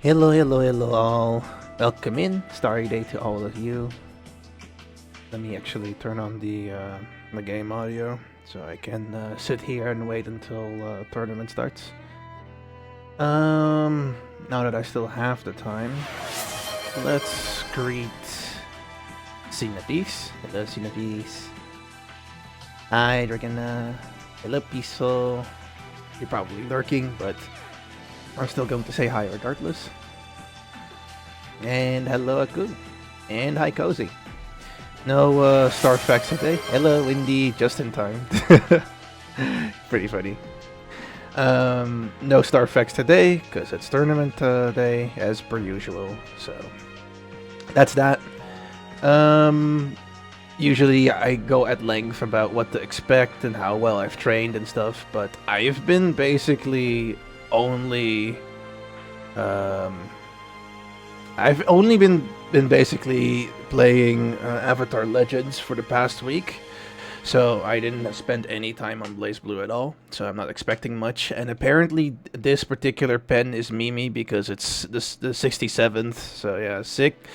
Hello, hello, hello all. Welcome in. Starry day to all of you. Let me actually turn on the game audio so I can sit here and wait until tournament starts. Now that I still have the time, let's greet Sinapis. Hello, Sinapis. Hi, Dragana. Hello, Piso. You're probably lurking, but I'm still going to say hi regardless. And hello, Akun. And hi, Cozy. No star facts today. Hello, Windy, just in time. Pretty funny. No star facts today, because it's tournament day, as per usual. So, that's that. Usually I go at length about what to expect and how well I've trained and stuff, but I've been basically only... I've only been basically playing Avatar Legends for the past week, so I didn't spend any time on BlazBlue at all, so I'm not expecting much. And apparently this particular pen is Mimi because it's the 67th, so yeah, sick.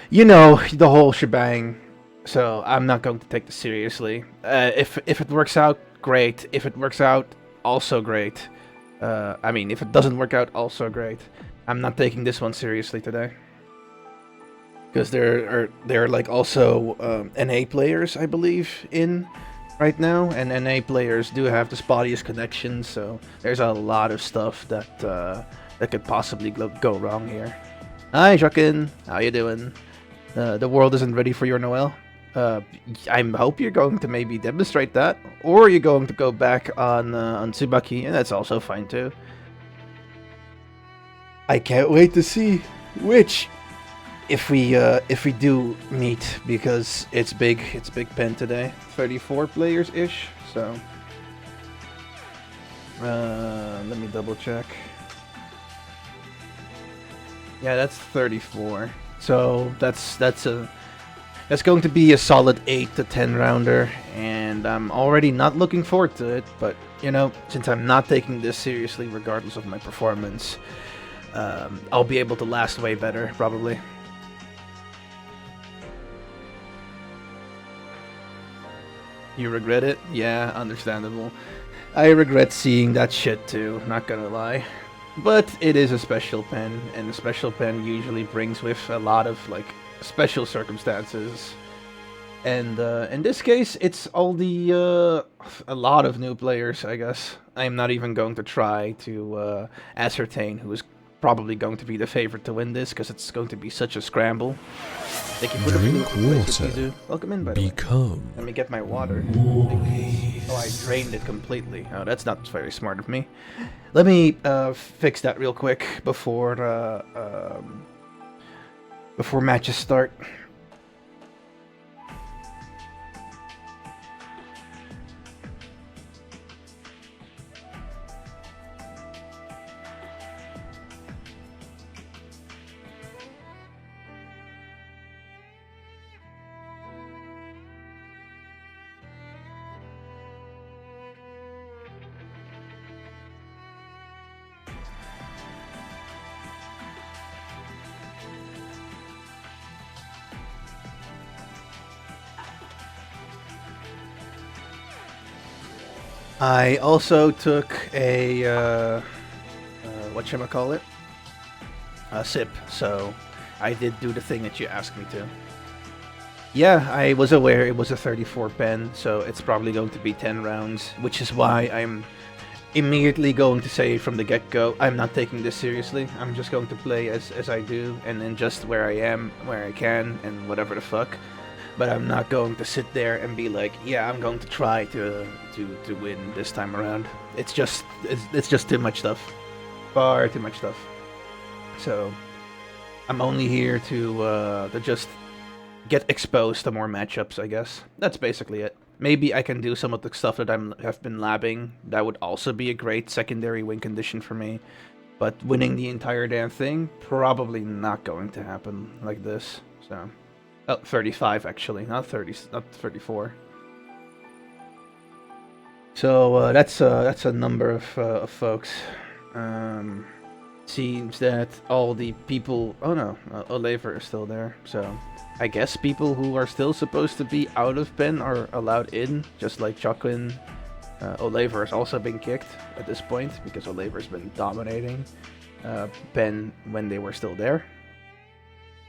You know, the whole shebang, so I'm not going to take this seriously. If it works out, great. If it works out, also great. I mean, if it doesn't work out, also great. I'm not taking this one seriously today. Because there are like also NA players, I believe, in right now, and NA players do have the spottiest connections, so there's a lot of stuff that that could possibly go wrong here. Hi, Joaquin. How you doing? The world isn't ready for your Noel. I hope you're going to maybe demonstrate that, or you're going to go back on Tsubaki, and that's also fine too. I can't wait to see which, if we do meet, because it's big pen today, 34 players ish. So let me double check. Yeah, that's 34. So that's going to be a solid 8 to 10 rounder, and I'm already not looking forward to it. But you know, since I'm not taking this seriously, regardless of my performance, I'll be able to last way better, probably. You regret it? Yeah, understandable. I regret seeing that shit too, not gonna lie. But it is a special pen, and a special pen usually brings with a lot of, like, special circumstances. And in this case, it's all a lot of new players, I guess. I'm not even going to try to ascertain who is probably going to be the favorite to win this, because it's going to be such a scramble. Thank you for Drink the water. Welcome in, by the way. Let me get my water. Oh, I drained it completely. Oh, that's not very smart of me. Let me fix that real quick before matches start. I also took a whatchamacallit? A sip, so I did do the thing that you asked me to. Yeah, I was aware it was a 34 pen, so it's probably going to be 10 rounds, which is why I'm immediately going to say from the get-go, I'm not taking this seriously. I'm just going to play as I do, and then just where I am, where I can, and whatever the fuck. But I'm not going to sit there and be like, yeah, I'm going to try to win this time around. It's just too much stuff, far too much stuff. So I'm only here to just get exposed to more matchups, I guess. That's basically it. Maybe I can do some of the stuff that have been labbing. That would also be a great secondary win condition for me. But winning the entire damn thing, probably not going to happen like this. So. Oh, 35 actually, not 30, not 34. So that's a number of folks. seems that all the people... Oh no, Oliver is still there, so... I guess people who are still supposed to be out of Ben are allowed in, just like Joaquin. Oliver has also been kicked at this point, because Oliver's been dominating Ben when they were still there.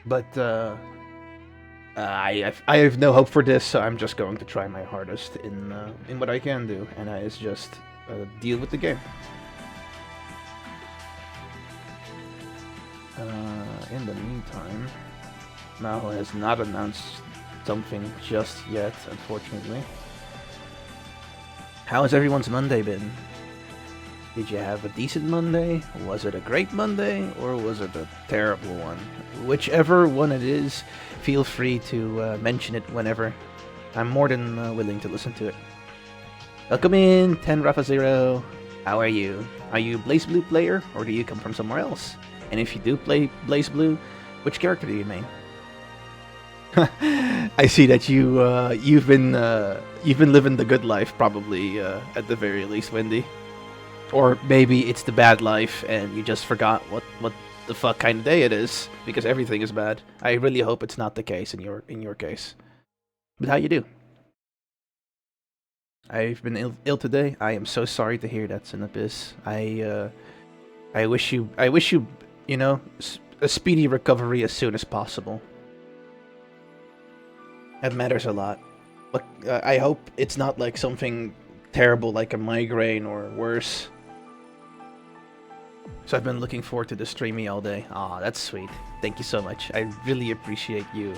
But I have no hope for this, so I'm just going to try my hardest in what I can do, and that is just deal with the game. In the meantime, Mao has not announced something just yet, unfortunately. How has everyone's Monday been? Did you have a decent Monday? Was it a great Monday? Or was it a terrible one? Whichever one it is, feel free to mention it whenever. I'm more than willing to listen to it. Welcome in, 10 Rafa 0. How are you? Are you Blaze Blue player, or do you come from somewhere else? And if you do play Blaze Blue, which character do you main? I see that you've been living the good life, probably at the very least, Wendy. Or maybe it's the bad life, and you just forgot what the fuck kind of day it is, because everything is bad. I really hope it's not the case in your case. But how you do? I've been ill today. I am so sorry to hear that, Sinapis. I wish you, you know, a speedy recovery as soon as possible. That matters a lot. But I hope it's not like something terrible like a migraine or worse. So I've been looking forward to the streamy all day. Aw, that's sweet. Thank you so much. I really appreciate you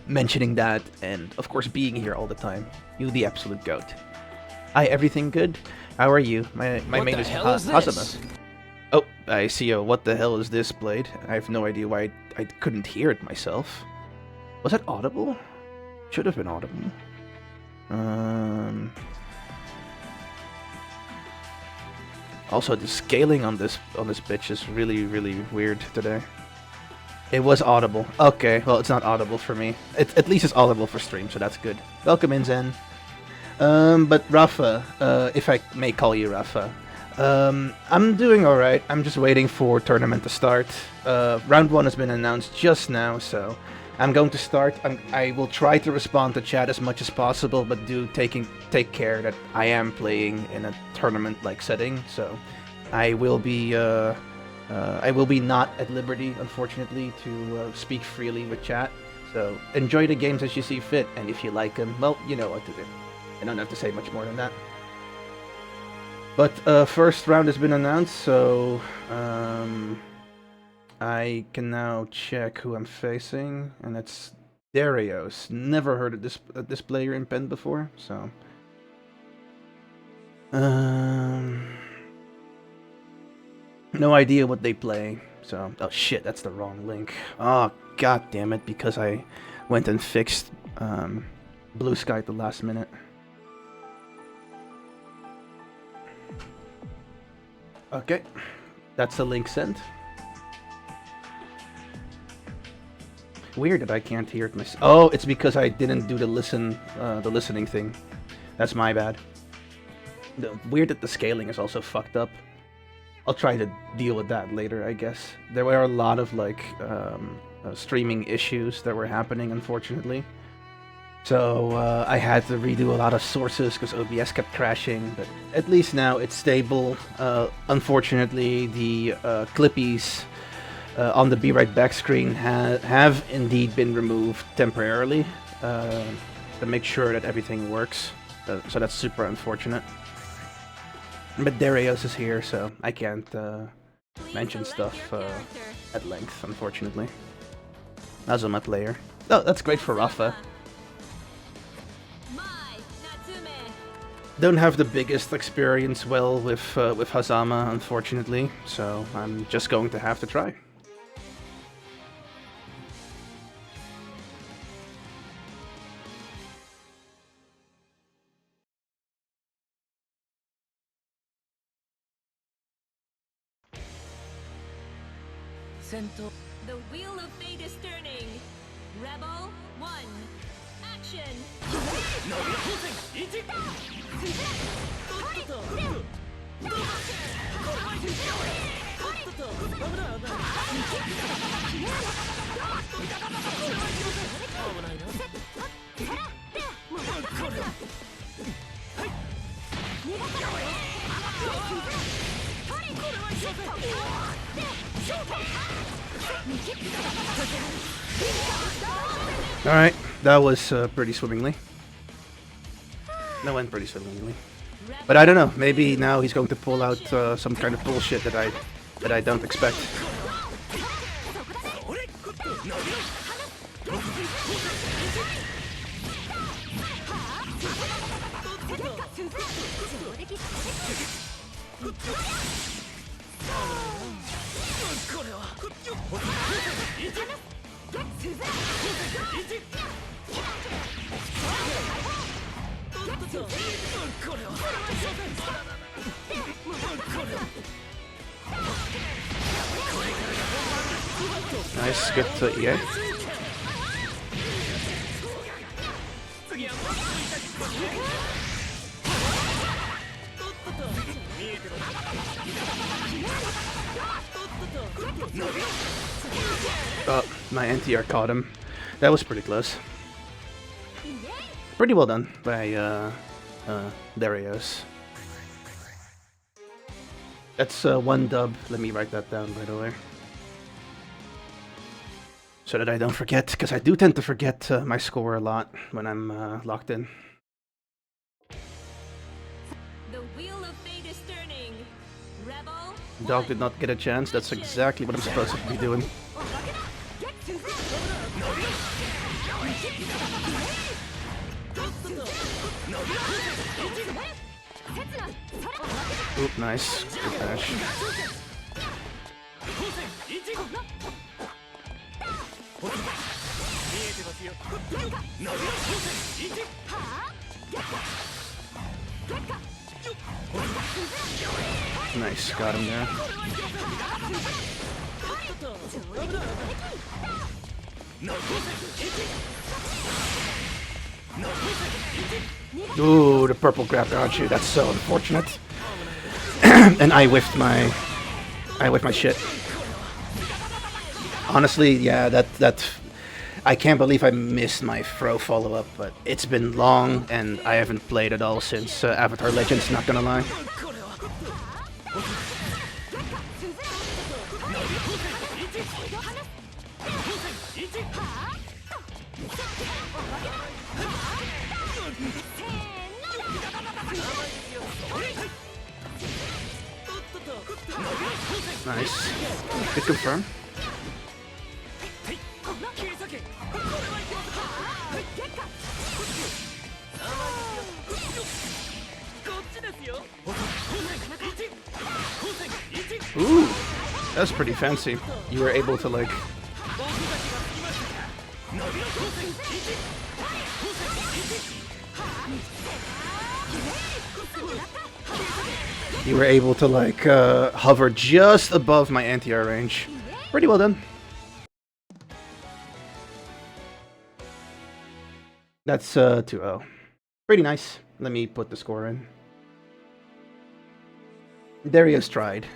mentioning that, and of course being here all the time. You the absolute goat. Hi, everything good? How are you? My main is Hazama. Oh, I see a what the hell is this blade? I have no idea why I couldn't hear it myself. Was that audible? Should have been audible. Also, the scaling on this bitch is really weird today. It was audible. Okay, well, it's not audible for me. At least it's audible for stream, so that's good. Welcome in, Zen. But Rafa, if I may call you Rafa, I'm doing alright. I'm just waiting for tournament to start. Round 1 has been announced just now, so I'm going to start. I will try to respond to chat as much as possible, but do take care that I am playing in a tournament-like setting. So I will be not at liberty, unfortunately, to speak freely with chat. So enjoy the games as you see fit, and if you like them, well, you know what to do. I don't have to say much more than that. But first round has been announced, so I can now check who I'm facing, and it's Darius. Never heard of this player in PEN before, so no idea what they play. So oh shit, that's the wrong link. Oh god damn it, because I went and fixed Blue Sky at the last minute. Okay, that's the link sent. Weird that I can't hear it myself. Oh, it's because I didn't do the listening thing. That's my bad. Weird that the scaling is also fucked up. I'll try to deal with that later, I guess. There were a lot of like streaming issues that were happening, unfortunately. So I had to redo a lot of sources because OBS kept crashing, but at least now it's stable. Unfortunately, the Clippies on the Be Right Back screen have indeed been removed temporarily to make sure that everything works. So that's super unfortunate. But Darius is here, so I can't mention stuff at length, unfortunately. That's on my player. Oh, that's great for Rafa. Don't have the biggest experience with Hazama, unfortunately, so I'm just going to have to try. The wheel of fate is turning. Rebel 1, action! Alright, that was pretty swimmingly. That went pretty swimmingly. But I don't know, maybe now he's going to pull out some kind of bullshit that I don't expect. Nice, good EA. Oh, my NTR caught him. That was pretty close. Pretty well done by Darius. That's one dub. Let me write that down right away. So that I don't forget, because I do tend to forget my score a lot when I'm locked in. The wheel of fate is turning. Rebel. Dog did not get a chance. That's exactly what I'm supposed to be doing. Oop, nice. Good dash. Nice, got him there. Ooh, the purple grabbed onto you. That's so unfortunate. And I whiffed my shit. Honestly, yeah, that I can't believe I missed my throw follow-up, but it's been long and I haven't played at all since Avatar Legends, not gonna lie. Nice. Good confirm. Ooh, that's pretty fancy. You were able to like... You were able to like hover just above my anti-air range. Pretty well done. That's 2-0. Pretty nice. Let me put the score in. Darius tried.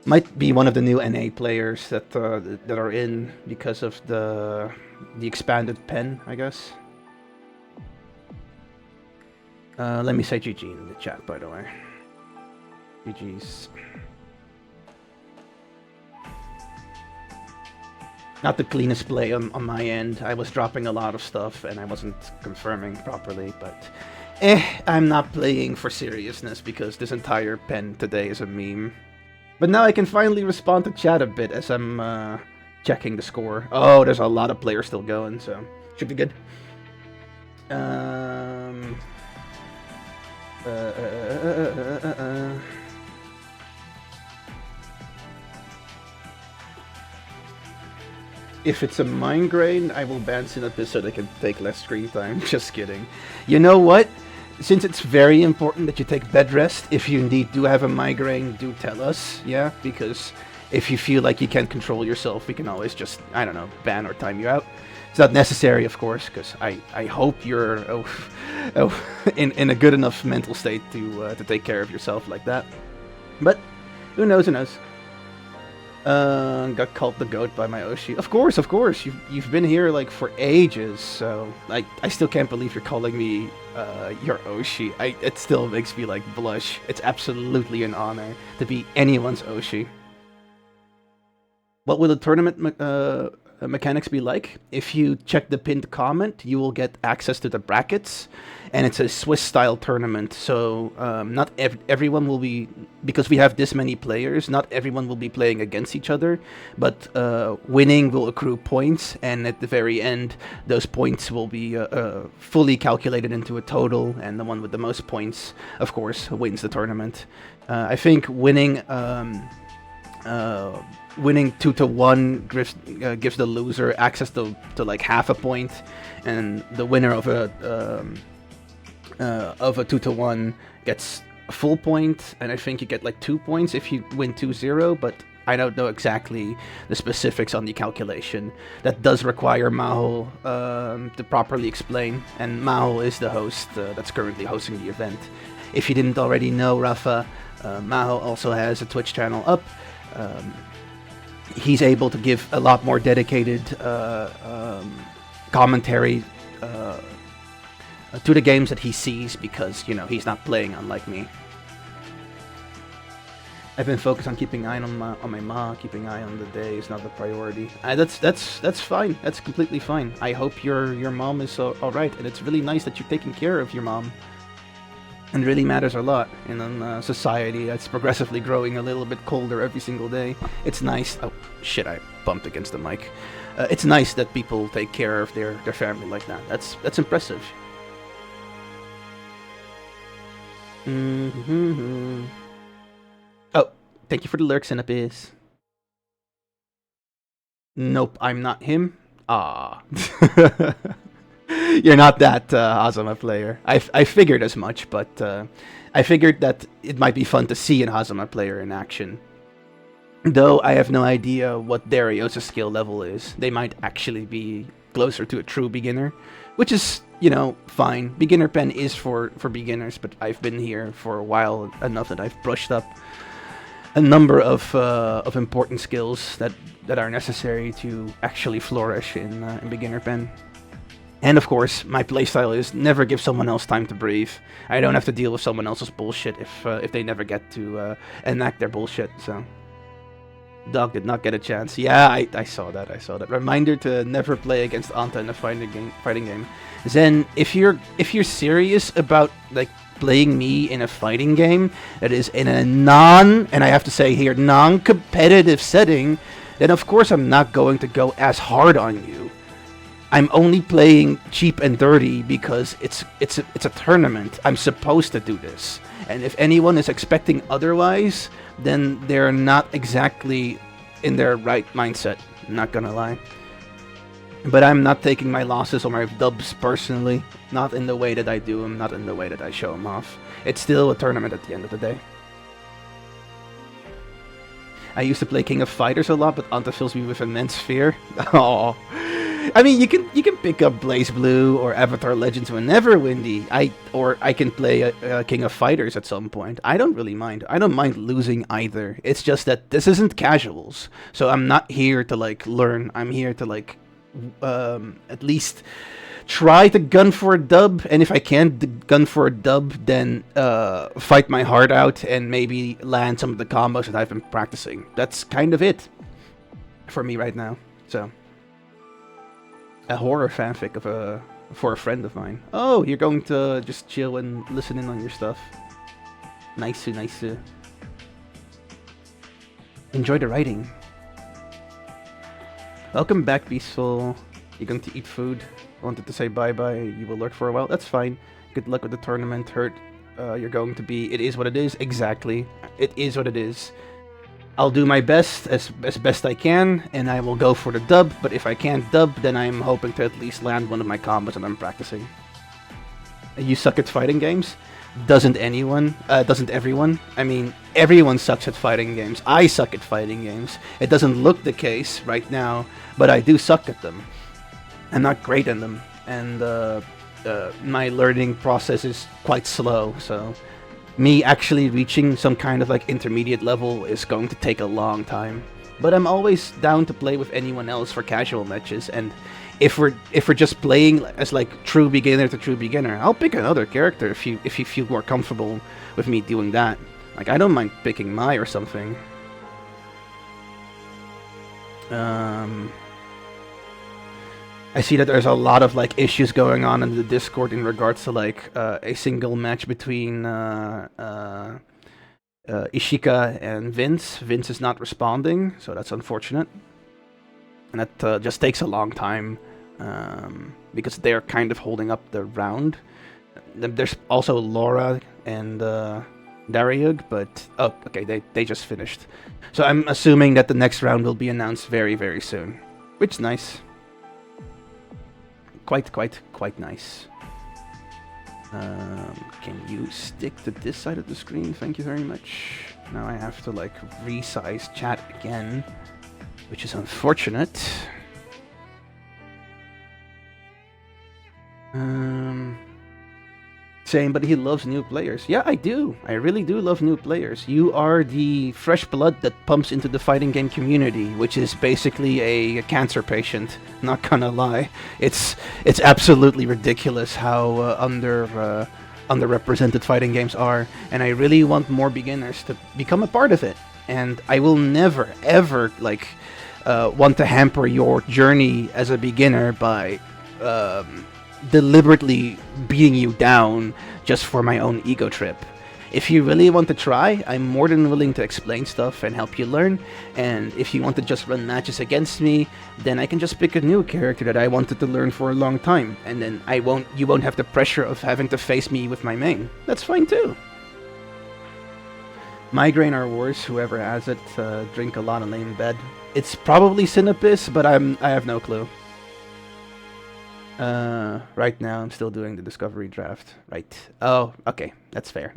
Might be one of the new NA players that that are in because of the expanded pen, I guess. Let me say GG in the chat, by the way. GG's. Not the cleanest play on my end. I was dropping a lot of stuff and I wasn't confirming properly, but I'm not playing for seriousness because this entire pen today is a meme. But now I can finally respond to chat a bit as I'm checking the score. Oh, there's a lot of players still going, so should be good. If it's a migraine, I will ban Synapis so they can take less screen time. Just kidding. You know what? Since it's very important that you take bed rest, if you indeed do have a migraine, do tell us, yeah? Because if you feel like you can't control yourself, we can always just, I don't know, ban or time you out. It's not necessary, of course, because I hope you're in a good enough mental state to take care of yourself like that. But who knows, who knows. Got called the goat by my Oshi. Of course, of course. You've been here like for ages, so I still can't believe you're calling me your Oshi. It still makes me like blush. It's absolutely an honor to be anyone's Oshi. What will the tournament mechanics be like? If you check the pinned comment, you will get access to the brackets, and it's a Swiss-style tournament. So not everyone will be, because we have this many players. Not everyone will be playing against each other, but winning will accrue points, and at the very end, those points will be fully calculated into a total, and the one with the most points, of course, wins the tournament. I think winning. Winning 2-1 gives the loser access to like half a point, and the winner of a 2-1 gets a full point, and I think you get like 2 points if you win 2-0, but I don't know exactly the specifics on the calculation. That does require Mahol to properly explain, and Mahol is the host that's currently hosting the event. If you didn't already know, Rafa, Mahol also has a Twitch channel up. He's able to give a lot more dedicated commentary to the games that he sees, because, you know, he's not playing unlike me. I've been focused on keeping an eye on my ma. Keeping an eye on the day is not the priority. That's fine. That's completely fine. I hope your mom is all right, and it's really nice that you're taking care of your mom. And really matters a lot in a society that's progressively growing a little bit colder every single day. It's nice. Oh shit! I bumped against the mic. It's nice that people take care of their family like that. That's impressive. Mm-hmm. Oh, thank you for the lurks, Cinepis. Nope, I'm not him. Ah. You're not that Hazama player. I figured as much, but I figured that it might be fun to see an Hazama player in action. Though I have no idea what Dario's skill level is. They might actually be closer to a true beginner, which is, you know, fine. Beginner pen is for beginners, but I've been here for a while enough that I've brushed up a number of important skills that are necessary to actually flourish in beginner pen. And of course, my playstyle is never give someone else time to breathe. I don't have to deal with someone else's bullshit if they never get to enact their bullshit. So, Dog did not get a chance. Yeah, I saw that. I saw that. Reminder to never play against Anta in a fighting game. Zen, if you're serious about like playing me in a fighting game that is in a and I have to say here, non-competitive setting, then of course I'm not going to go as hard on you. I'm only playing cheap and dirty because it's a tournament. I'm supposed to do this. And if anyone is expecting otherwise, then they're not exactly in their right mindset. Not gonna lie. But I'm not taking my losses or my dubs personally. Not in the way that I do them, not in the way that I show them off. It's still a tournament at the end of the day. I used to play King of Fighters a lot, but Anta fills me with immense fear. Aww. I mean, you can pick up Blaze Blue or Avatar Legends whenever, Windy. Or I can play King of Fighters at some point. I don't really mind. I don't mind losing either. It's just that this isn't casuals. So I'm not here to like learn. I'm here to like at least try to gun for a dub. And if I can't gun for a dub, then fight my heart out and maybe land some of the combos that I've been practicing. That's kind of it for me right now. So. A horror fanfic for a friend of mine. Oh, you're going to just chill and listen in on your stuff. Nice. Enjoy the writing. Welcome back, Peaceful. You're going to eat food. I wanted to say bye-bye. You will lurk for a while. That's fine. Good luck with the tournament. Hurt. You're going to be... It is what it is. Exactly. It is what it is. I'll do my best as best I can, and I will go for the dub, but if I can't dub, then I'm hoping to at least land one of my combos that I'm practicing. You suck at fighting games? Doesn't anyone? Doesn't everyone? I mean, everyone sucks at fighting games. I suck at fighting games. It doesn't look the case right now, but I do suck at them. I'm not great in them, and my learning process is quite slow, so... Me actually reaching some kind of like intermediate level is going to take a long time. but I'm always down to play with anyone else for casual matches. And if we're just playing as like true beginner to true beginner, I'll pick another character if you feel more comfortable with me doing that. Like, I don't mind picking Mai or something. I see that there's a lot of like issues going on in the Discord in regards to like a single match between Ishika and Vince. Vince is not responding, so that's unfortunate. And that just takes a long time because they're kind of holding up the round. There's also Laura and Dariug, but oh, okay, they just finished. So I'm assuming that the next round will be announced very, very soon, which is nice. Quite nice. Can you stick to this side of the screen? Thank you very much. Now I have to like resize chat again, which is unfortunate. Saying, but he loves new players. Yeah, I do. I really do love new players. You are the fresh blood that pumps into the fighting game community, which is basically a cancer patient. Not gonna lie, it's absolutely ridiculous how underrepresented fighting games are, and I really want more beginners to become a part of it. And I will never ever like want to hamper your journey as a beginner by deliberately beating you down just for my own ego trip. If you really want to try, I'm more than willing to explain stuff and help you learn. And if you want to just run matches against me, then I can just pick a new character that I wanted to learn for a long time, and then you won't have the pressure of having to face me with my main. That's fine too. Migraine are worse. Whoever has it, drink a lot and lay in bed. It's probably Sinapis, but I have no clue. Right now I'm still doing the discovery draft. Right. Oh, okay. That's fair.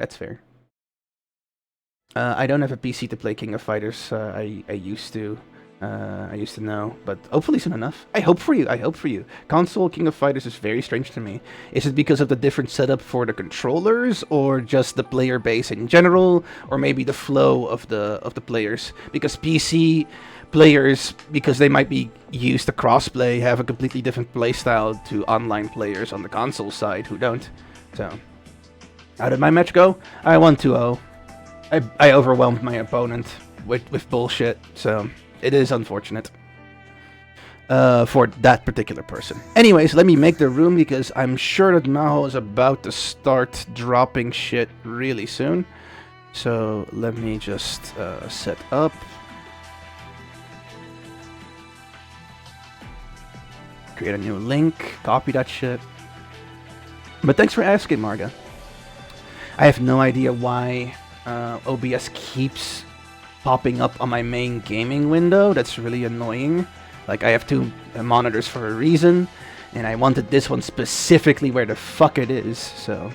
I don't have a PC to play King of Fighters. I used to. I used to know, but hopefully soon enough. I hope for you. Console King of Fighters is very strange to me. Is it because of the different setup for the controllers, or just the player base in general, or maybe the flow of the players? Because PC players, because they might be used to crossplay, have a completely different playstyle to online players on the console side who don't. So, how did my match go? I won 2-0. I overwhelmed my opponent with bullshit, so it is unfortunate for that particular person. Anyways, let me make the room because I'm sure that Maho is about to start dropping shit really soon. So let me just set up. Create a new link, copy that shit. But thanks for asking, Marga. I have no idea why OBS keeps popping up on my main gaming window. That's really annoying. Like, I have two monitors for a reason, and I wanted this one specifically where the fuck it is, so.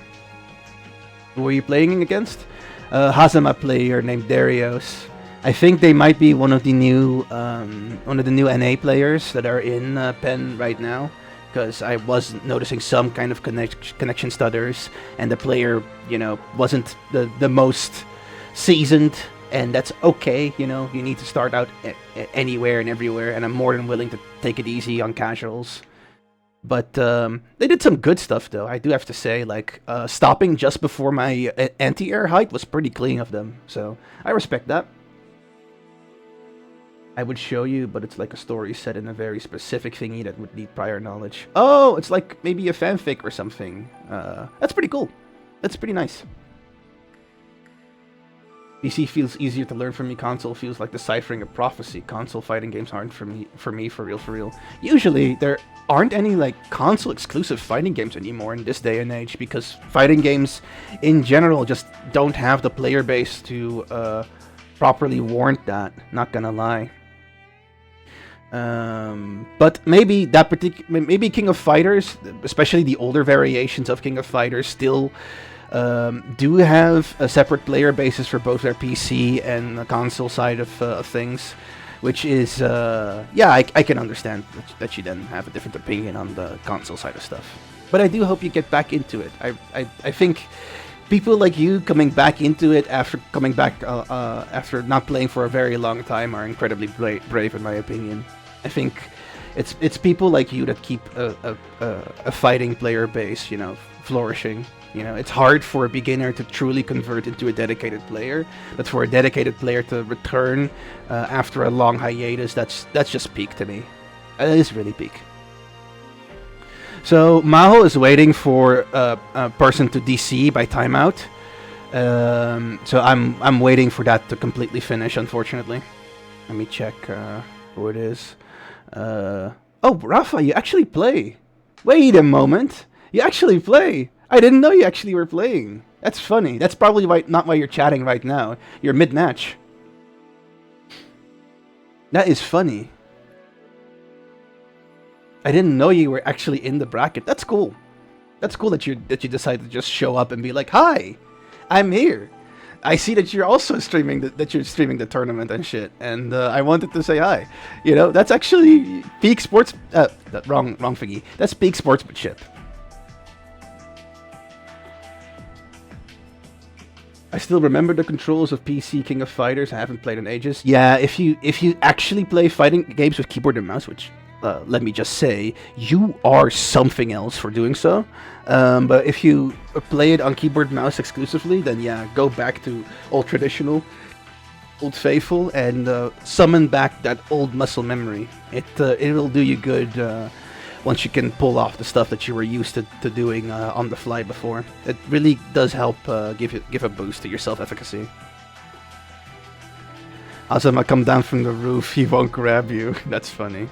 Who are you playing against? Hazama player named Darius. I think they might be one of the new NA players that are in PEN right now, because I was noticing some kind of connection stutters, and the player, wasn't the most seasoned, and that's okay. You need to start out anywhere and everywhere, and I'm more than willing to take it easy on casuals. But they did some good stuff, though. I do have to say, like stopping just before my anti-air height was pretty clean of them, so I respect that. I would show you, but it's like a story set in a very specific thingy that would need prior knowledge. Oh, it's like maybe a fanfic or something. That's pretty cool. That's pretty nice. PC feels easier to learn from me. Console feels like deciphering a prophecy. Console fighting games aren't for me, for real. Usually, there aren't any like console exclusive fighting games anymore in this day and age, because fighting games in general just don't have the player base to properly warrant that. Not gonna lie. But maybe maybe King of Fighters, especially the older variations of King of Fighters, still do have a separate player bases for both their PC and the console side of things, which is yeah, I can understand that you then have a different opinion on the console side of stuff. But I do hope you get back into it. I think people like you coming back into it after coming back after not playing for a very long time are incredibly brave, in my opinion. I think it's people like you that keep a fighting player base, you know, flourishing. You know, it's hard for a beginner to truly convert into a dedicated player, but for a dedicated player to return after a long hiatus, that's just peak to me. It is really peak. So Maho is waiting for a person to DC by timeout. So I'm waiting for that to completely finish. Unfortunately, let me check who it is. Oh, Rafa, you actually play. Wait a moment, you actually play. I didn't know you actually were playing. That's funny. That's probably not why you're chatting right now. You're mid-match. That is funny. I didn't know you were actually in the bracket. That's cool. That's cool that you decided to just show up and be like, "Hi, I'm here. I see that you're also streaming the tournament and shit." And I wanted to say hi. You know, that's actually peak sports. Wrong thingy. That's peak sportsmanship. I still remember the controls of PC King of Fighters. I haven't played in ages. Yeah, if you actually play fighting games with keyboard and mouse, which let me just say, you are something else for doing so. But if you play it on keyboard and mouse exclusively, then yeah, go back to old traditional, old faithful, and summon back that old muscle memory. It will do you good once you can pull off the stuff that you were used to doing on the fly before. It really does help give a boost to your self-efficacy. Azuma, come down from the roof, he won't grab you. That's funny.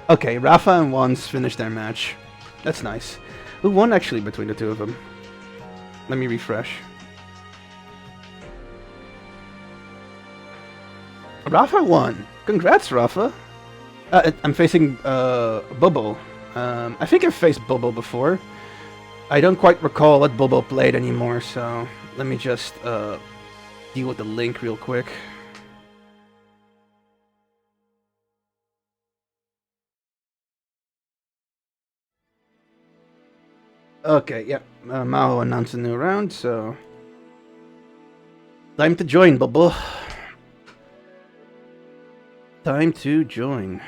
Okay, Rafa and Wands finished their match. That's nice. Who won actually between the two of them? Let me refresh. Rafa won! Congrats, Rafa! I'm facing Bobo. I think I've faced Bobo before. I don't quite recall what Bobo played anymore, so let me just deal with the link real quick. Okay, yeah. Mao announced a new round, so time to join, Bobo. Time to join.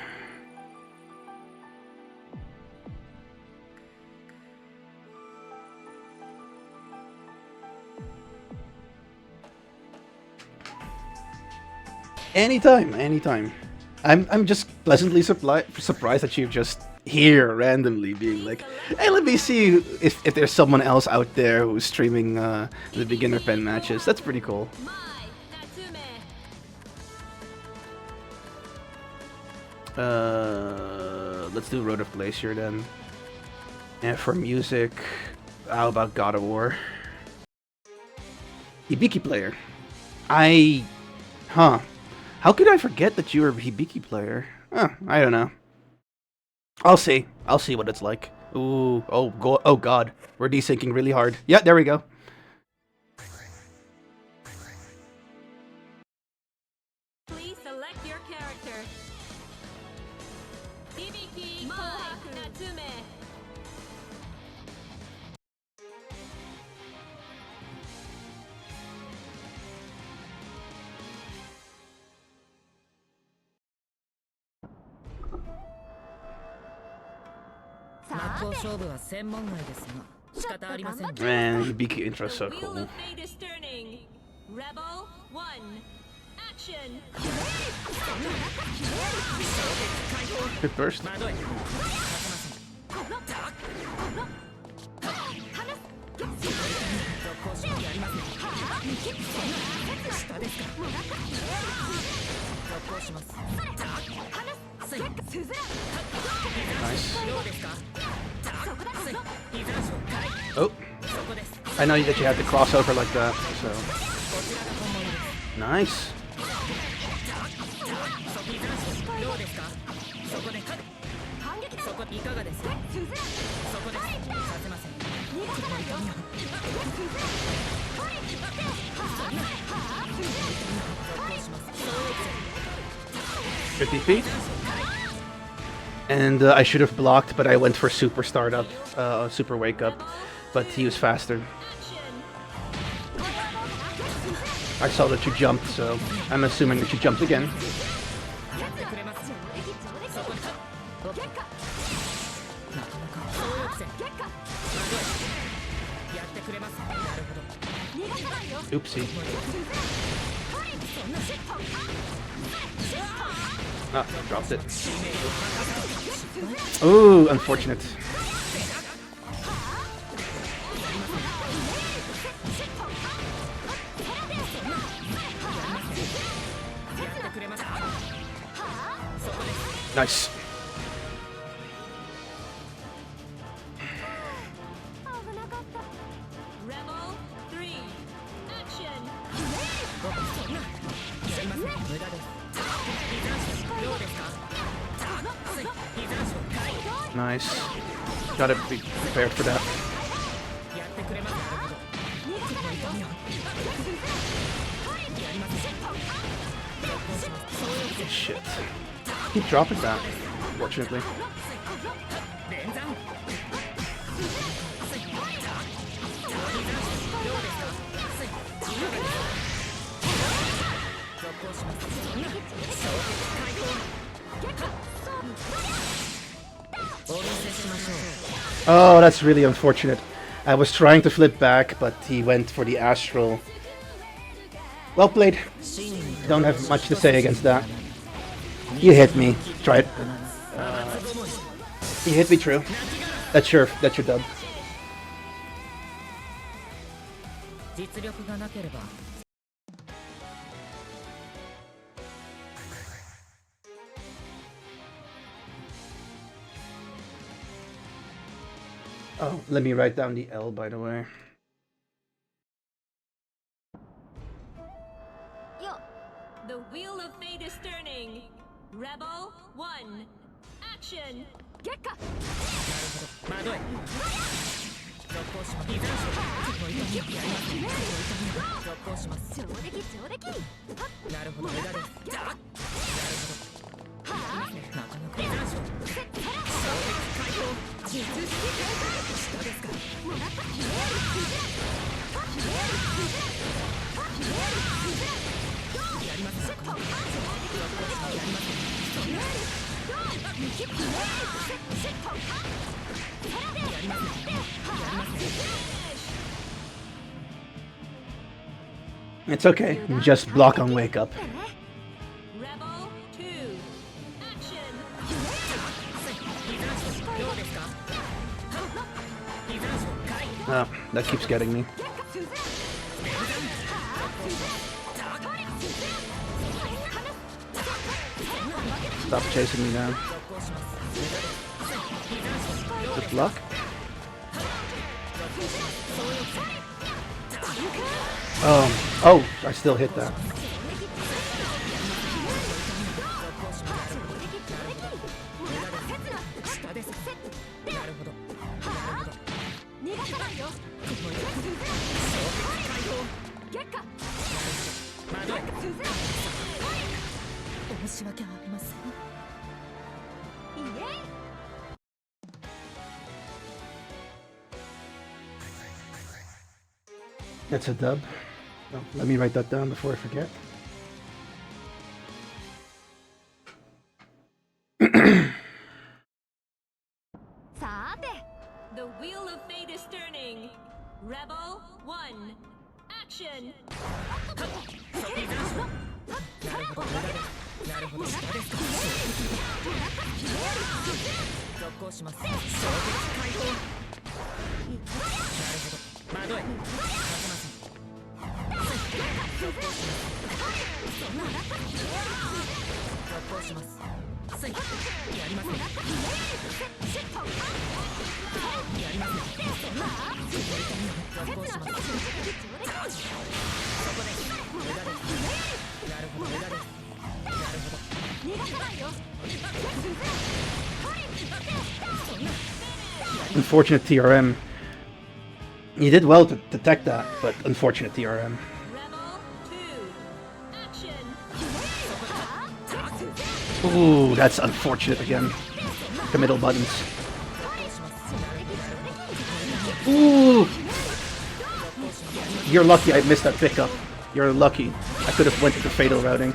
Anytime. I'm just pleasantly surprised that you're just here randomly being like, hey, let me see if there's someone else out there who's streaming the beginner pen matches. That's pretty cool. Let's do Road of Glacier then. And for music, how about God of War? Hibiki player. How could I forget that you were a Hibiki player? I don't know. I'll see what it's like. Ooh, oh god. We're desyncing really hard. Yeah, there we go. Please select your character. Hibiki Natsume. Man, Hibiki intro so The cool. wheel of fate is turning. Rebel 1. Action. Good burst. Nice. Oh, I know that you have to cross over like that, so nice. Good DP. And I should have blocked, but I went for super startup, super wake up, but he was faster. Action. I saw that you jumped, so I'm assuming that you jumped again. Oopsie. Ah, dropped it. Ooh, unfortunate. Nice. Rebel 3. Action. Nice. Gotta be prepared for that. Shit. Keep dropping that, fortunately. Oh, that's really unfortunate. I was trying to flip back, but he went for the astral. Well played. Don't have much to say against that. You hit me. Try it. You hit me, true. That's your dub. Oh, let me write down the L, by the way. The wheel of fate is turning. Rebel 1. Action. Gekka. It's okay. Just block on wake up. Rebel 2. Action. Oh, that keeps getting me. Stop chasing me now. Good luck. Oh, I still hit that. That's a dub. Oh, let me write that down before I forget. The wheel of fate is turning. Rebel 1. Action. Unfortunate TRM. You did well to detect that, but unfortunate TRM. Rebel 2. Action. Ooh, that's unfortunate again. The middle buttons. Ooh! You're lucky I missed that pickup. You're lucky. I could have went to fatal routing.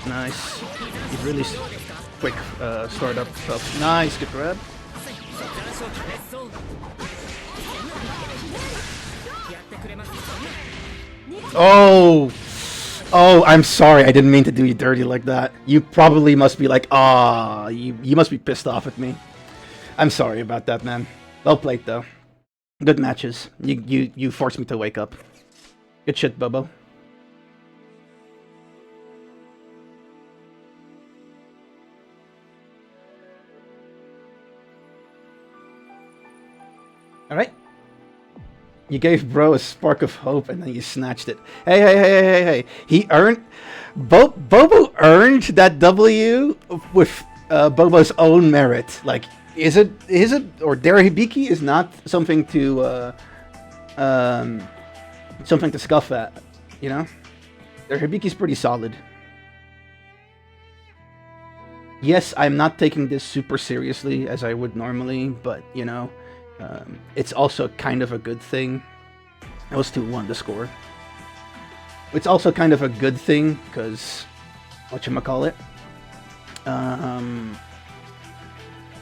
Nice. He's really quick start up stuff. Nice, good grab. Oh! Oh, I'm sorry. I didn't mean to do you dirty like that. You probably must be like, ah, you must be pissed off at me. I'm sorry about that, man. Well played, though. Good matches. You forced me to wake up. Good shit, Bobo. Alright. You gave bro a spark of hope and then you snatched it. Hey. He earned... Bobo earned that W with Bobo's own merit. Like, is it... Or Derehibiki is not something to... something to scuff at, you know? Derehibiki's pretty solid. Yes, I'm not taking this super seriously as I would normally, but, you know... it's also kind of a good thing. It was 2-1 to score. It's also kind of a good thing, because... whatchamacallit?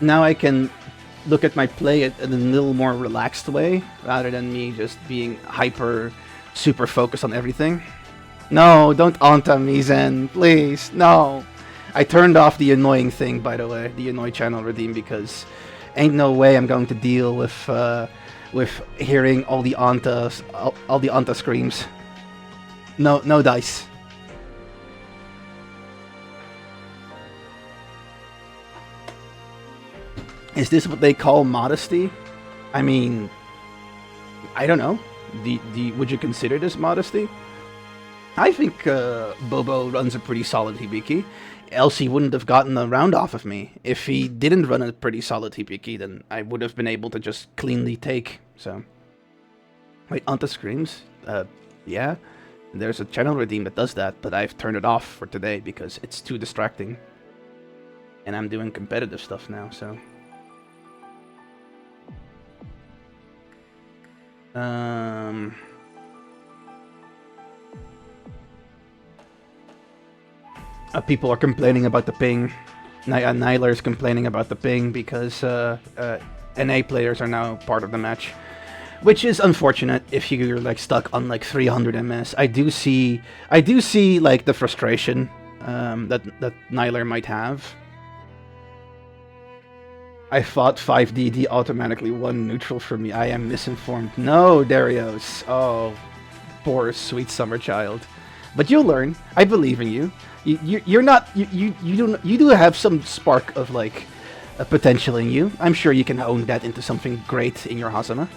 Now I can look at my play in a little more relaxed way, rather than me just being super focused on everything. No, don't anta me, Zen. Please, no. I turned off the annoying thing, by the way. The annoy channel redeem, because... ain't no way I'm going to deal with hearing all the anta screams. No dice. Is this what they call modesty? I mean, I don't know. Would you consider this modesty? I think Bobo runs a pretty solid Hibiki. Else he wouldn't have gotten a round off of me. If he didn't run a pretty solid Hibiki, then I would have been able to just cleanly take, so... Wait, Anta Screams? Yeah. There's a channel redeem that does that, but I've turned it off for today because it's too distracting. And I'm doing competitive stuff now, so... people are complaining about the ping. Nyler's complaining about the ping because NA players are now part of the match, which is unfortunate if you're like stuck on like 300 ms. I do see like the frustration that Nyler might have. I thought 5DD automatically won neutral for me. I am misinformed. No, Darius. Oh, poor sweet summer child. But you'll learn. I believe in you. You're not. You do have some spark of like a potential in you. I'm sure you can hone that into something great in your Hazama.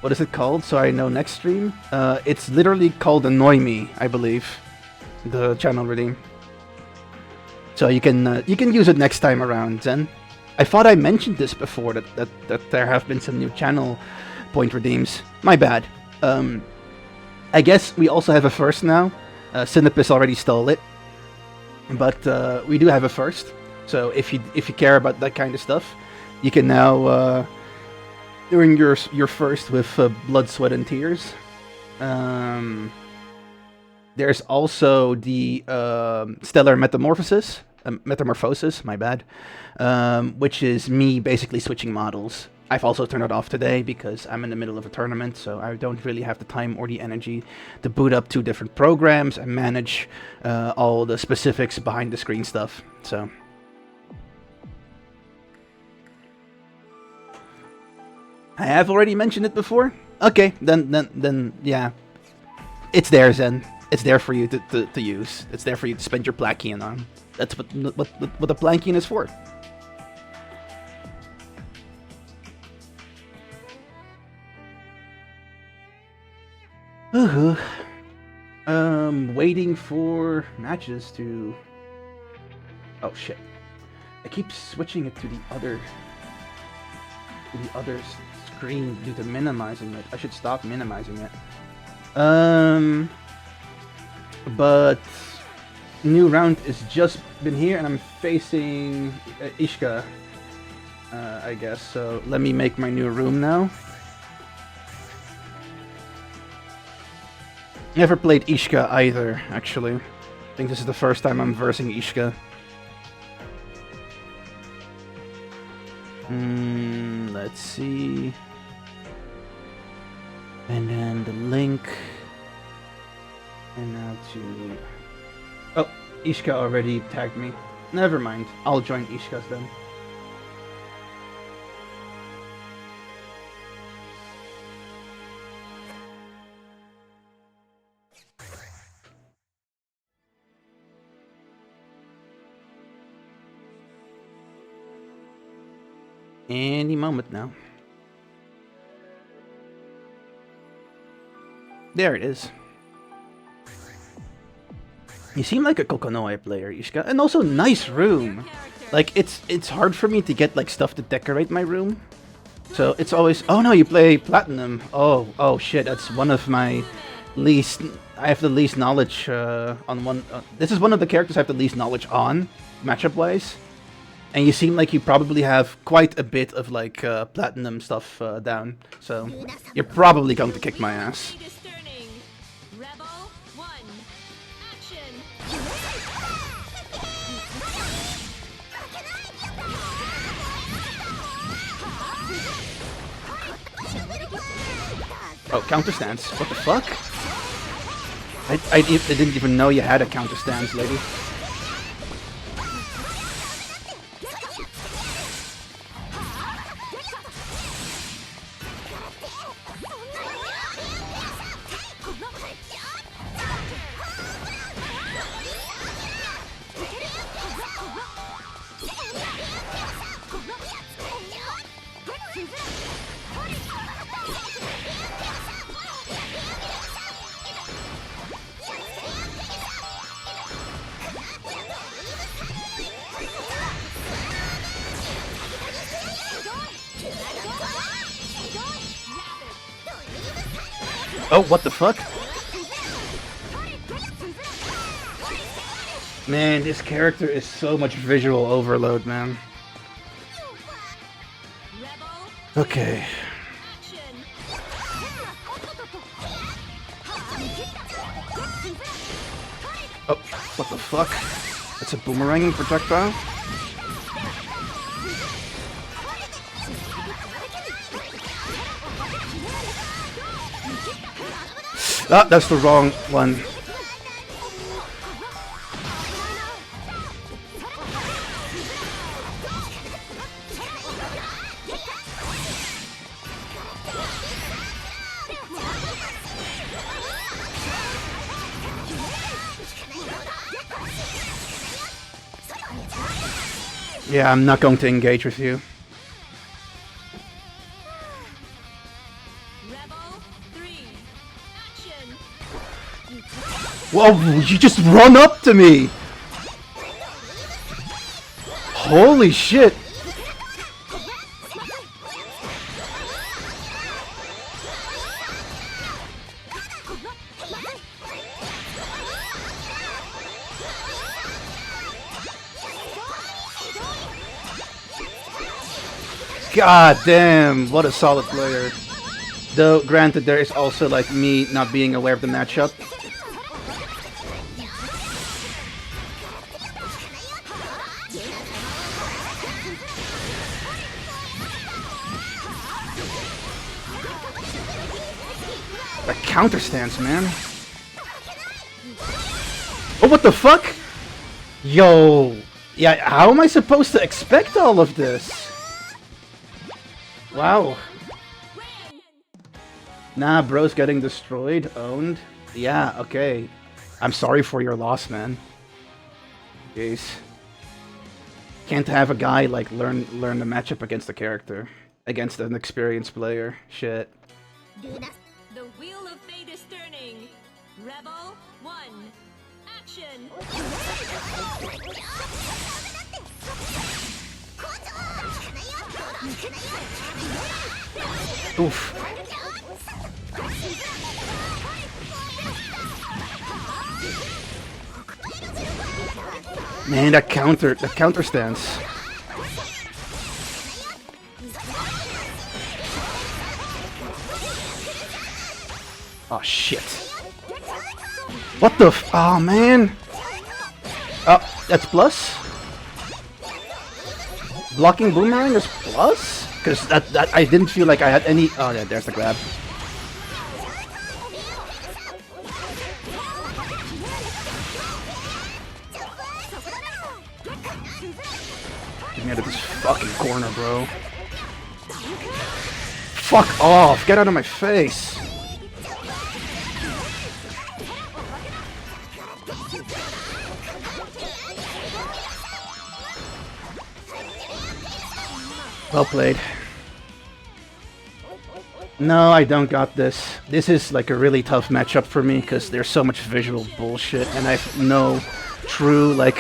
What is it called? So I know next stream. It's literally called Annoy Me, I believe. The channel redeem. So you can use it next time around, Zen. I thought I mentioned this before that there have been some new channel point redeems. My bad. I guess we also have a first now. Sinapis already stole it, but we do have a first. So if you care about that kind of stuff, you can now earn your first with blood, sweat, and tears. There's also the Stellar Metamorphosis. My bad. Which is me basically switching models. I've also turned it off today because I'm in the middle of a tournament, so I don't really have the time or the energy to boot up 2 different programs and manage all the specifics behind the screen stuff. So I have already mentioned it before. Okay, then yeah, it's there, Zen. It's there for you to use. It's there for you to spend your Plakian on. That's what the Plakian is for. Waiting for matches to... Oh shit. I keep switching it to the other screen due to minimizing it. I should stop minimizing it. But new round has just been here and I'm facing Ishka. I guess. So let me make my new room now. Never played Ishka either, actually. I think this is the first time I'm versing Ishka. Let's see. And then the link. And now to... Oh, Ishka already tagged me. Never mind. I'll join Ishka's then. Any moment now. There it is. You seem like a Kokonoe player, Ishka, and also nice room. Like it's hard for me to get like stuff to decorate my room, so it's always. Oh no, you play Platinum. Oh shit, that's one of my least. I have the least knowledge on one. This is one of the characters I have the least knowledge on, matchup wise. And you seem like you probably have quite a bit of like Platinum stuff down, so you're probably going to kick my ass. Oh, counter stance. What the fuck? I didn't even know you had a counter stance, lady. Oh, what the fuck? Man, this character is so much visual overload, man. Okay. Oh, what the fuck? That's a boomeranging projectile? Ah, that's the wrong one. Yeah, I'm not going to engage with you. Whoa, you just run up to me! Holy shit! God damn, what a solid player. Though, granted, there is also, like, me not being aware of the matchup. A counter stance, man. Oh, what the fuck? Yo. Yeah, how am I supposed to expect all of this? Wow. Nah, bro's getting destroyed, owned. Yeah, okay. I'm sorry for your loss, man. Jeez. Can't have a guy, like, learn the matchup against the character. Against an experienced player. Shit. The wheel of fate is turning. Rebel 1. Action. Oof. Man, the counter stance. Oh, shit. What the f- Oh, man. Oh, that's plus? Blocking boomerang is plus? Because that I didn't feel like I had any... Oh, yeah, there's the grab. Get me out of this fucking corner, bro. Fuck off! Get out of my face! Well played. No, I don't got this. This is like a really tough matchup for me because there's so much visual bullshit and I have no true like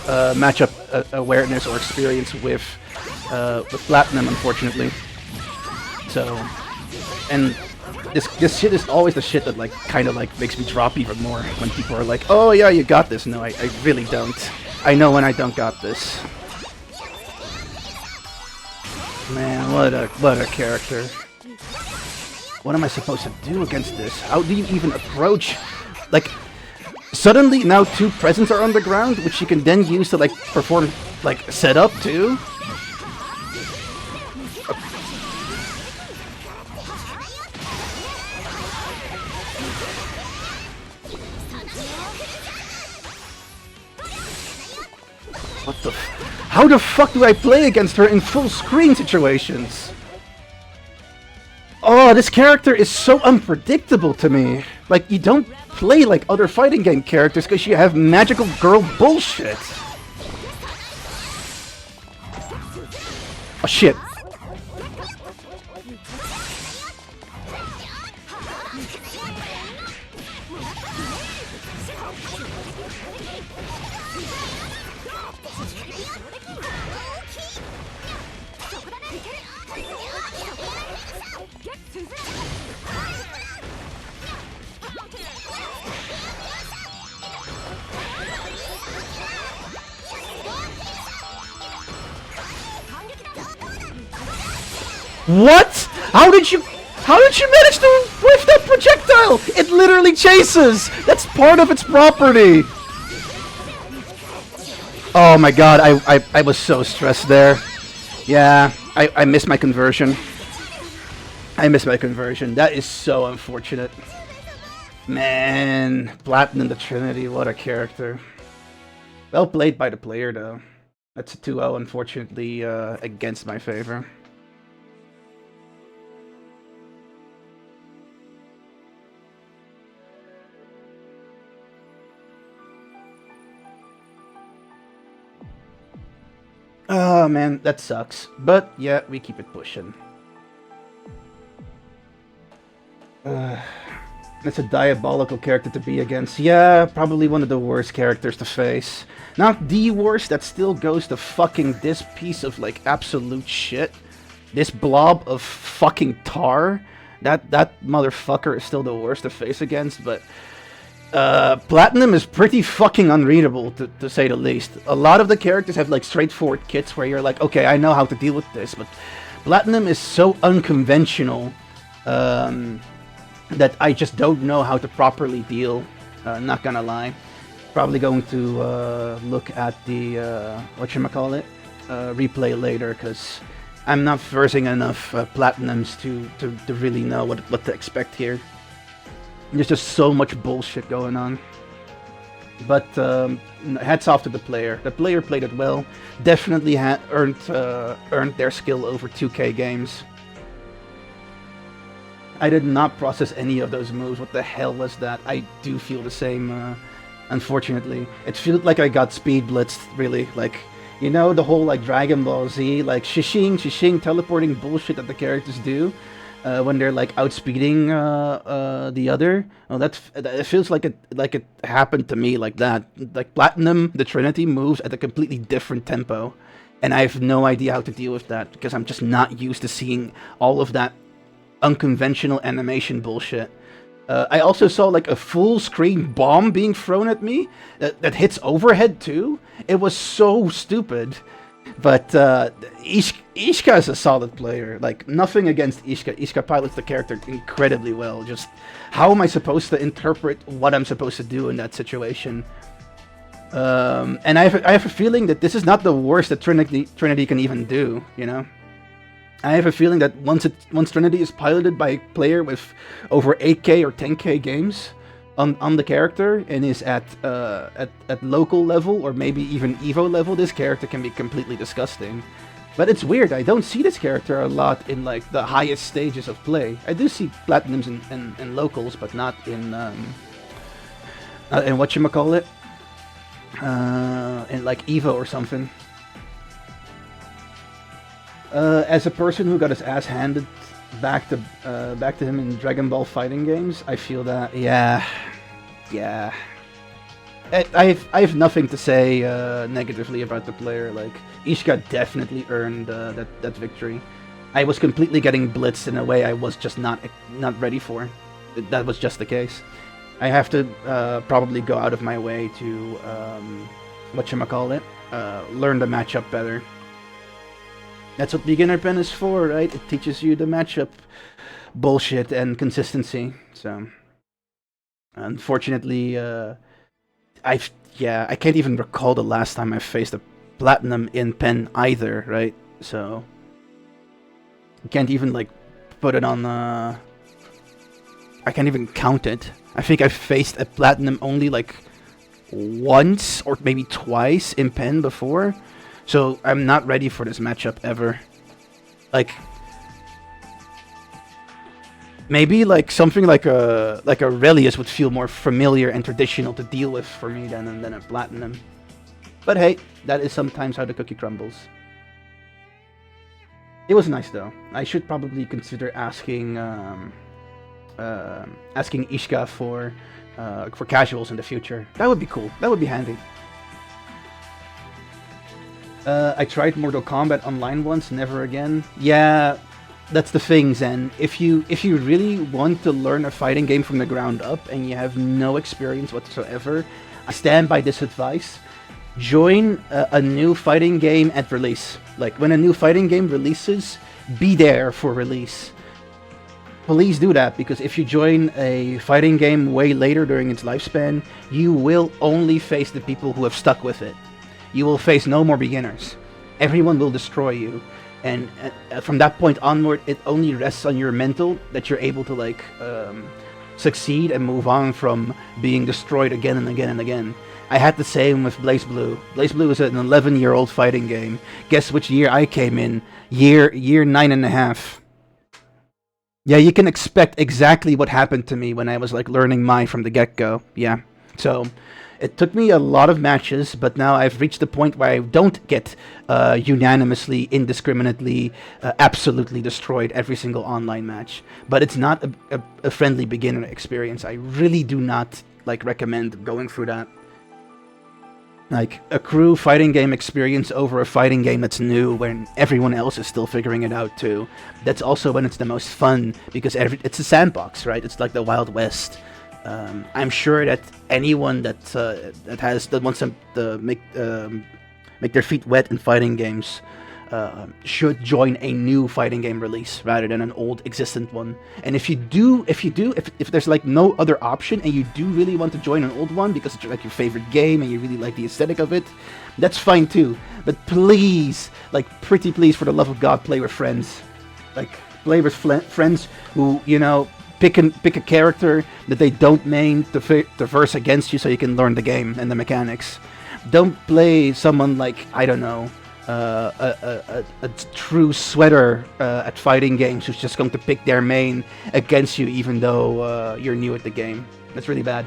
matchup awareness or experience with Platinum, unfortunately. So, and this shit is always the shit that like kind of like makes me drop even more when people are like, "Oh yeah, you got this." No, I really don't. I know when I don't got this. Man, what a character. What am I supposed to do against this? How do you even approach? Like, suddenly now 2 presents are on the ground, which you can then use to like perform like setup too. What the How the fuck do I play against her in full screen situations? Oh, this character is so unpredictable to me. Like, you don't play like other fighting game characters because you have magical girl bullshit. Oh shit. What? How did you manage to whiff that projectile? It literally chases! That's part of its property! Oh my god, I was so stressed there. Yeah, I missed my conversion. I missed my conversion. That is so unfortunate. Man, Platinum the Trinity, what a character. Well played by the player though. That's a 2-0, unfortunately, against my favor. Oh man, that sucks. But yeah, we keep it pushing. That's a diabolical character to be against. Yeah, probably one of the worst characters to face. Not the worst, that still goes to fucking this piece of like absolute shit. This blob of fucking tar. That motherfucker is still the worst to face against, but Platinum is pretty fucking unreadable, to say the least. A lot of the characters have like straightforward kits where you're like, okay, I know how to deal with this, but Platinum is so unconventional that I just don't know how to properly deal, not gonna lie. Probably going to look at the, whatchamacallit, replay later, because I'm not versing enough Platinums to really know what to expect here. There's just so much bullshit going on. But hats off to the player. The player played it well. Definitely earned their skill over 2K games. I did not process any of those moves. What the hell was that? I do feel the same, unfortunately. It feels like I got speed blitzed, really. Like, you know, the whole like Dragon Ball Z, like shishing, teleporting bullshit that the characters do. When they're like outspeeding the other. Oh, it feels like it happened to me like that. Like Platinum, the Trinity moves at a completely different tempo, and I have no idea how to deal with that because I'm just not used to seeing all of that unconventional animation bullshit. I also saw like a full screen bomb being thrown at me that hits overhead too. It was so stupid. But Ishka is a solid player. Like, nothing against Ishka. Ishka pilots the character incredibly well. Just how am I supposed to interpret what I'm supposed to do in that situation? And I have a feeling that this is not the worst that Trinity can even do, you know? I have a feeling that once Trinity is piloted by a player with over 8K or 10K games on the character and is at local level or maybe even Evo level, this character can be completely disgusting. But it's weird, I don't see this character a lot in like the highest stages of play. I do see platinums and locals, but not in whatchamacallit? In like Evo or something. As a person who got his ass handed back to him in Dragon Ball fighting games, I feel that yeah. I have nothing to say negatively about the player. Like, Ishka definitely earned that victory. I was completely getting blitzed in a way I was just not ready for. That was just the case. I have to probably go out of my way to whatchamacallit, learn the matchup better. That's what beginner pen is for, right? It teaches you the matchup bullshit and consistency. So, unfortunately, I can't even recall the last time I faced a platinum in pen either, right? So, I can't even like put it on. I can't even count it. I think I've faced a platinum only like once or maybe twice in pen before. So I'm not ready for this matchup ever. Like, maybe like something like a Relius would feel more familiar and traditional to deal with for me than a platinum. But hey, that is sometimes how the cookie crumbles. It was nice though. I should probably consider asking Ishka for casuals in the future. That would be cool. That would be handy. I tried Mortal Kombat Online once, never again. Yeah, that's the thing, Zen. If you really want to learn a fighting game from the ground up and you have no experience whatsoever, I stand by this advice. Join a new fighting game at release. Like, when a new fighting game releases, be there for release. Please do that, because if you join a fighting game way later during its lifespan, you will only face the people who have stuck with it. You will face no more beginners. Everyone will destroy you. And from that point onward, it only rests on your mental that you're able to like succeed and move on from being destroyed again and again and again. I had the same with BlazBlue. BlazBlue is an 11-year-old fighting game. Guess which year I came in? Year 9.5. Yeah, you can expect exactly what happened to me when I was like learning Mai from the get-go. Yeah, so it took me a lot of matches, but now I've reached the point where I don't get unanimously, indiscriminately, absolutely destroyed every single online match. But it's not a friendly beginner experience. I really do not like recommend going through that. Like, a crew fighting game experience over a fighting game that's new when everyone else is still figuring it out too. That's also when it's the most fun, because it's a sandbox, right? It's like the Wild West. I'm sure that anyone that wants to make their feet wet in fighting games should join a new fighting game release rather than an old existent one. And if there's like no other option and you do really want to join an old one because it's like your favorite game and you really like the aesthetic of it, that's fine too. But please, like pretty please, for the love of God, play with friends. Like, play with friends who, you know, pick a character that they don't main to verse against you so you can learn the game and the mechanics. Don't play someone like, I don't know, a true sweater at fighting games who's just going to pick their main against you even though you're new at the game. That's really bad.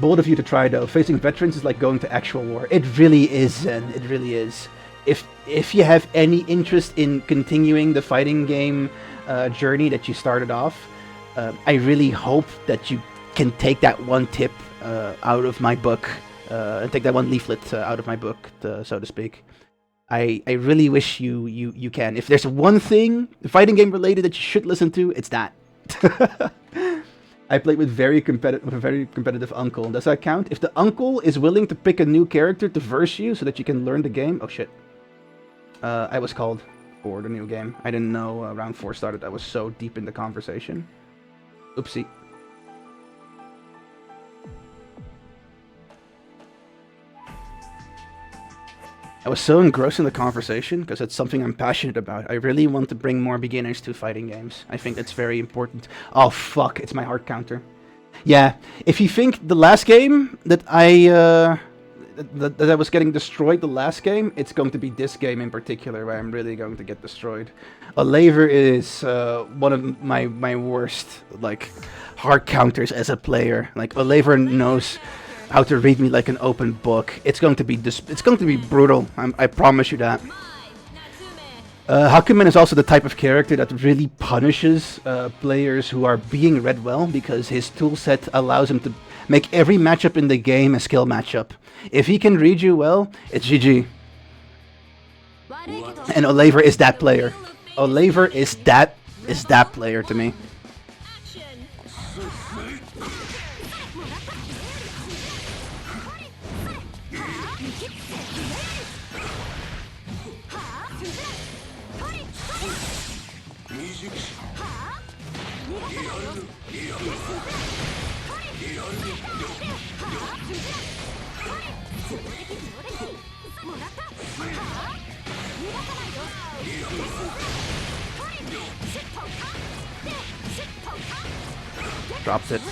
Bold of you to try though. Facing veterans is like going to actual war. It really is, Zen. It really is. If you have any interest in continuing the fighting game journey that you started off, I really hope that you can take that one tip out of my book, and take that one leaflet out of my book, so to speak. I really wish you can. If there's one thing fighting game related that you should listen to, it's that. I played with a very competitive uncle. Does that count? If the uncle is willing to pick a new character to verse you so that you can learn the game. Oh shit. I was called for the new game. I didn't know round 4 started. I was so deep in the conversation. Oopsie. I was so engrossed in the conversation because it's something I'm passionate about. I really want to bring more beginners to fighting games. I think that's very important. Oh fuck, it's my heart counter. Yeah, if you think the last game that I was getting destroyed the last game, it's going to be this game in particular where I'm really going to get destroyed. A laver is one of my worst like heart counters as a player. Like a laver knows how to read me like an open book. It's going to be brutal. I promise you that. Hakumen is also the type of character that really punishes players who are being read well, because his toolset allows him to make every matchup in the game a skill matchup. If he can read you well, it's GG. And Olaver is that player. Olaver is that player to me. Dropped it.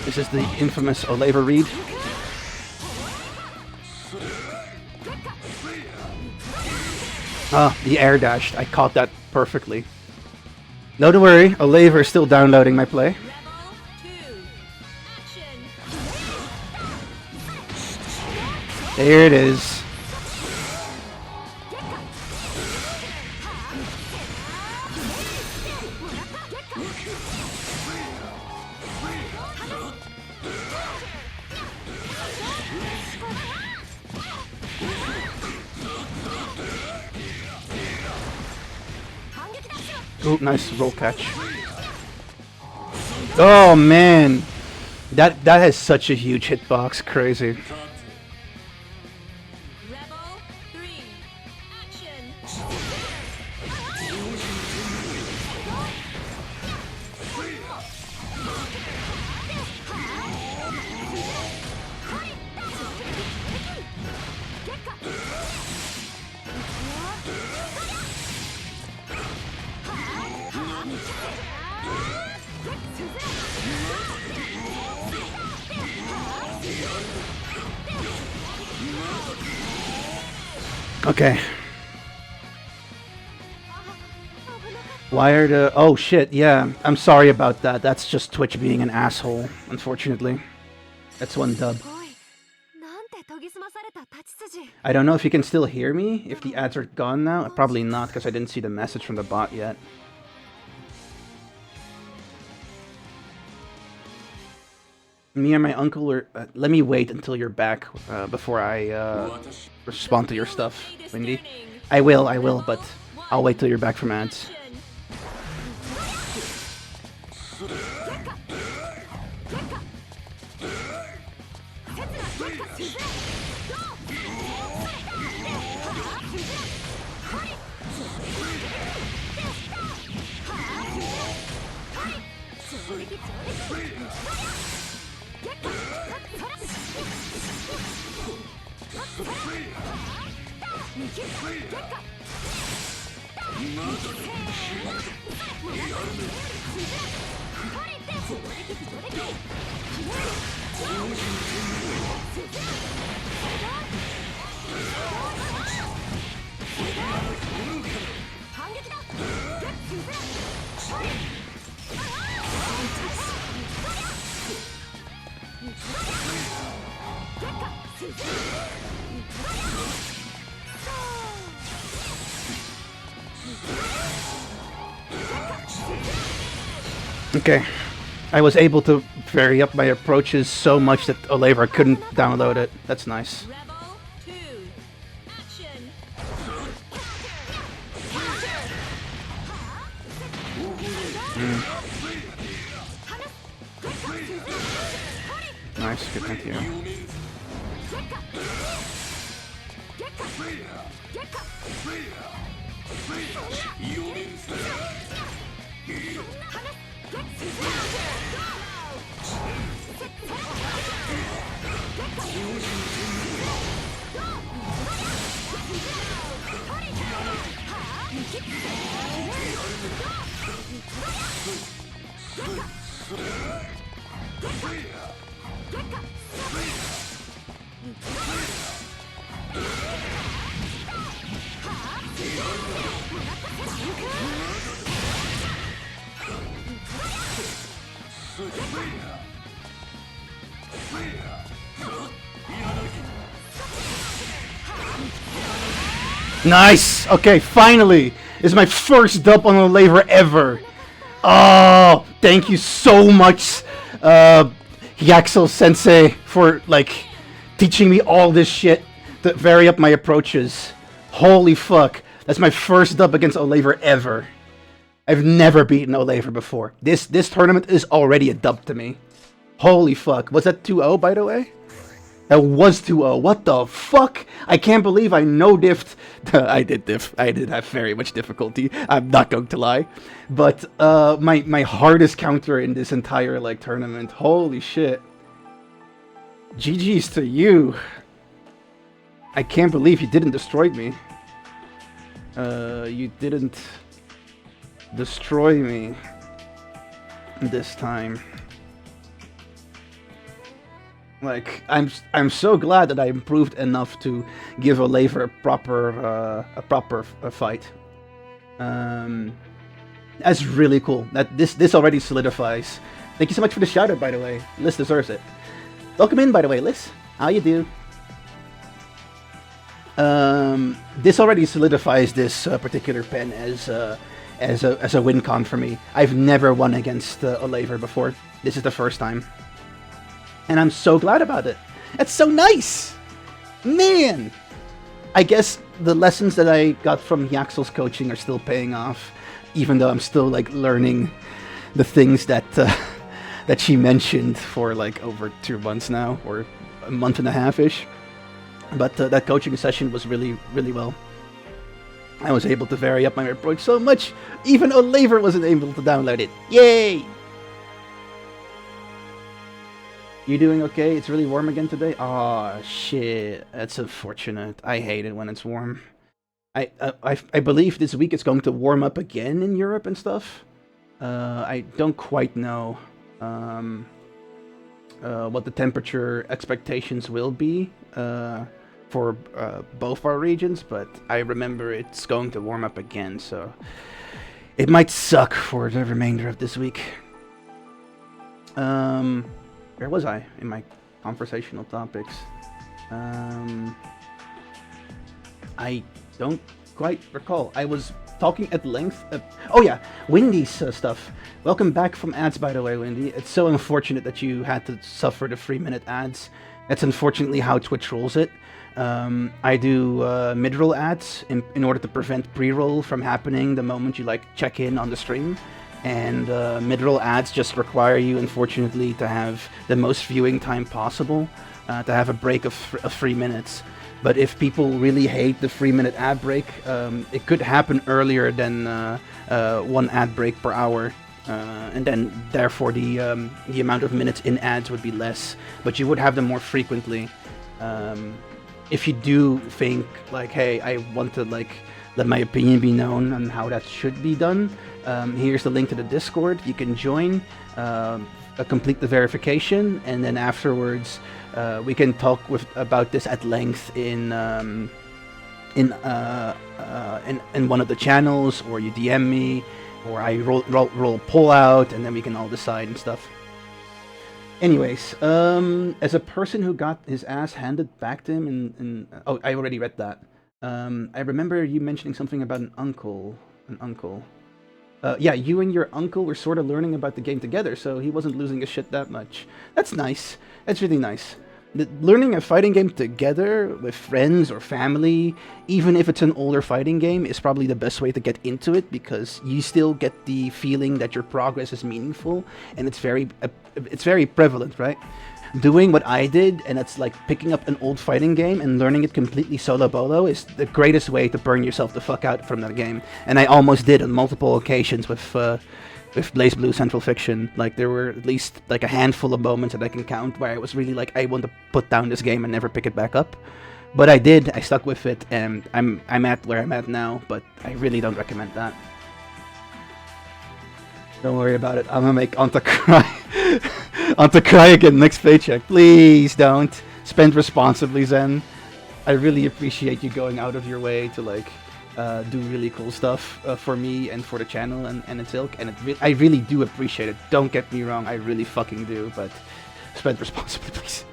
This is the infamous Olaver read. Ah, the air dashed. I caught that perfectly. No, don't worry. Olaver is still downloading my play. There it is. Oh, nice roll catch. Oh man, that has such a huge hitbox. Crazy. Okay. Why are the... Oh shit, yeah. I'm sorry about that. That's just Twitch being an asshole, unfortunately. That's one dub. I don't know if you can still hear me, if the ads are gone now. Probably not, because I didn't see the message from the bot yet. Me and my uncle were... let me wait until you're back before I respond to your stuff, Windy. I will, but I'll wait till you're back from ads. Okay, I was able to vary up my approaches so much that Olaver couldn't download it. That's nice. nice. Good, thank you. Nice! Okay, finally! This is my first dub on a laver ever! Oh, thank you so much, Yaxel Sensei, for, like, teaching me all this shit to vary up my approaches. Holy fuck. That's my first dub against Olaver ever. I've never beaten Olaver before. This tournament is already a dub to me. Holy fuck. Was that 2-0, by the way? That was 2-0. What the fuck? I can't believe I no-diffed. I did diff. I did have very much difficulty. I'm not going to lie. But my hardest counter in this entire like tournament. Holy shit. GG's to you. I can't believe you didn't destroy me. You didn't destroy me this time. Like, I'm so glad that I improved enough to give Olaver a proper fight. That's really cool. That this already solidifies. Thank you so much for the shout out, by the way. Liz deserves it. Welcome in, by the way, Liz. How you do? This already solidifies this particular pen as a win con for me. I've never won against Olaver before. This is the first time. And I'm so glad about it. That's so nice! Man! I guess the lessons that I got from Yaxel's coaching are still paying off, even though I'm still like learning the things that that she mentioned for like over 2 months now, or a month and a half-ish. But that coaching session was really, really well. I was able to vary up my approach so much, even Olaver wasn't able to download it. Yay! You doing okay? It's really warm again today? Aw, shit. That's unfortunate. I hate it when it's warm. I believe this week it's going to warm up again in Europe and stuff. I don't quite know what the temperature expectations will be for both our regions, but I remember it's going to warm up again, so it might suck for the remainder of this week. Where was I in my conversational topics? I don't quite recall. I was talking at length. Oh yeah, Windy's stuff. Welcome back from ads, by the way, Windy. It's so unfortunate that you had to suffer the 3-minute ads. That's unfortunately how Twitch rolls it. I do mid-roll ads in order to prevent pre-roll from happening the moment you like check in on the stream. And mid-roll ads just require you, unfortunately, to have the most viewing time possible, to have a break of 3 minutes. But if people really hate the 3-minute ad break, it could happen earlier than 1 ad break per hour, and then therefore the amount of minutes in ads would be less. But you would have them more frequently. If you do think like, hey, I want to like let my opinion be known on how that should be done. Here's the link to the Discord. You can join, complete the verification, and then afterwards we can talk about this at length in one of the channels, or you DM me, or I roll pull out, and then we can all decide and stuff. Anyways, as a person who got his ass handed back to him, oh, I already read that. I remember you mentioning something about an uncle. Yeah, you and your uncle were sort of learning about the game together, so he wasn't losing his shit that much. That's nice. That's really nice. Learning a fighting game together with friends or family, even if it's an older fighting game, is probably the best way to get into it, because you still get the feeling that your progress is meaningful, and it's very prevalent, right? doing what I did, and it's like picking up an old fighting game and learning it completely solo bolo is the greatest way to burn yourself the fuck out from that game. And I almost did on multiple occasions with Blaze Blue Central Fiction. Like, there were at least like a handful of moments that I can count where I was really like, I want to put down this game and never pick it back up. But I did. I stuck with it, and I'm at where I'm at now. But I really don't recommend that. Don't worry about it. I'm gonna make Anta cry. Anta cry again next paycheck. Please don't. Spend responsibly, Zen. I really appreciate you going out of your way to like do really cool stuff for me and for the channel and its ilk. And I really do appreciate it. Don't get me wrong. I really fucking do. But spend responsibly, please.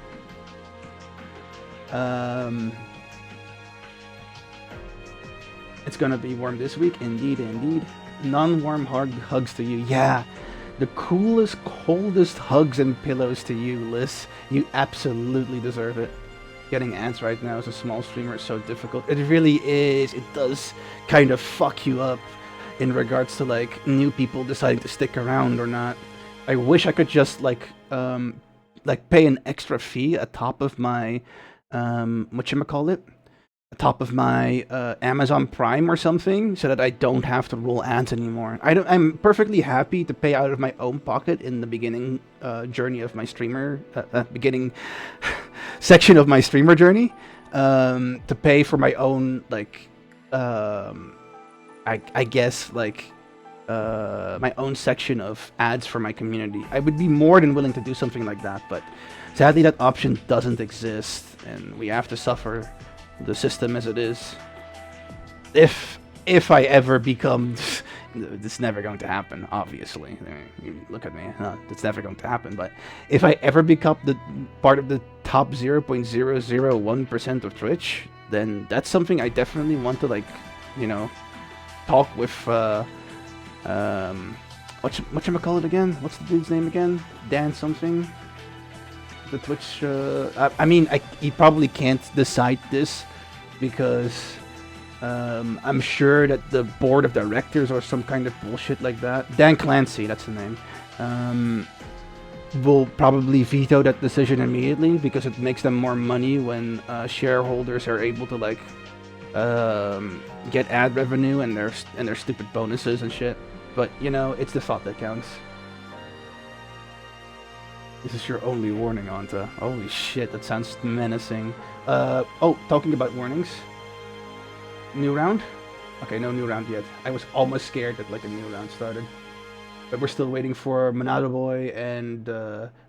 It's gonna be warm this week. Indeed, indeed. Non-warm hugs to you. Yeah, the coolest, coldest hugs and pillows to you, Liz. You absolutely deserve it. Getting ads right now as a small streamer is so difficult. It really is. It does kind of fuck you up in regards to like new people deciding to stick around or not. I wish I could just like pay an extra fee atop of my whatchamacallit? Atop of my Amazon Prime or something, so that I don't have to roll ads anymore. I'm perfectly happy to pay out of my own pocket in the beginning journey of my streamer, beginning section of my streamer journey, to pay for my own like, I guess like my own section of ads for my community. I would be more than willing to do something like that, but sadly that option doesn't exist, and we have to suffer the system as it is. If I ever become, it's never going to happen, obviously. Look at me, it's never going to happen. But if I ever become the part of the top 0.001% of Twitch, then that's something I definitely want to like, you know, talk with whatchamacallit again? What's the dude's name again? Dan something. The Twitch, I mean, he probably can't decide this because I'm sure that the board of directors or some kind of bullshit like that, Dan Clancy, that's the name, will probably veto that decision immediately because it makes them more money when shareholders are able to like get ad revenue and their stupid bonuses and shit. But you know, it's the thought that counts. This is your only warning, Anta. Holy shit, that sounds menacing. Oh, talking about warnings. New round? Okay, no new round yet. I was almost scared that like a new round started. But we're still waiting for Monado Boy and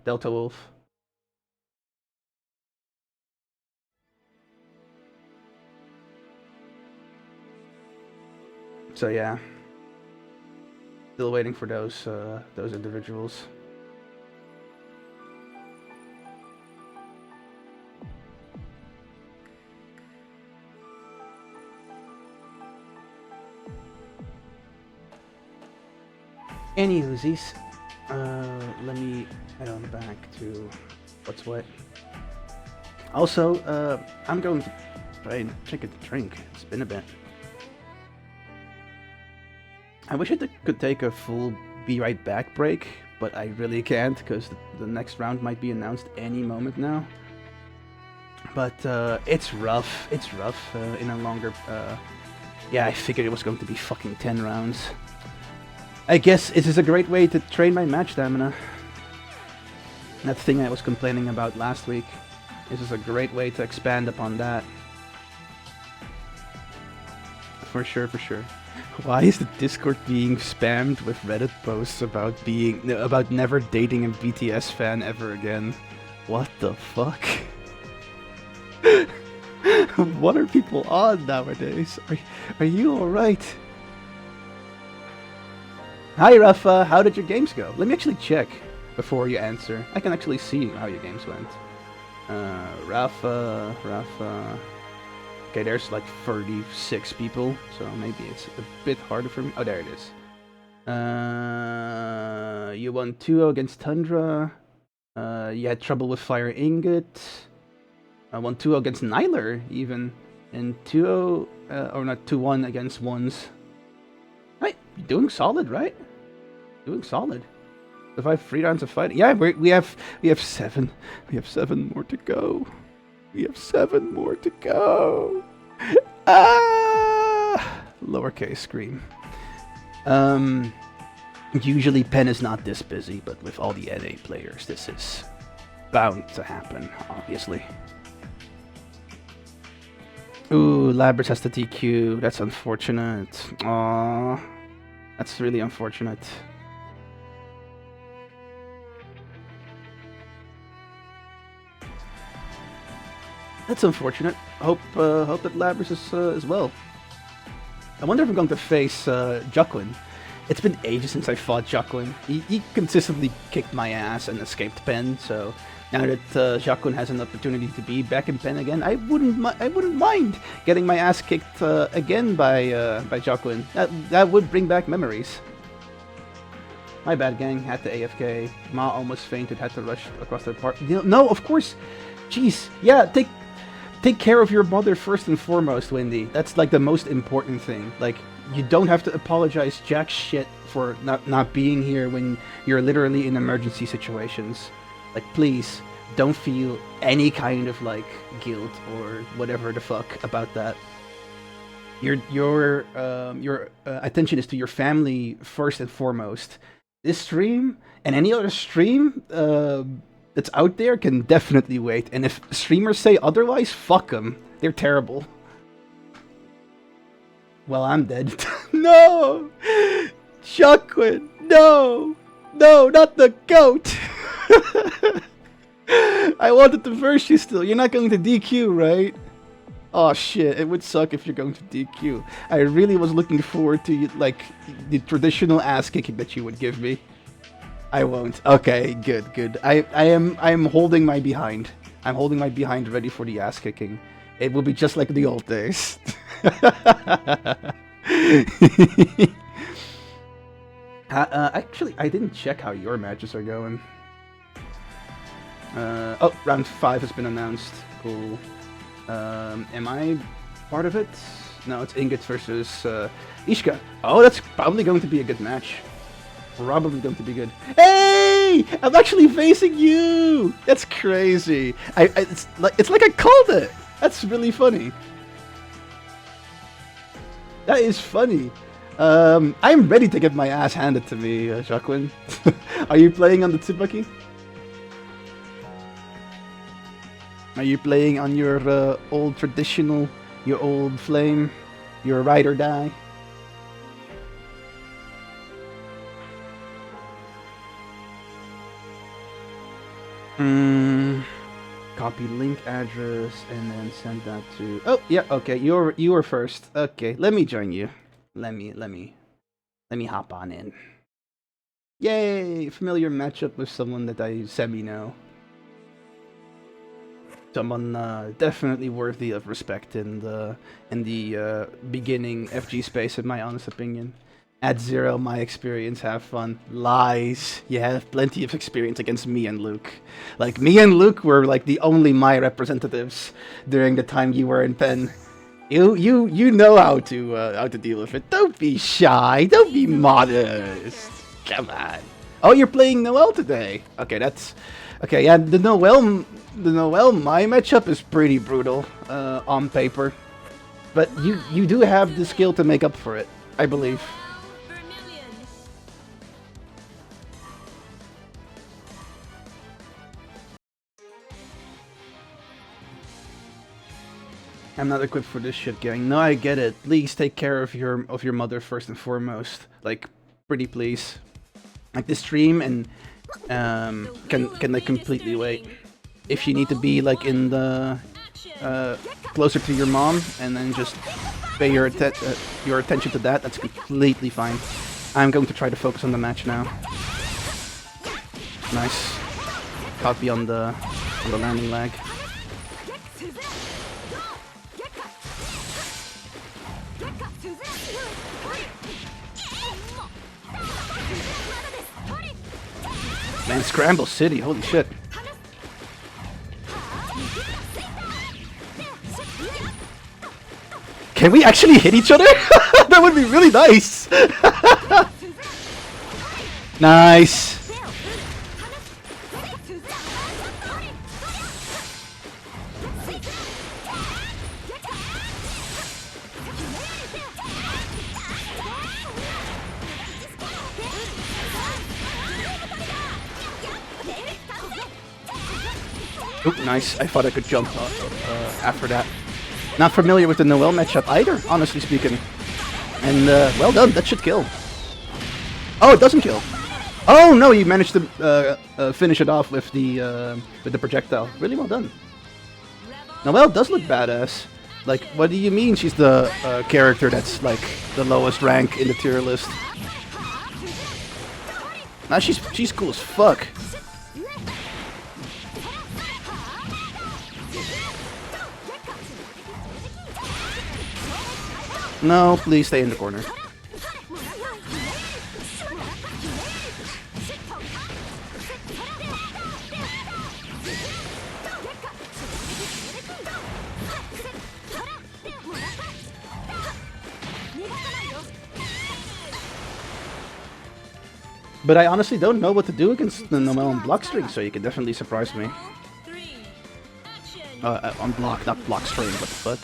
Delta Wolf. So yeah. Still waiting for those individuals. Any Uzis, let me head on back to what's what. Also, I'm going to try and take a drink. It's been a bit. I wish I could take a full be right back break, but I really can't because the next round might be announced any moment now. But it's rough. It's rough in a longer. Yeah, I figured it was going to be fucking 10 rounds. I guess it is a great way to train my match stamina. That thing I was complaining about last week. This is a great way to expand upon that. For sure, for sure. Why is the Discord being spammed with Reddit posts about never dating a BTS fan ever again? What the fuck? What are people on nowadays? Are you alright? Hi Rafa, how did your games go? Let me actually check before you answer. I can actually see how your games went. Rafa. Okay, there's like 36 people, so maybe it's a bit harder for me. Oh, there it is. You won 2-0 against Tundra. You had trouble with Fire Ingot. I won 2-0 against Nyler, even. And 2-0, or not 2-1 against Ones. Right, you're doing solid, right? Doing solid. 5 free rounds of fighting. Yeah, we have 7. We have 7 more to go. We have 7 more to go. Ah! Lowercase scream. Usually Penn is not this busy, but with all the NA players, this is bound to happen, obviously. Ooh, Labrys has the DQ. That's unfortunate. Aww. That's really unfortunate. That's unfortunate. Hope that Labrys is as well. I wonder if I'm going to face Joaquin. It's been ages since I fought Joaquin. He consistently kicked my ass and escaped Penn, so now that Joaquin has an opportunity to be back in Penn again, I wouldn't mind getting my ass kicked again by Joaquin. That would bring back memories. My bad, gang. Had to AFK. Ma almost fainted. Had to rush across the park. No, of course. Jeez. Yeah, take care of your mother first and foremost, Wendy. That's like the most important thing. Like, you don't have to apologize jack shit for not being here when you're literally in emergency situations. Like, please, don't feel any kind of, like, guilt or whatever the fuck about that. Your attention is to your family first and foremost. This stream, and any other stream that's out there, can definitely wait. And if streamers say otherwise, fuck them. They're terrible. Well, I'm dead. No! Joaquin! No! No, not the goat! I wanted to verse you still. You're not going to DQ, right? Oh shit, it would suck if you're going to DQ. I really was looking forward to, like, the traditional ass kicking that you would give me. I won't. Okay, good. I am holding my behind. I'm holding my behind ready for the ass kicking. It will be just like the old days. Actually, I didn't check how your matches are going. Oh, round 5 has been announced. Cool. Am I part of it? No, it's Ingot versus Ishka. Oh, that's probably going to be a good match. Probably going to be good. Hey! I'm actually facing you! That's crazy. It's like I called it! That's really funny. That is funny. I'm ready to get my ass handed to me, Joaquin. Are you playing on the Tsubaki? Are you playing on your old traditional, your old flame, your ride or die? Copy link address and then send that to. Oh yeah, okay. You were first. Okay, let me join you. Let me hop on in. Yay! Familiar matchup with someone that I semi-know. Someone definitely worthy of respect in the beginning FG space, in my honest opinion. At 0, my experience, have fun. Lies. You have plenty of experience against me and Luke. Like, me and Luke were like the only my representatives during the time you were in Penn. You know how to deal with it. Don't be shy. Don't be modest. Come on. Oh, you're playing Noel today. Okay, that's okay. Yeah, the Noel my matchup is pretty brutal on paper, but you do have the skill to make up for it, I believe. I'm not equipped for this shit, gang. No, I get it. Please take care of your mother first and foremost. Like, pretty please. Like, this stream and can like completely wait. If you need to be like in the closer to your mom and then just pay your attention to that, that's completely fine. I'm going to try to focus on the match now. Nice. Copy on the landing lag. Man, Scramble City, holy shit. Can we actually hit each other? That would be really nice. Nice. Oop, nice. I thought I could jump after that. Not familiar with the Noelle matchup either, honestly speaking. And well done, that should kill. Oh, it doesn't kill. Oh no, you managed to finish it off with the projectile. Really well done. Noelle does look badass. Like, what do you mean she's the character that's like the lowest rank in the tier list? Nah, she's cool as fuck. No, please stay in the corner. But I honestly don't know what to do against the Noelle on block string, so you can definitely surprise me. On block, not block string, what the fuck?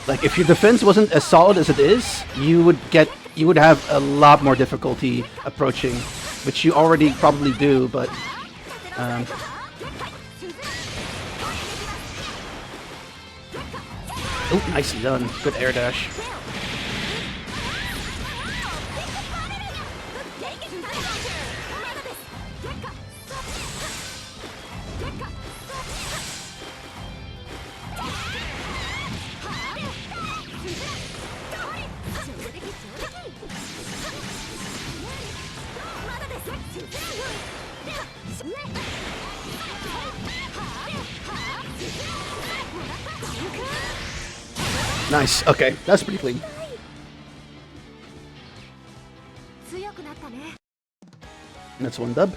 Like, if your defense wasn't as solid as it is, you would have a lot more difficulty approaching, which you already probably do, but oh, nicely done. Good air dash. Nice. Okay, that's pretty clean. That's one dub.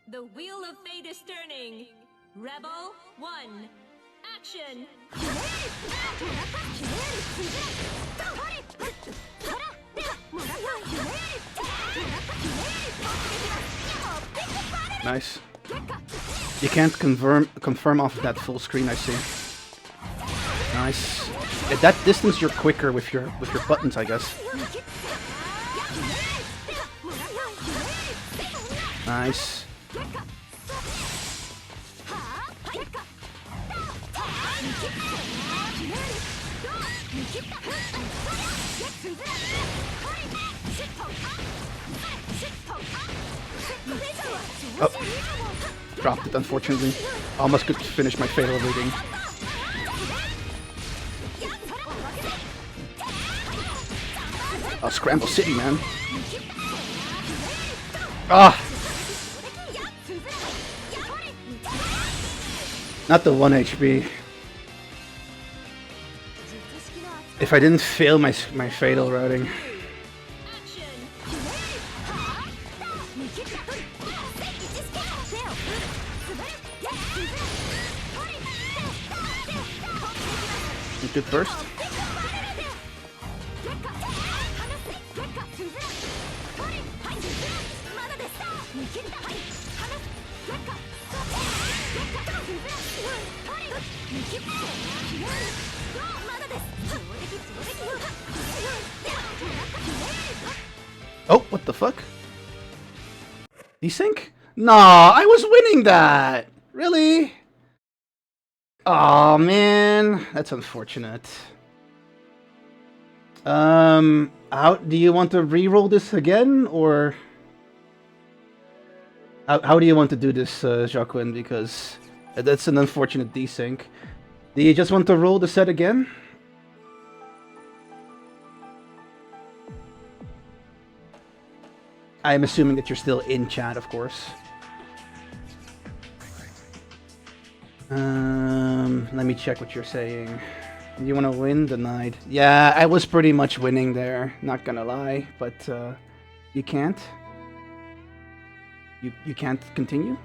The wheel of fate is turning. Rebel 1. Action! Nice. You can't confirm off of that full screen, I see. Nice. At that distance, you're quicker with your buttons, I guess. Nice. Oh, dropped it, unfortunately. Almost could finish my fatal reading. Oh, Scramble City, man. Ah! Not the 1 HP. If I didn't fail my fatal routing. Good burst. Oh, what the fuck? Desync? Nah, I was winning that! Really? Oh man, that's unfortunate. How do you want to re-roll this again, or how do you want to do this, Jacqueline? Because that's an unfortunate desync. Do you just want to roll the set again? I'm assuming that you're still in chat, of course. Let me check what you're saying. You want to win? Denied. Yeah, I was pretty much winning there, not gonna lie, but you can't. You can't continue?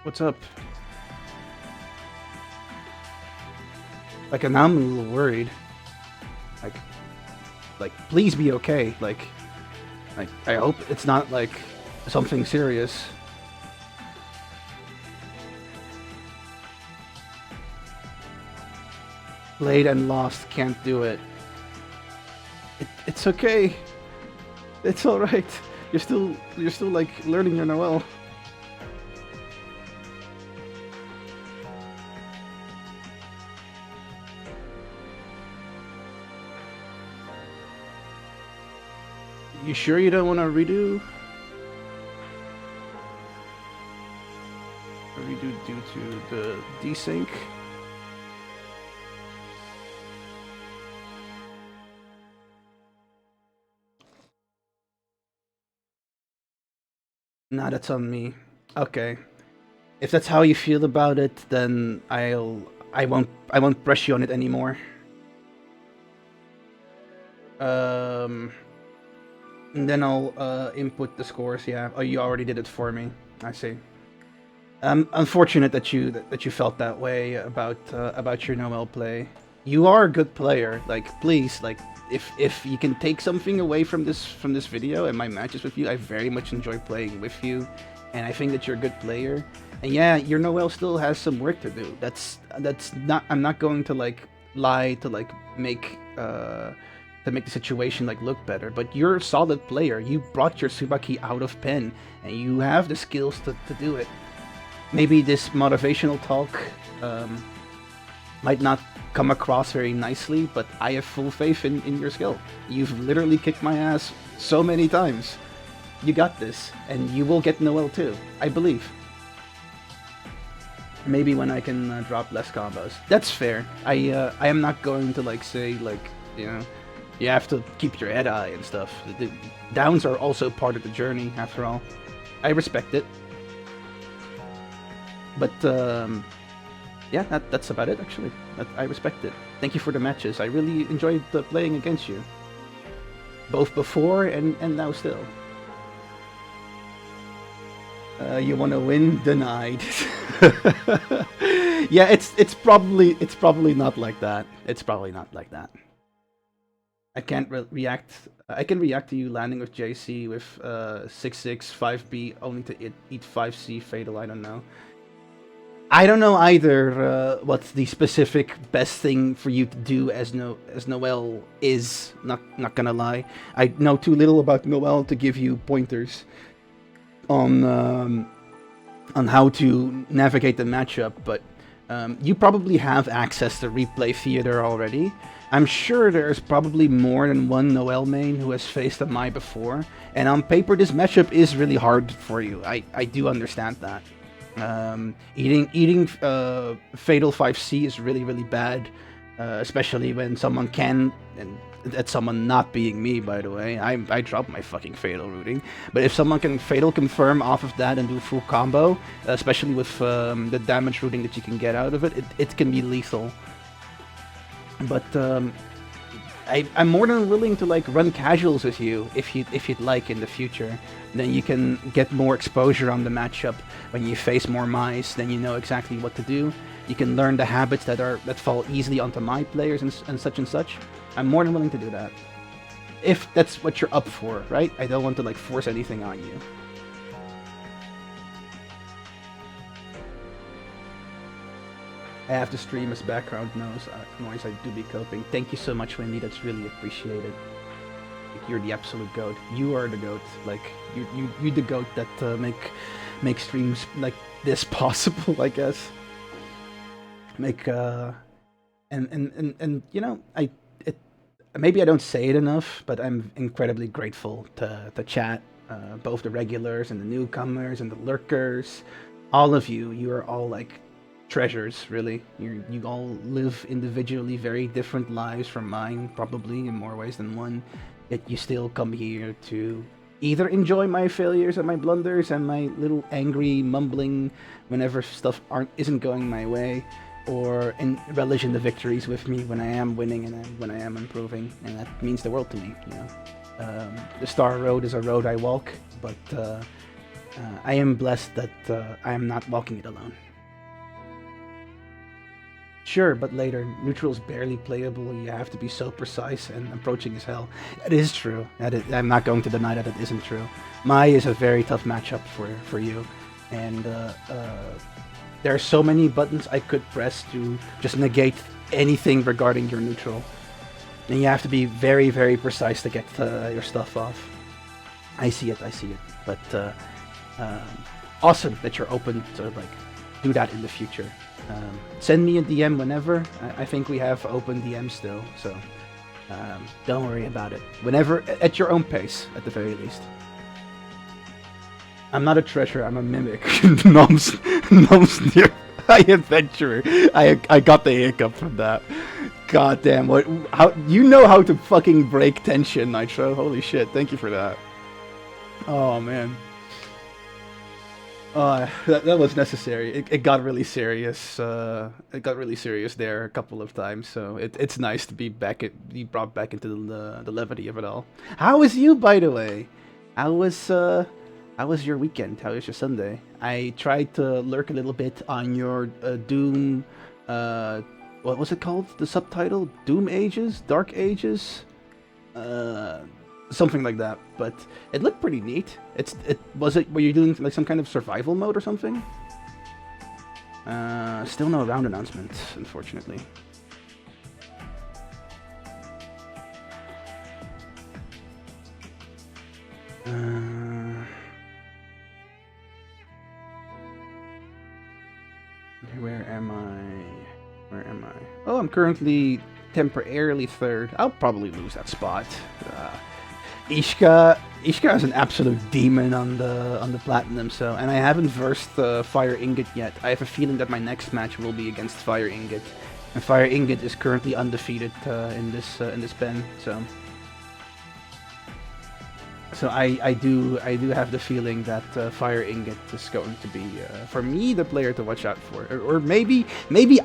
What's up? Like, now I'm a little worried. Like, please be okay. Like, Like, I hope it's not like something serious. Played and lost, can't do it. It's okay. It's all right. You're still like learning your Noel. You sure you don't want to redo? Redo due to the desync? Nah, that's on me. Okay. If that's how you feel about it, then I won't press you on it anymore. And then I'll input the scores. Yeah. Oh, you already did it for me. I see. Unfortunate that you felt that way about your Noel play. You are a good player. Like, please, like, if you can take something away from this video and my matches with you, I very much enjoy playing with you, and I think that you're a good player. And yeah, your Noel still has some work to do. That's not. I'm not going to like lie to like make the situation like look better. But you're a solid player. You brought your Tsubaki out of pen, and you have the skills to do it. Maybe this motivational talk might not come across very nicely, but I have full faith in your skill. You've literally kicked my ass so many times. You got this, and you will get Noel too, I believe. Maybe when I can drop less combos. That's fair. I am not going to like say like, you know, you have to keep your head high and stuff. The downs are also part of the journey, after all. I respect it. But yeah, that's about it actually. I respect it. Thank you for the matches. I really enjoyed playing against you, both before and now still. You want to win? Denied. Yeah, it's probably not like that. It's probably not like that. I can't react. I can react to you landing with JC with 6-6 5B only to eat 5C fatal. I don't know. I don't know either what's the specific best thing for you to do as Noel is. Not gonna lie, I know too little about Noel to give you pointers on how to navigate the matchup. But you probably have access to replay theater already. I'm sure there's probably more than one Noel main who has faced a Mai before, and on paper this matchup is really hard for you. I do understand that. Eating Fatal 5C is really bad, especially when someone can, and that's someone not being me, by the way. I dropped my fucking Fatal routing, but if someone can Fatal confirm off of that and do full combo, especially with the damage routing that you can get out of it, it can be lethal. But I'm more than willing to like run casuals with you if you'd like in the future. Then you can get more exposure on the matchup when you face more Mais. Then you know exactly what to do. You can learn the habits that fall easily onto my players and such. I'm more than willing to do that, if that's what you're up for, right? I don't want to like force anything on you. I have to stream as background noise. I do be coping. Thank you so much, Wendy. That's really appreciated. Like, you're the absolute goat. You are the goat. Like you the goat that make streams like this possible, I guess. Make and you know, maybe I don't say it enough, but I'm incredibly grateful to chat, both the regulars and the newcomers and the lurkers, all of you. You are all like treasures, really. You all live individually very different lives from mine, probably in more ways than one, yet you still come here to either enjoy my failures and my blunders and my little angry mumbling whenever stuff isn't going my way, or relish in the victories with me when I am winning and when I am improving, and that means the world to me, you know. The Star Road is a road I walk, but I am blessed that I am not walking it alone. Sure, but later, neutral's barely playable. You have to be so precise, and approaching is hell. That is true. I'm not going to deny that it isn't true. Mai is a very tough matchup for you, and there are so many buttons I could press to just negate anything regarding your neutral. And you have to be very, very precise to get your stuff off. I see it. But awesome that you're open to like do that in the future. Send me a DM whenever. I think we have open DM still, so don't worry about it. Whenever, at your own pace, at the very least. I'm not a treasure, I'm a mimic. Noms near high adventurer. I got the hiccup from that. God damn, how you know how to fucking break tension, Nitro. Holy shit, thank you for that. Oh man. That was necessary. It got really serious. It got really serious there a couple of times. So it's nice to be brought back into the levity of it all. How was you, by the way? How was your weekend? How was your Sunday? I tried to lurk a little bit on your Doom. What was it called? The subtitle? Doom Ages? Dark Ages? Something like that, but it looked pretty neat. Were you doing like some kind of survival mode or something? Still no round announcement, unfortunately. Where am I? Oh, I'm currently temporarily third. I'll probably lose that spot. Ishka is an absolute demon on the platinum, so, and I haven't versed Fire Ingot yet. I have a feeling that my next match will be against Fire Ingot, and Fire Ingot is currently undefeated in this pen. So I do have the feeling that Fire Ingot is going to be for me the player to watch out for, or maybe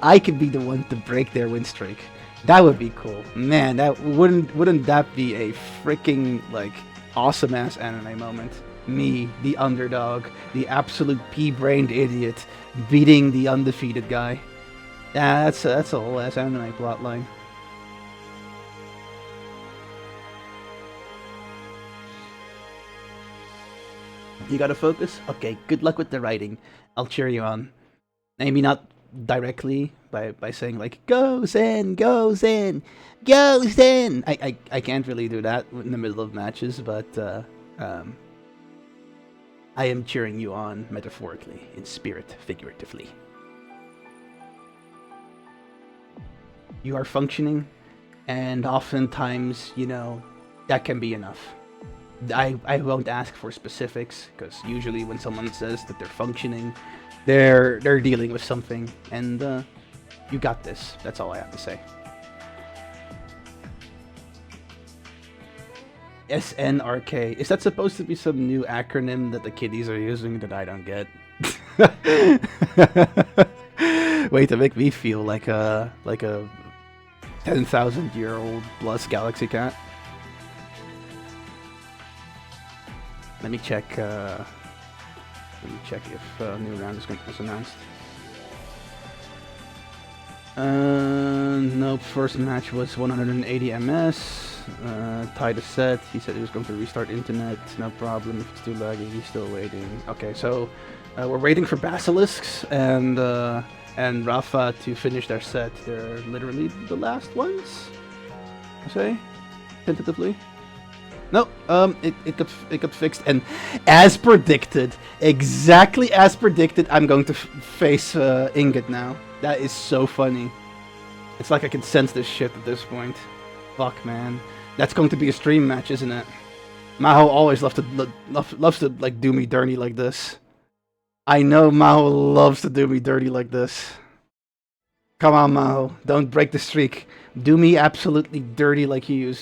I could be the one to break their win streak. That would be cool, man. That wouldn't that be a freaking like awesome ass anime moment? Me, the underdog, the absolute pea-brained idiot, beating the undefeated guy. Yeah, that's a whole ass anime plotline. You gotta focus? Okay, good luck with the writing. I'll cheer you on. Maybe not directly by saying like, go Zen, go Zen, go Zen. I can't really do that in the middle of matches, but I am cheering you on metaphorically, in spirit, figuratively. You are functioning, and oftentimes, you know, that can be enough. I won't ask for specifics, because usually when someone says that they're functioning, they're dealing with something, and you got this. That's all I have to say. SNRK. Is that supposed to be some new acronym that the kiddies are using that I don't get? Wait, to make me feel like a 10,000-year-old plus galaxy cat. Let me check if new round is announced. Nope, first match was 180 MS. Tied a set. He said he was going to restart internet. No problem. If it's too laggy, he's still waiting. Okay, so we're waiting for Basilisks and Rafa to finish their set. They're literally the last ones, I say, tentatively. No, it got fixed, and as predicted, exactly as predicted, I'm going to face Ingot now. That is so funny. It's like I can sense this shit at this point. Fuck, man. That's going to be a stream match, isn't it? Maho always loves to like do me dirty like this. I know Maho loves to do me dirty like this. Come on, Maho, don't break the streak. Do me absolutely dirty like you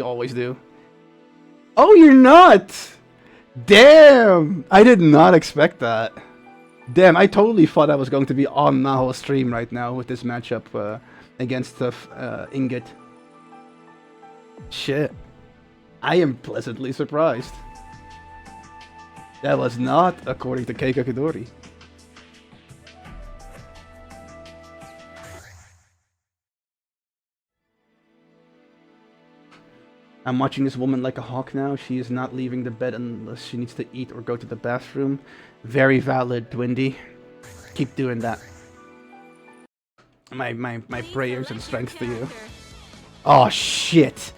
always do. Oh, you're not! Damn! I did not expect that. Damn, I totally thought I was going to be on Maho's stream right now with this matchup against Ingot. Shit. I am pleasantly surprised. That was not according to Keika Kidori. I'm watching this woman like a hawk now. She is not leaving the bed unless she needs to eat or go to the bathroom. Very valid, Dwindy. Keep doing that. My prayers and strength to you. Oh shit!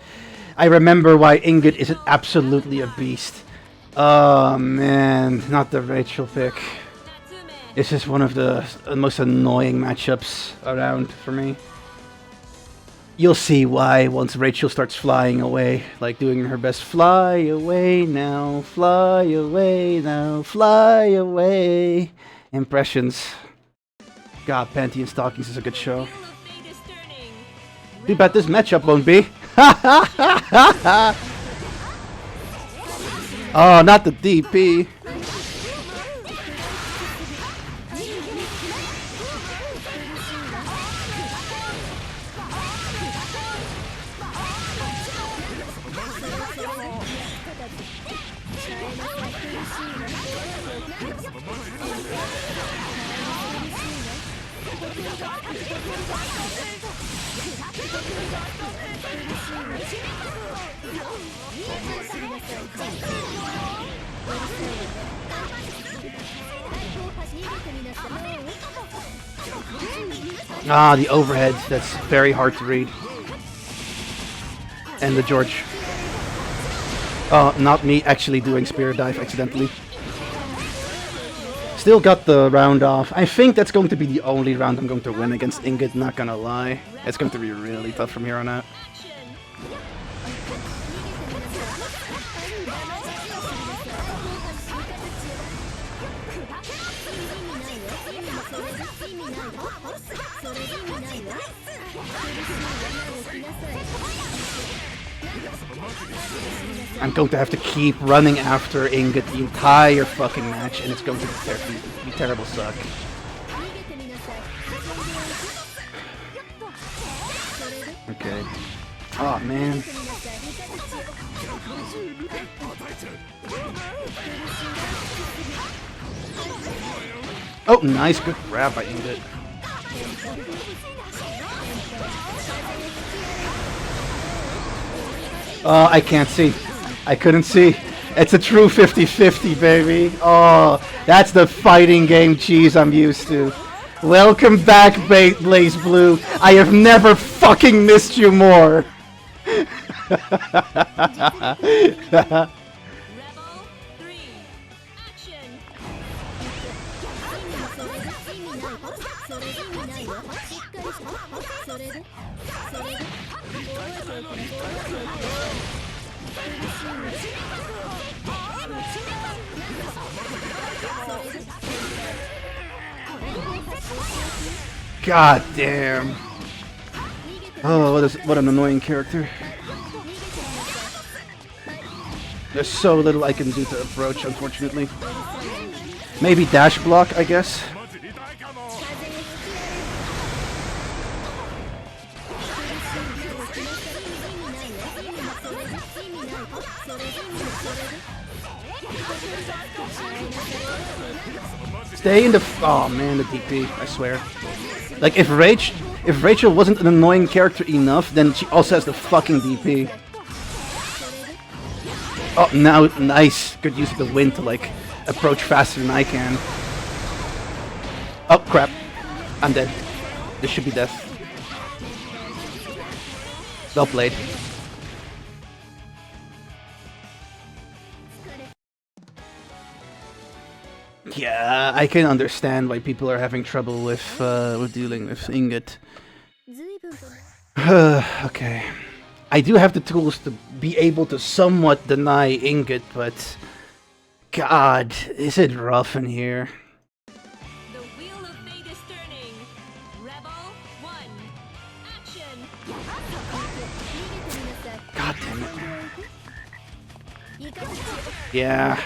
I remember why Ingrid is absolutely a beast. Oh man, not the Rachel pick. This is one of the most annoying matchups around for me. You'll see why once Rachel starts flying away, like doing her best fly away now, fly away now, fly away impressions. God, Panty and Stockings is a good show. Too bad this matchup won't be. Oh, not the DP. Ah, the overhead. That's very hard to read. And the George. Oh, not me actually doing Spear Dive accidentally. Still got the round off. I think that's going to be the only round I'm going to win against Ingrid, not gonna lie. It's going to be really tough from here on out. I'm going to have to keep running after Ingrid the entire fucking match, and it's going to be terrible suck. Okay. Oh man. Oh, nice, good grab by Ingrid. Oh, I can't see. I couldn't see. It's a true 50-50, baby. Oh, that's the fighting game cheese I'm used to. Welcome back, Blaze Blue. I have never fucking missed you more. God damn. Oh, what an annoying character. There's so little I can do to approach, unfortunately. Maybe dash block, I guess. Stay in the... Oh man, the DP, I swear. Like, if Rachel wasn't an annoying character enough, then she also has the fucking DP. Oh, now, nice. Good use of the wind to, like, approach faster than I can. Oh, crap. I'm dead. This should be death. Well played. Yeah, I can understand why people are having trouble with dealing with Ingrid. Okay. I do have the tools to be able to somewhat deny Ingrid, but... God, is it rough in here? The wheel of fate is turning. Rebel 1. Action. God damn it. Yeah.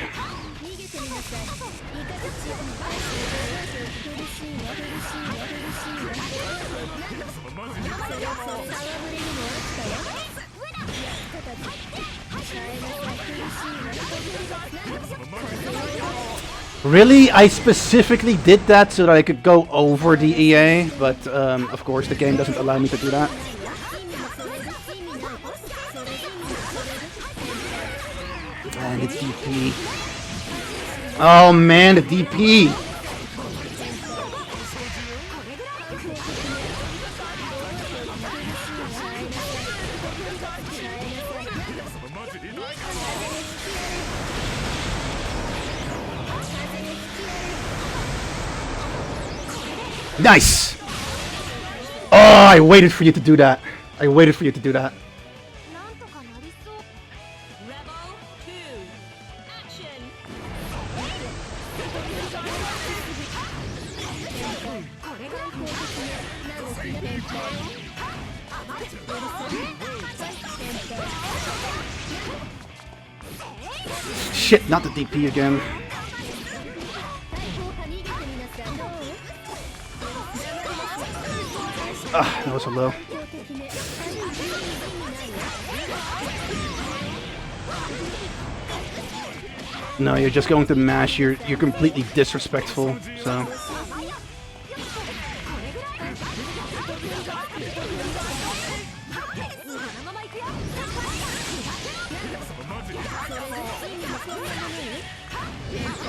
Really? I specifically did that so that I could go over the EA, but of course the game doesn't allow me to do that. the DP. Oh man, the DP! Nice! Oh, I waited for you to do that. I waited for you to do that. Rebel 2. Action. Shit, not the DP again. Ah, that was a low. No, you're just going to mash. You're completely disrespectful. So.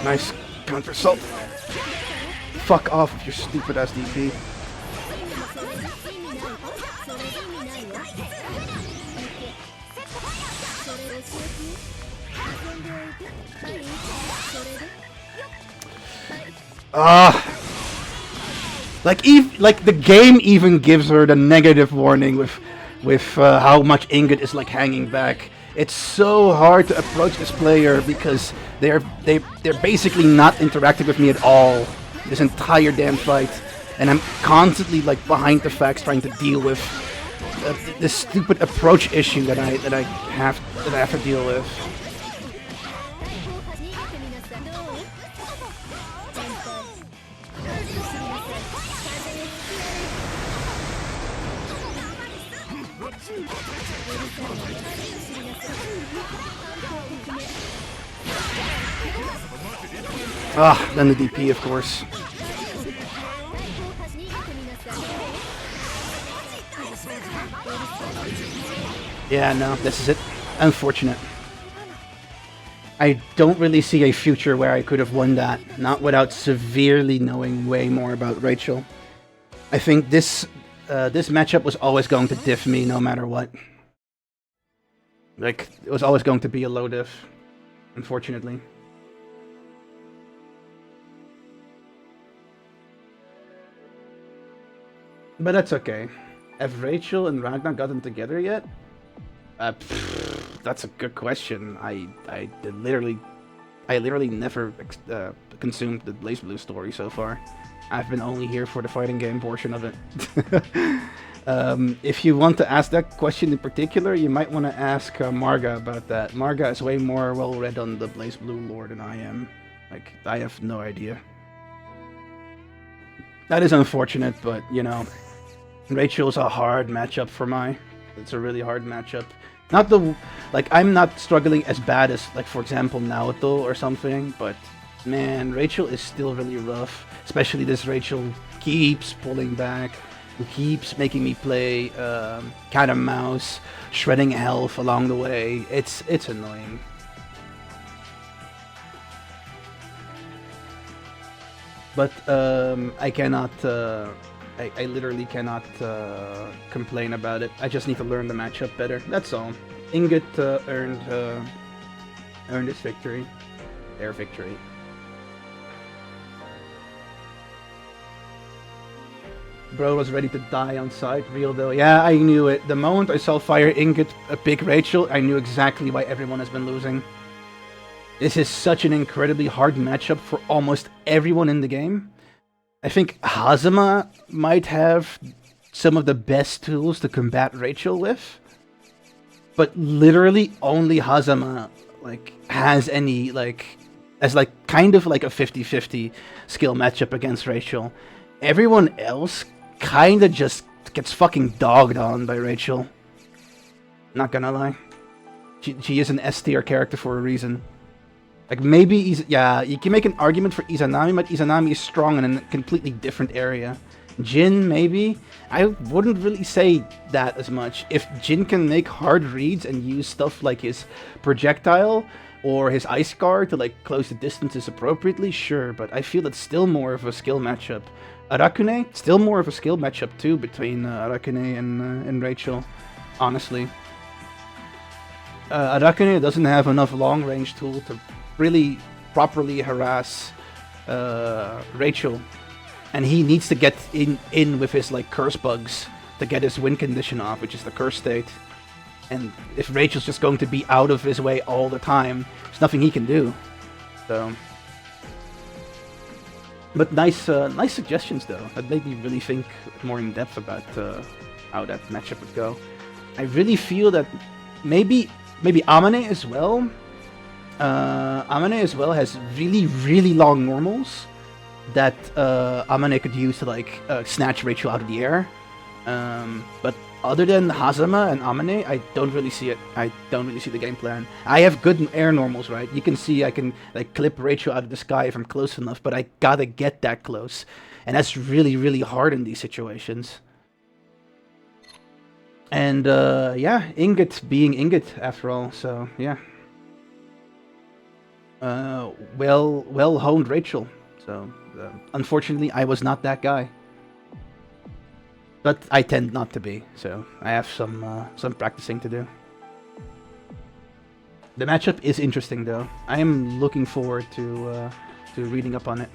Nice counter assault. Fuck off with your stupid ass DP. Like the game even gives her the negative warning with how much Ingot is like hanging back. It's so hard to approach this player because they're basically not interacting with me at all this entire damn fight, and I'm constantly like behind the facts trying to deal with this stupid approach issue that I have to deal with. Ah, then the DP, of course. Yeah, no, this is it. Unfortunate. I don't really see a future where I could have won that, not without severely knowing way more about Rachel. I think this matchup was always going to diff me no matter what. Like, it was always going to be a low diff, unfortunately. But that's okay. Have Rachel and Ragnar gotten together yet? That's a good question. I literally never consumed the BlazBlue story so far. I've been only here for the fighting game portion of it. If you want to ask that question in particular, you might want to ask Marga about that. Marga is way more well read on the BlazBlue lore than I am. Like, I have no idea. That is unfortunate, but you know, Rachel's a hard matchup for Mai. It's a really hard matchup. Not the I'm not struggling as bad as, like, for example, Naoto or something, but man, Rachel is still really rough. Especially this Rachel keeps pulling back, who keeps making me play cat and mouse, shredding health along the way. It's annoying. But I cannot. I literally cannot complain about it. I just need to learn the matchup better. That's all. Ingot earned his victory. Their victory. Bro was ready to die on sight. Real though. Yeah, I knew it. The moment I saw Fire Ingot pick Rachel, I knew exactly why everyone has been losing. This is such an incredibly hard matchup for almost everyone in the game. I think Hazama might have some of the best tools to combat Rachel with, but literally only Hazama has any as kind of like a 50-50 skill matchup against Rachel. Everyone else kind of just gets fucking dogged on by Rachel. Not gonna lie, she is an S tier character for a reason. Like, maybe, yeah, you can make an argument for Izanami, but Izanami is strong in a completely different area. Jin, maybe? I wouldn't really say that as much. If Jin can make hard reads and use stuff like his projectile, or his Ice Guard to like close the distances appropriately, sure, but I feel it's still more of a skill matchup. Arakune, still more of a skill matchup too between Arakune and Rachel, honestly. Arakune doesn't have enough long-range tool to really properly harass Rachel, and he needs to get in with his like curse bugs to get his win condition off, which is the curse state. And if Rachel's just going to be out of his way all the time, there's nothing he can do. So, but nice suggestions though. That made me really think more in depth about how that matchup would go. I really feel that maybe Amane as well. Amane as well has really long normals that Amane could use to like snatch Rachel out of the air. But other than Hazama and Amane, I don't really see it. I don't really see the game plan. I have good air normals, right? You can see I can like clip Rachel out of the sky if I'm close enough, but I gotta get that close. And that's really hard in these situations. And yeah, Ingot being Ingot after all, so yeah. Well honed Rachel. So unfortunately, I was not that guy. But I tend not to be, so I have some practicing to do. The matchup is interesting, though. I am looking forward to reading up on it.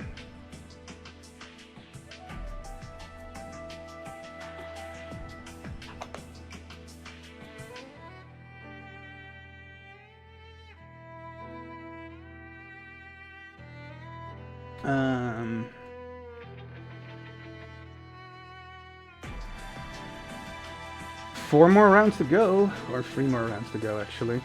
Four more rounds to go, or 3 more rounds to go, actually.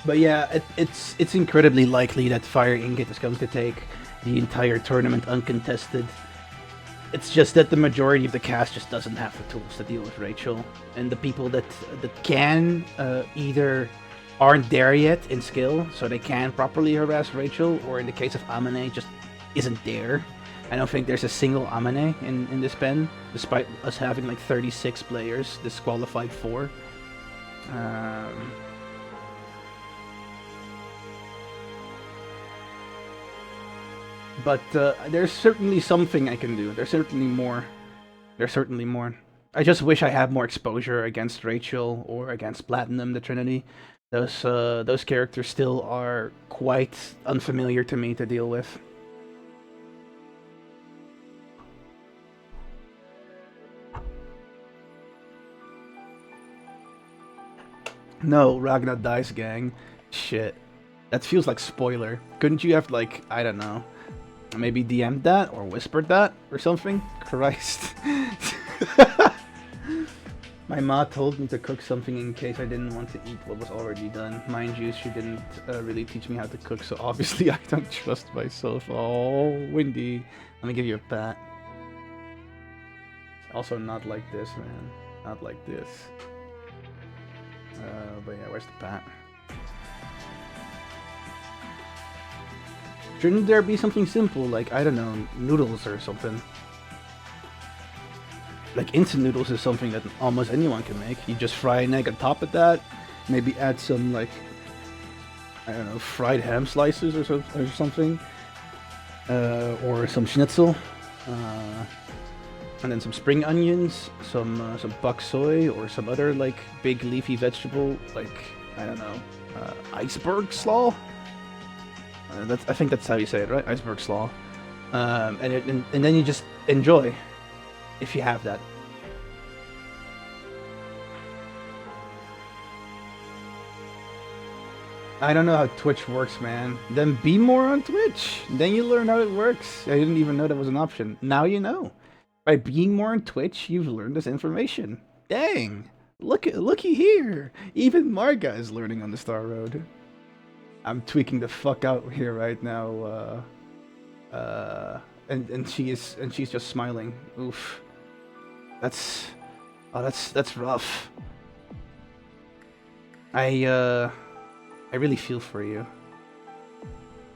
But yeah, it's incredibly likely that Fire Ingot is going to take the entire tournament uncontested. It's just that the majority of the cast just doesn't have the tools to deal with Rachel, and the people that can either aren't there yet in skill, so they can properly harass Rachel, or in the case of Amane, just isn't there. I don't think there's a single Amane in this pen, despite us having like 36 players disqualified for. But there's certainly something I can do. There's certainly more. I just wish I had more exposure against Rachel or against Platinum, the Trinity. Those characters still are quite unfamiliar to me to deal with. No, Ragnar dies, gang. Shit. That feels like spoiler. Couldn't you have, like, I don't know, maybe DM'd that or whispered that or something? Christ. My ma told me to cook something in case I didn't want to eat what was already done. Mind you, she didn't really teach me how to cook, so obviously I don't trust myself. Oh, Windy. Let me give you a pat. Also not like this, man. Not like this. But yeah, where's the pat? Shouldn't there be something simple, like, I don't know, noodles or something? Like, instant noodles is something that almost anyone can make. You just fry an egg on top of that, maybe add some, like, I don't know, fried ham slices or something. Or some schnitzel. And then some spring onions, some bok soy, or some other, like, big leafy vegetable, like, I don't know, iceberg slaw? I think that's how you say it, right? Iceberg slaw. And then you just enjoy, if you have that. I don't know how Twitch works, man. Then be more on Twitch. Then you learn how it works. I didn't even know that was an option. Now you know. By being more on Twitch, you've learned this information. Dang! Looky here! Even Marga is learning on the Star Road. I'm tweaking the fuck out here right now. And she's just smiling. Oof. That's rough. I really feel for you.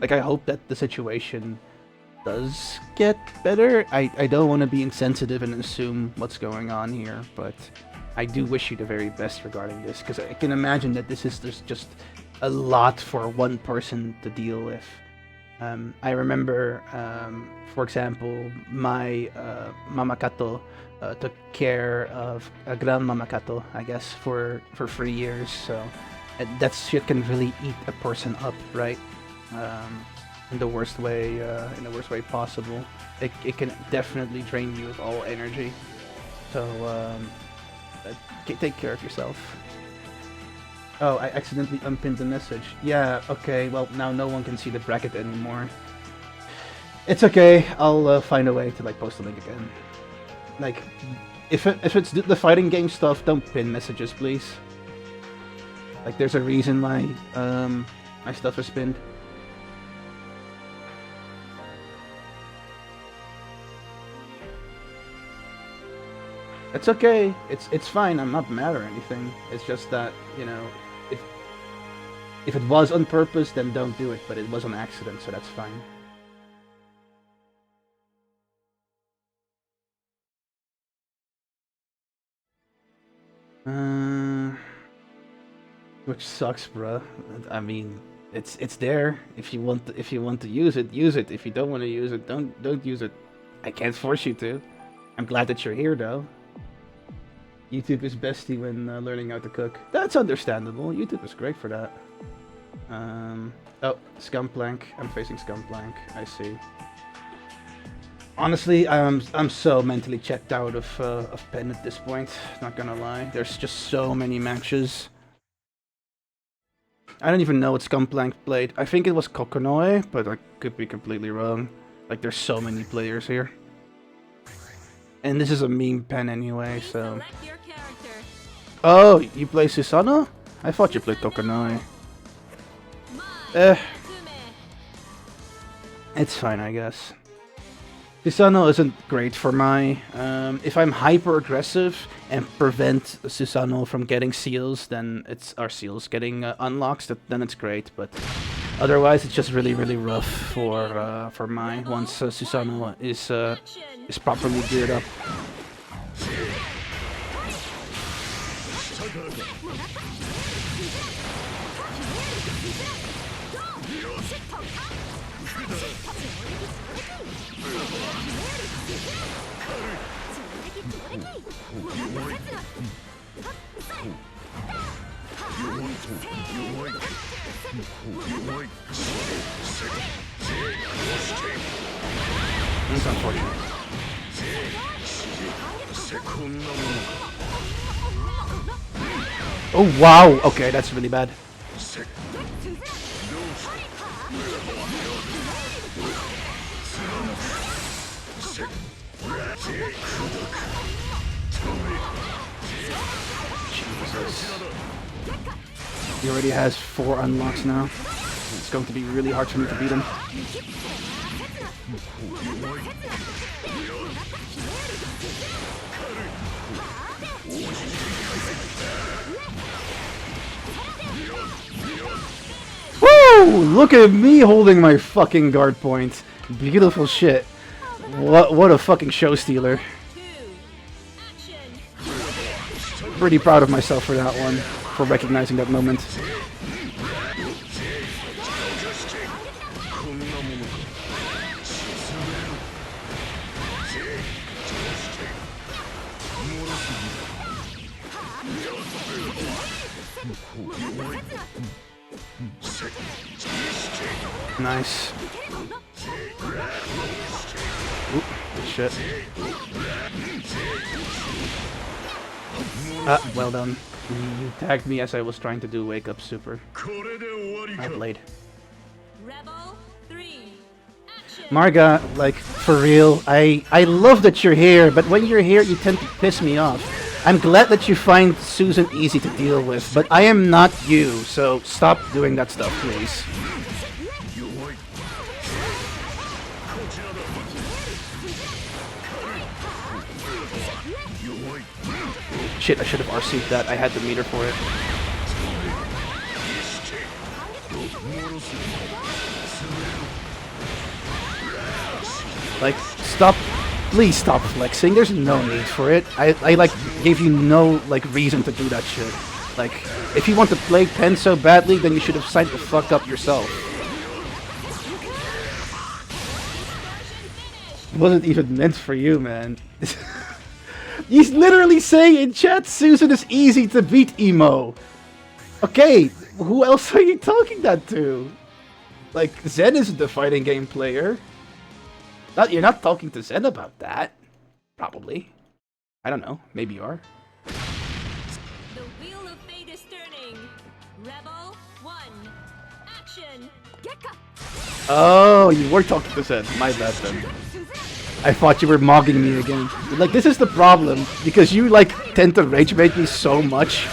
Like, I hope that the situation does get better. I don't want to be insensitive and assume what's going on here, but I do wish you the very best regarding this, because I can imagine that this is just a lot for one person to deal with. I remember, for example, my Mama Kato took care of Grandmama Kato, I guess, for 3 years. So that shit can really eat a person up, right? In the worst way, possible. It can definitely drain you of all energy. So take care of yourself. Oh, I accidentally unpinned the message. Yeah, okay, well, now no one can see the bracket anymore. It's okay, I'll find a way to, like, post the link again. Like, if it's the fighting game stuff, don't pin messages, please. Like, there's a reason why, my stuff is pinned. It's okay, it's fine, I'm not mad or anything. It's just that, you know, if it was on purpose, then don't do it, but it was on accident, so that's fine. Which sucks, bruh. I mean, it's there. If you want to use it, use it. If you don't want to use it, don't use it. I can't force you to. I'm glad that you're here, though. YouTube is bestie when learning how to cook. That's understandable. YouTube is great for that. Oh, Scumplank. I'm facing Scumplank. I see. Honestly, I'm so mentally checked out of Pen at this point. Not gonna lie. There's just so many matches. I don't even know what Scumplank played. I think it was Kokonoe, but I could be completely wrong. Like, there's so many players here. And this is a meme pen anyway, so... Oh, you play Susanoo? I thought you played Kokonoe. It's fine, I guess. Susanoo isn't great for my... if I'm hyper-aggressive and prevent Susanoo from getting seals, then it's our seals getting unlocks, then it's great, but... Otherwise, it's just really, really rough for my once Susanoo is properly geared up. That's unfortunate. Oh wow! Okay, that's really bad. Jesus. He already has 4 unlocks now. It's going to be really hard for me to beat him. Woo! Look at me holding my fucking guard point. Beautiful shit. What a fucking show stealer. Pretty proud of myself for that one, for recognizing that moment. Nice. Oop, shit. Well done. You tagged me as I was trying to do Wake Up Super. Played. Marga, like, for real, I love that you're here, but when you're here, you tend to piss me off. I'm glad that you find Susan easy to deal with, but I am not you, so stop doing that stuff, please. Shit, I should have RC'd that. I had the meter for it. Like, stop. Please stop flexing. There's no need for it. I like, gave you no, like, reason to do that shit. Like, if you want to play Pen so badly, then you should have signed the fuck up yourself. It wasn't even meant for you, man. He's literally saying in chat, Susan is easy to beat, emo. Okay, who else are you talking that to? Like, Zen isn't the fighting game player. You're not talking to Zen about that. Probably. I don't know. Maybe you are. The wheel of fate is turning. Rebel 1. Action. Oh, you were talking to Zen. My bad then. I thought you were mogging me again. Like, this is the problem. Because you, like, tend to rage bait me so much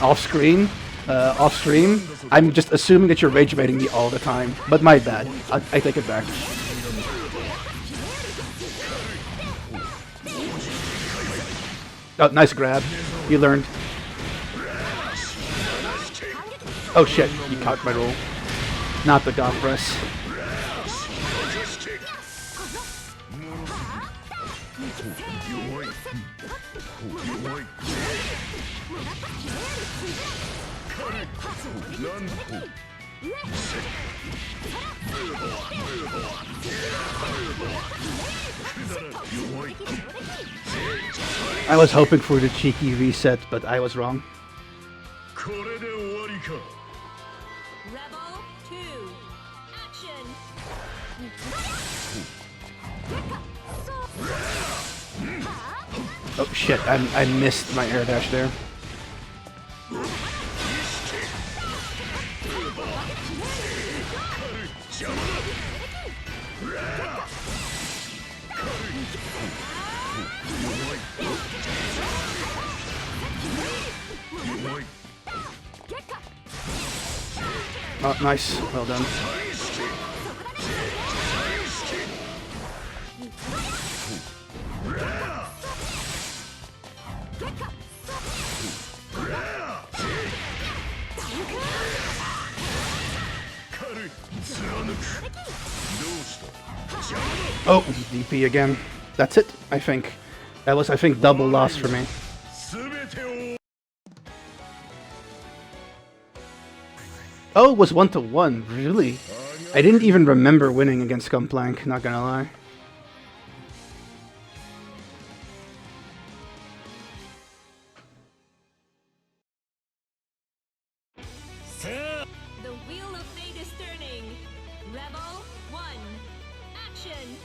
off-screen. Off-stream. I'm just assuming that you're rage baiting me all the time. But my bad. I take it back. Oh, nice grab. You learned. Oh shit, you caught my roll. Not the God press. I was hoping for the cheeky reset, but I was wrong. Rebel 2. Action. Oh shit, I missed my air dash there. Oh, nice. Well done. Oh, DP again. That's it, I think. That was, I think, double loss for me. Oh, it was 1-1. Really? I didn't even remember winning against Gunplank, not gonna lie. The wheel of fate is turning. Rebel 1. Action.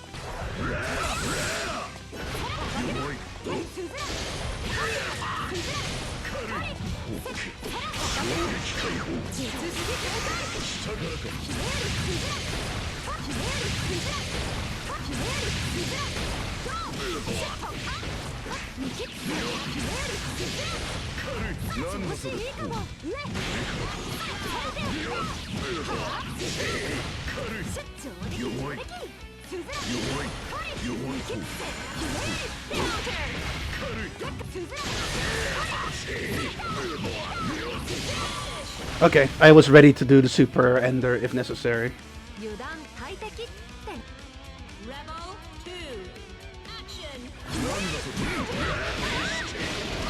Okay, I was ready to do the super ender if necessary. Rebel 2. Action.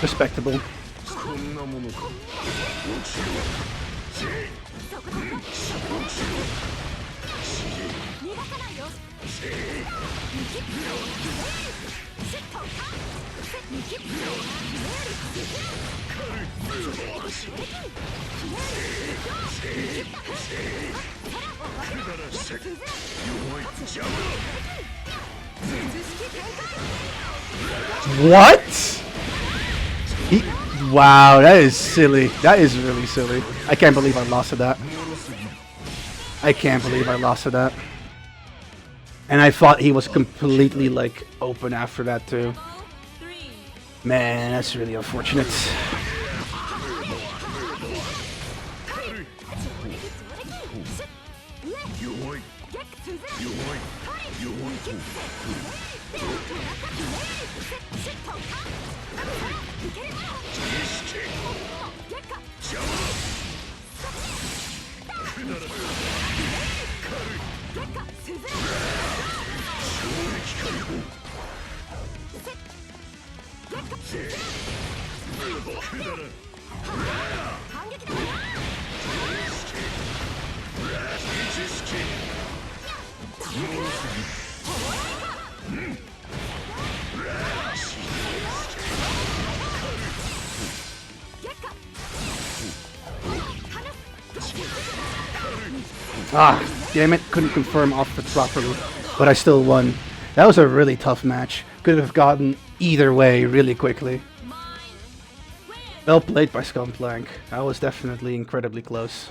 Respectable. What? Wow, that is silly. That is really silly. I can't believe I lost to that. I can't believe I lost to that. And I thought he was completely, like, open after that, too. Man, that's really unfortunate. Ah, damn it, couldn't confirm off it properly, but I still won. That was a really tough match. Could have gotten either way really quickly. Well played by Scumplank. That was definitely incredibly close.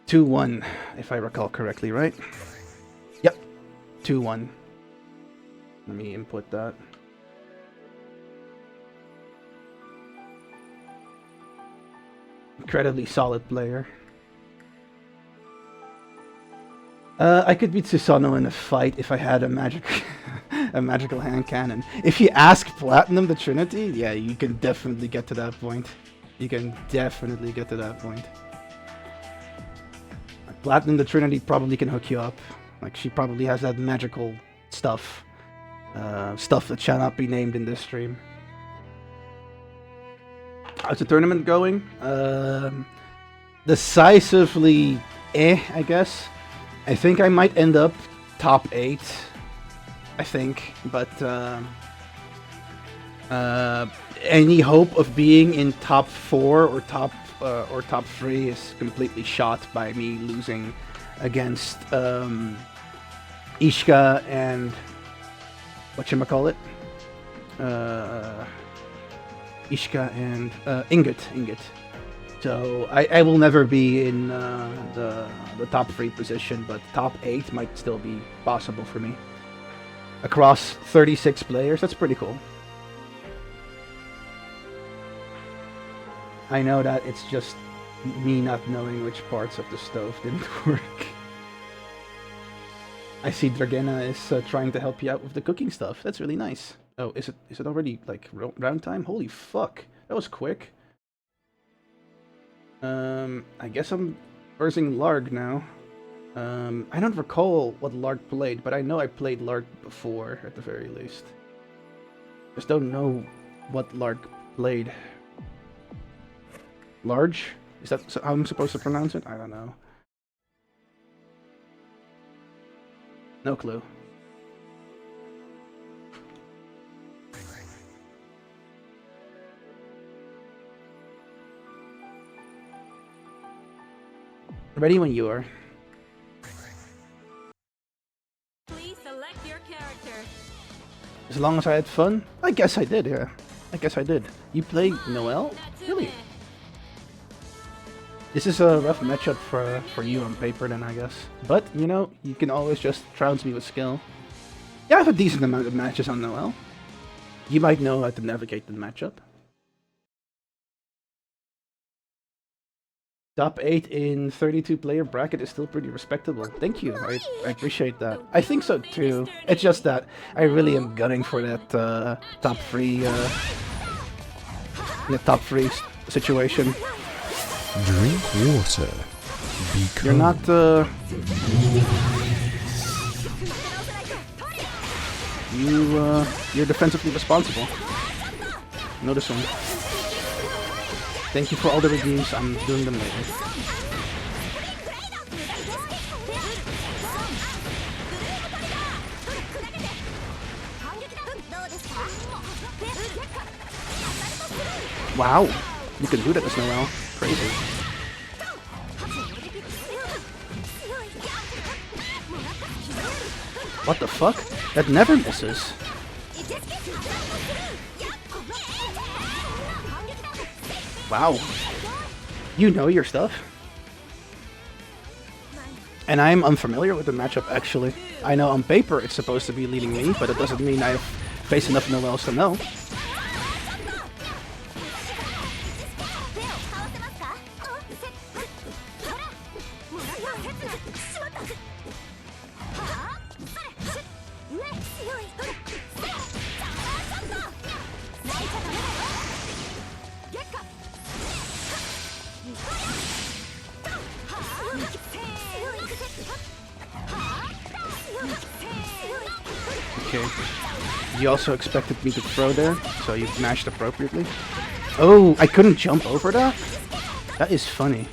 2-1, if I recall correctly, right? Yep, 2-1. Let me input that. Incredibly solid player. I could beat Susanoo in a fight if I had a magical hand cannon. If you ask Platinum the Trinity, yeah, you can definitely get to that point. You can definitely get to that point. Platinum the Trinity probably can hook you up. Like, she probably has that magical stuff. Stuff that shall not be named in this stream. How's the tournament going? Decisively I guess. I think I might end up top 8. I think, but any hope of being in top 4 or top 3 is completely shot by me losing against Ishka and whatchamacallit? Ishka and Ingot. So I will never be in the top 3 position, but top 8 might still be possible for me. Across 36 players, that's pretty cool. I know that it's just me not knowing which parts of the stove didn't work. I see Dragena is trying to help you out with the cooking stuff. That's really nice. Oh, is it already like round time? Holy fuck, that was quick. I guess I'm versing Larg now. I don't recall what Larg played, but I know I played Larg before, at the very least. Just don't know what Larg played. Large? Is that how I'm supposed to pronounce it? I don't know. No clue. Ready when you are. Please select your character. As long as I had fun? I guess I did, yeah. I guess I did. You play Noelle? Really? This is a rough matchup for you on paper then, I guess. But, you know, you can always just trounce me with skill. Yeah, I have a decent amount of matches on Noelle. You might know how to navigate the matchup. Top 8 in 32-player bracket is still pretty respectable. Thank you, I appreciate that. I think so too. It's just that I really am gunning for that top 3 the top 3 situation. Drink water. You're not you're defensively responsible. Notice one. Thank you for all the reviews. I'm doing them later. Wow, you can do that as Noelle. Crazy. What the fuck? That never misses. Wow. You know your stuff. And I'm unfamiliar with the matchup, actually. I know on paper it's supposed to be leading me, but it doesn't mean I've faced enough Noelles to know. Okay. You also expected me to throw there, so you mashed appropriately. Oh, I couldn't jump over that? That is funny.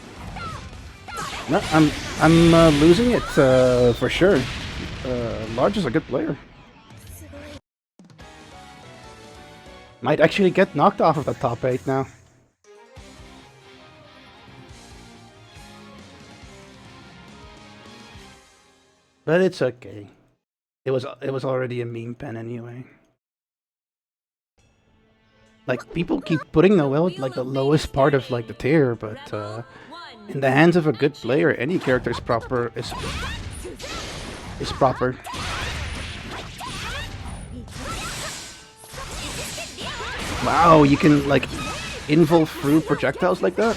No, I'm losing it for sure. Large is a good player. Might actually get knocked off of the top 8 now. But it's okay. It was already a meme pen anyway. Like, people keep putting Noelle at like the lowest part of like the tier, but in the hands of a good player, any character is proper. Is proper. Wow, you can like invul through projectiles like that?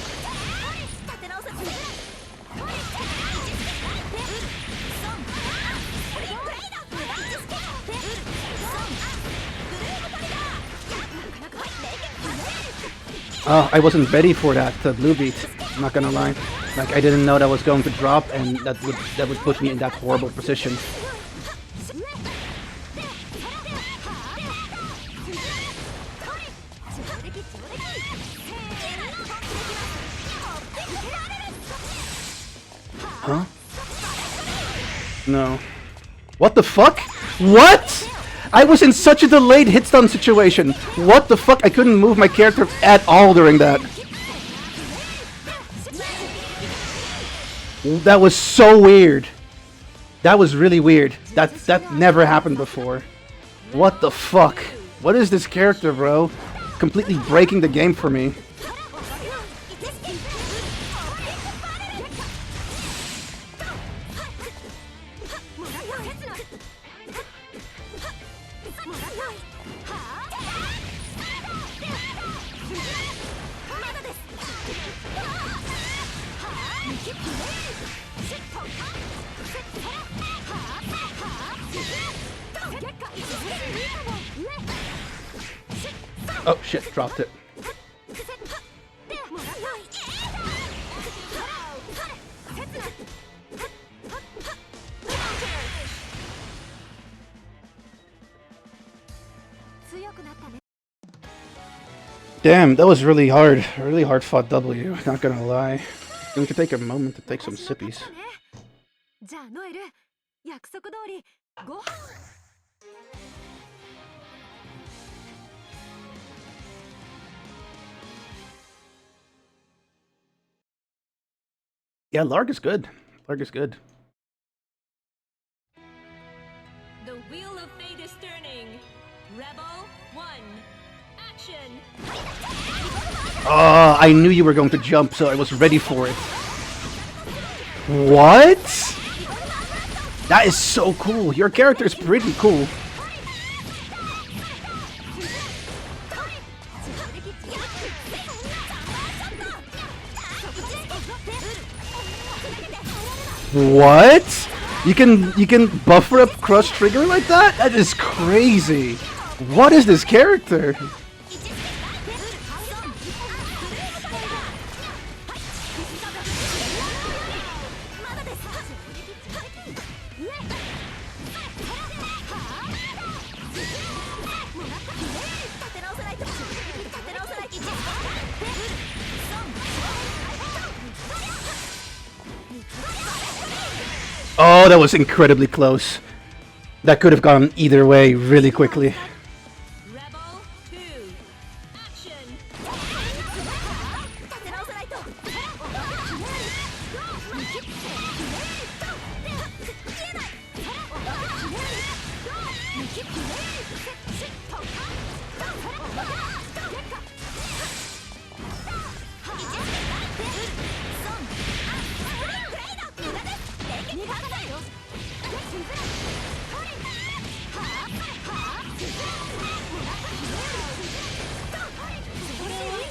Oh, I wasn't ready for that blue beat. I'm not gonna lie. Like, I didn't know that was going to drop, and that would put me in that horrible position. Huh? No. What the fuck? What? I was in such a delayed hit stun situation. What the fuck? I couldn't move my character at all during that. That was so weird. That was really weird. That never happened before. What the fuck? What is this character, bro? Completely breaking the game for me. Oh shit, dropped it. Damn, that was really hard. Really hard fought W, not gonna lie. We could take a moment to take some sippies. Yeah, Larg is good. Larg is good. The wheel of fate is turning. Rebel 1. Action. Oh, I knew you were going to jump, so I was ready for it. What? That is so cool. Your character is pretty cool. What? You can buffer up crush trigger like that? That is crazy. What is this character? Oh, that was incredibly close. That could have gone either way really quickly. Rebel 2. Action.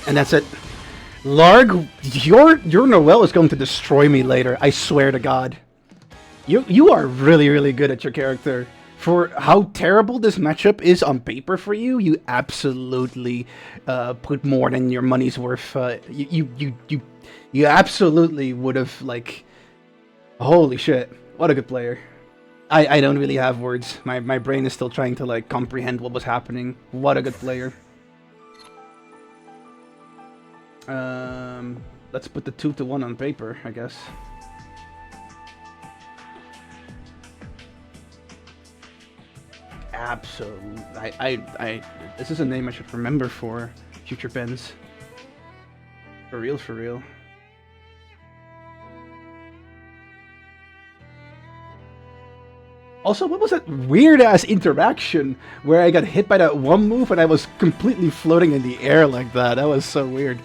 And that's it. Larg, your Noelle is going to destroy me later. I swear to God. You are really, really good at your character. For how terrible this matchup is on paper for you, you absolutely put more than your money's worth. You absolutely would have, like, holy shit, what a good player. I don't really have words. My brain is still trying to like comprehend what was happening. What a good player. Let's put the 2-1 on paper, I guess. Absolutely. This is a name I should remember for future pens. For real, for real. Also, what was that weird-ass interaction where I got hit by that one move and I was completely floating in the air like that? That was so weird.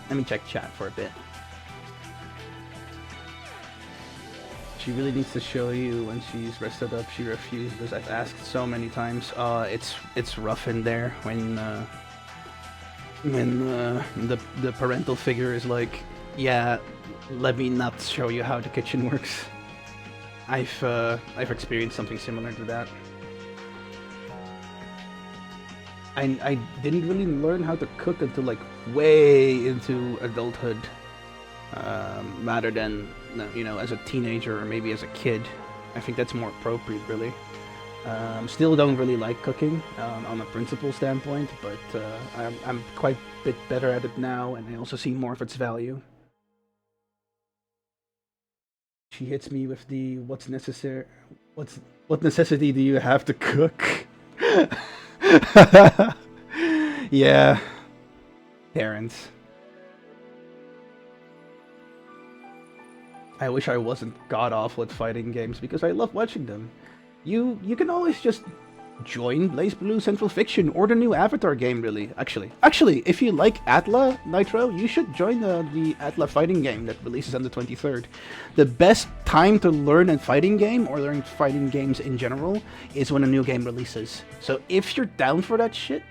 Let me check chat for a bit. She really needs to show you when she's rested up. She refuses. I've asked so many times. It's rough in there when the parental figure is like, yeah, let me not show you how the kitchen works. I've experienced something similar to that. I didn't really learn how to cook until like way into adulthood, rather than, you know, as a teenager or maybe as a kid. I think that's more appropriate, really. Still don't really like cooking on a principle standpoint, but I'm quite a bit better at it now, and I also see more of its value. She hits me with the what necessity do you have to cook? Yeah, parents. I wish I wasn't god-awful at fighting games because I love watching them. You can always just join BlazBlue Central Fiction or the new Avatar game, really. Actually, if you like Atla, Nitro, you should join the Atla fighting game that releases on the 23rd. The best time to learn a fighting game, or learn fighting games in general, is when a new game releases. So if you're down for that shit,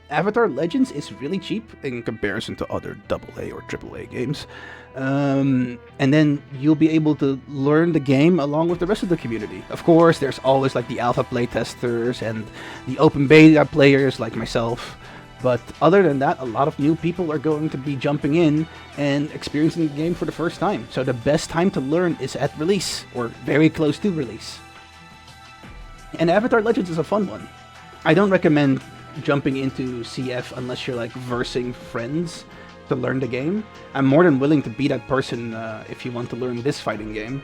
Avatar Legends is really cheap in comparison to other AA or AAA games. And then you'll be able to learn the game along with the rest of the community. Of course, there's always like the alpha playtesters and the open beta players like myself. But other than that, a lot of new people are going to be jumping in and experiencing the game for the first time. So the best time to learn is at release, or very close to release. And Avatar Legends is a fun one. I don't recommend jumping into CF unless you're like versing friends to learn the game. I'm more than willing to be that person if you want to learn this fighting game.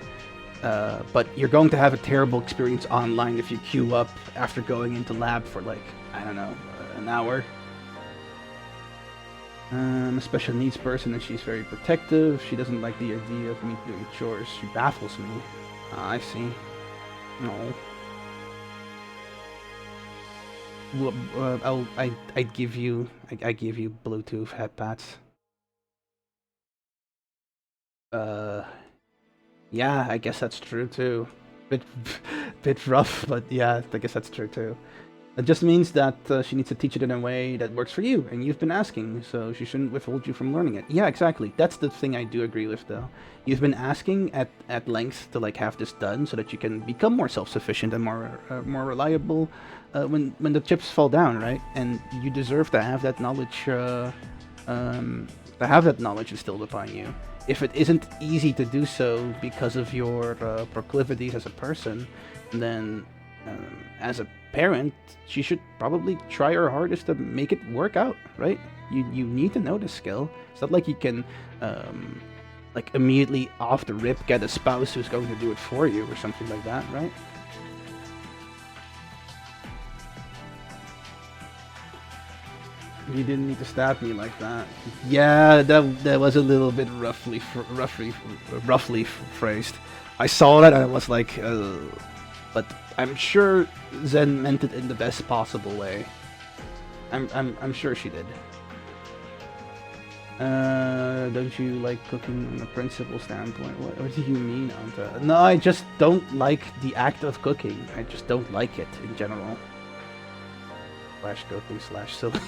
But you're going to have a terrible experience online if you queue up after going into lab for like, I don't know, an hour. A special needs person, and she's very protective. She doesn't like the idea of me doing chores. She baffles me. I see. No. Well, I give you Bluetooth headpads. Yeah, I guess that's true too. Bit rough, but yeah, I guess that's true too. It just means that she needs to teach it in a way that works for you, and you've been asking, so she shouldn't withhold you from learning it. Yeah, exactly. That's the thing I do agree with, though. You've been asking at length to like have this done so that you can become more self-sufficient and more reliable when the chips fall down, right? And you deserve to have that knowledge instilled upon you. If it isn't easy to do so because of your proclivities as a person, then as a parent, she should probably try her hardest to make it work out, right? You need to know this skill. It's not like you can like immediately off the rip get a spouse who's going to do it for you or something like that, right? You didn't need to stab me like that. Yeah, that was a little bit roughly phrased. I saw that and I was like, but I'm sure Zen meant it in the best possible way. I'm sure she did. Don't you like cooking from a principle standpoint? What do you mean, Anta? No, I just don't like the act of cooking. I just don't like it in general. Slash cooking slash silly.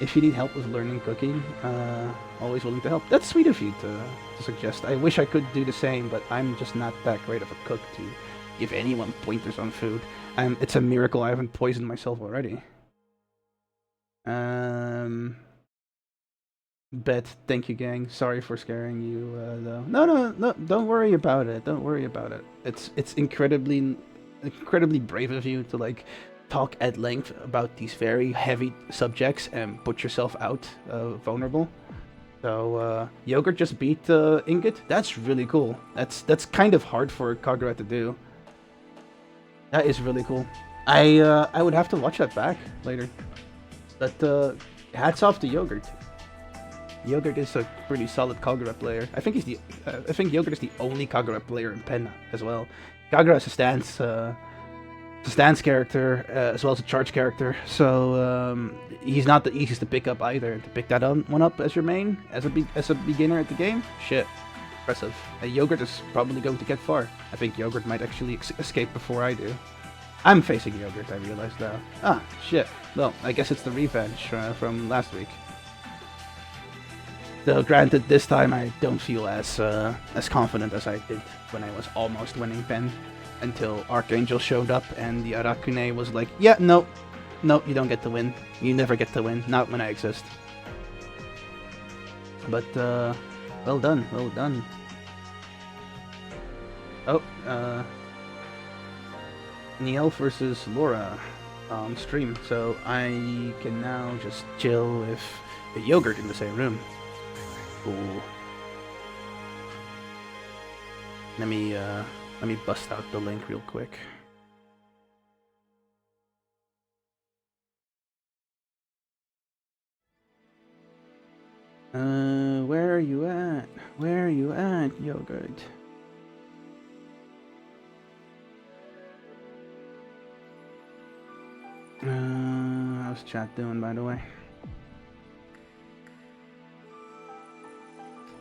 If you need help with learning cooking, always willing to help. That's sweet of you to suggest. I wish I could do the same, but I'm just not that great of a cook to give anyone pointers on food. It's a miracle I haven't poisoned myself already. Bet, thank you, gang. Sorry for scaring you, though. No, don't worry about it. Don't worry about it. It's incredibly brave of you to like talk at length about these very heavy subjects and put yourself out vulnerable. So Yogurt just beat Ingot. That's really cool. That's kind of hard for Kagura to do. That is really cool. I would have to watch that back later. But hats off to Yogurt. Yogurt is a pretty solid Kagura player. I think I think Yogurt is the only Kagura player in Pen as well. Kagura is a stance character as well as a charge character, so he's not the easiest to pick up either. To pick that one up as your main, as a beginner at the game, shit, impressive. Yogurt is probably going to get far. I think Yogurt might actually escape before I do. I'm facing Yogurt, I realize now. Ah, shit. Well, I guess it's the revenge from last week. Though, granted, this time I don't feel as confident as I did when I was almost winning Pen, until Archangel showed up and the Arakune was like, yeah, no, you don't get to win. You never get to win, not when I exist. But, well done, well done. Oh, Niel versus Laura on stream, so I can now just chill with the Yogurt in the same room. Ooh. Let me bust out the link real quick. Where are you at? Where are you at, Yogurt? How's chat doing, by the way?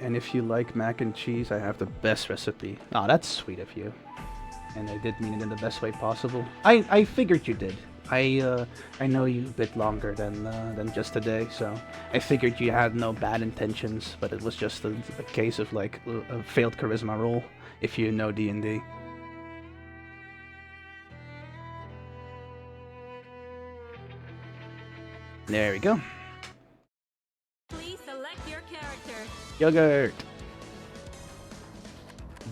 And if you like mac and cheese, I have the best recipe. Oh, that's sweet of you. And I did mean it in the best way possible. I figured you did. I know you a bit longer than just today, so I figured you had no bad intentions, but it was just a case of like a failed charisma roll, if you know D&D. There we go. Please select your character. Yogurt!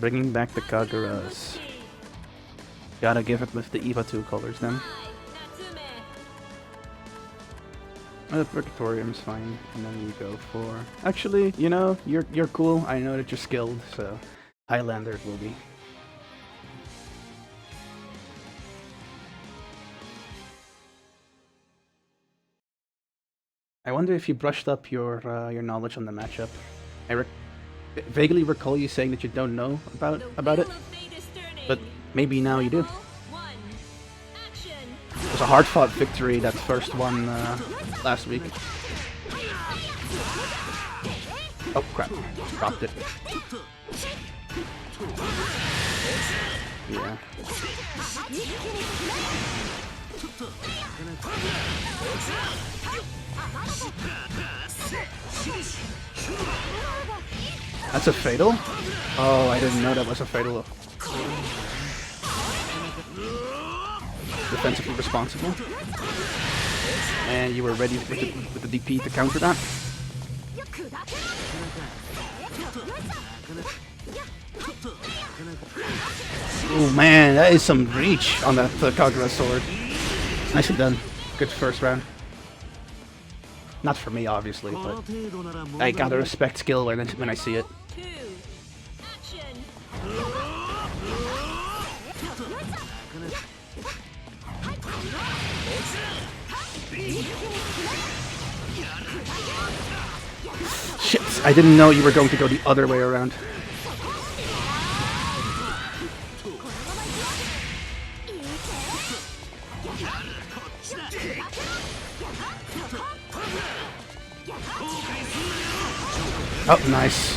Bringing back the Kaguras. Gotta give it with the Eva 2 colors then. Purgatorium's fine, and then you go for... Actually, you know, you're cool. I know that you're skilled, so Highlander it will be. I wonder if you brushed up your knowledge on the matchup. I vaguely recall you saying that you don't know about it, but maybe now you do. It was a hard-fought victory, that first one last week. Oh crap, dropped it. Yeah. That's a fatal? Oh, I didn't know that was a fatal. Defensively responsible. And you were ready with the DP to counter that? Oh man, that is some reach on that Kagura sword. Nicely done. Good first round. Not for me, obviously, but I gotta respect skill when I see it. Shit, I didn't know you were going to go the other way around. Oh, nice.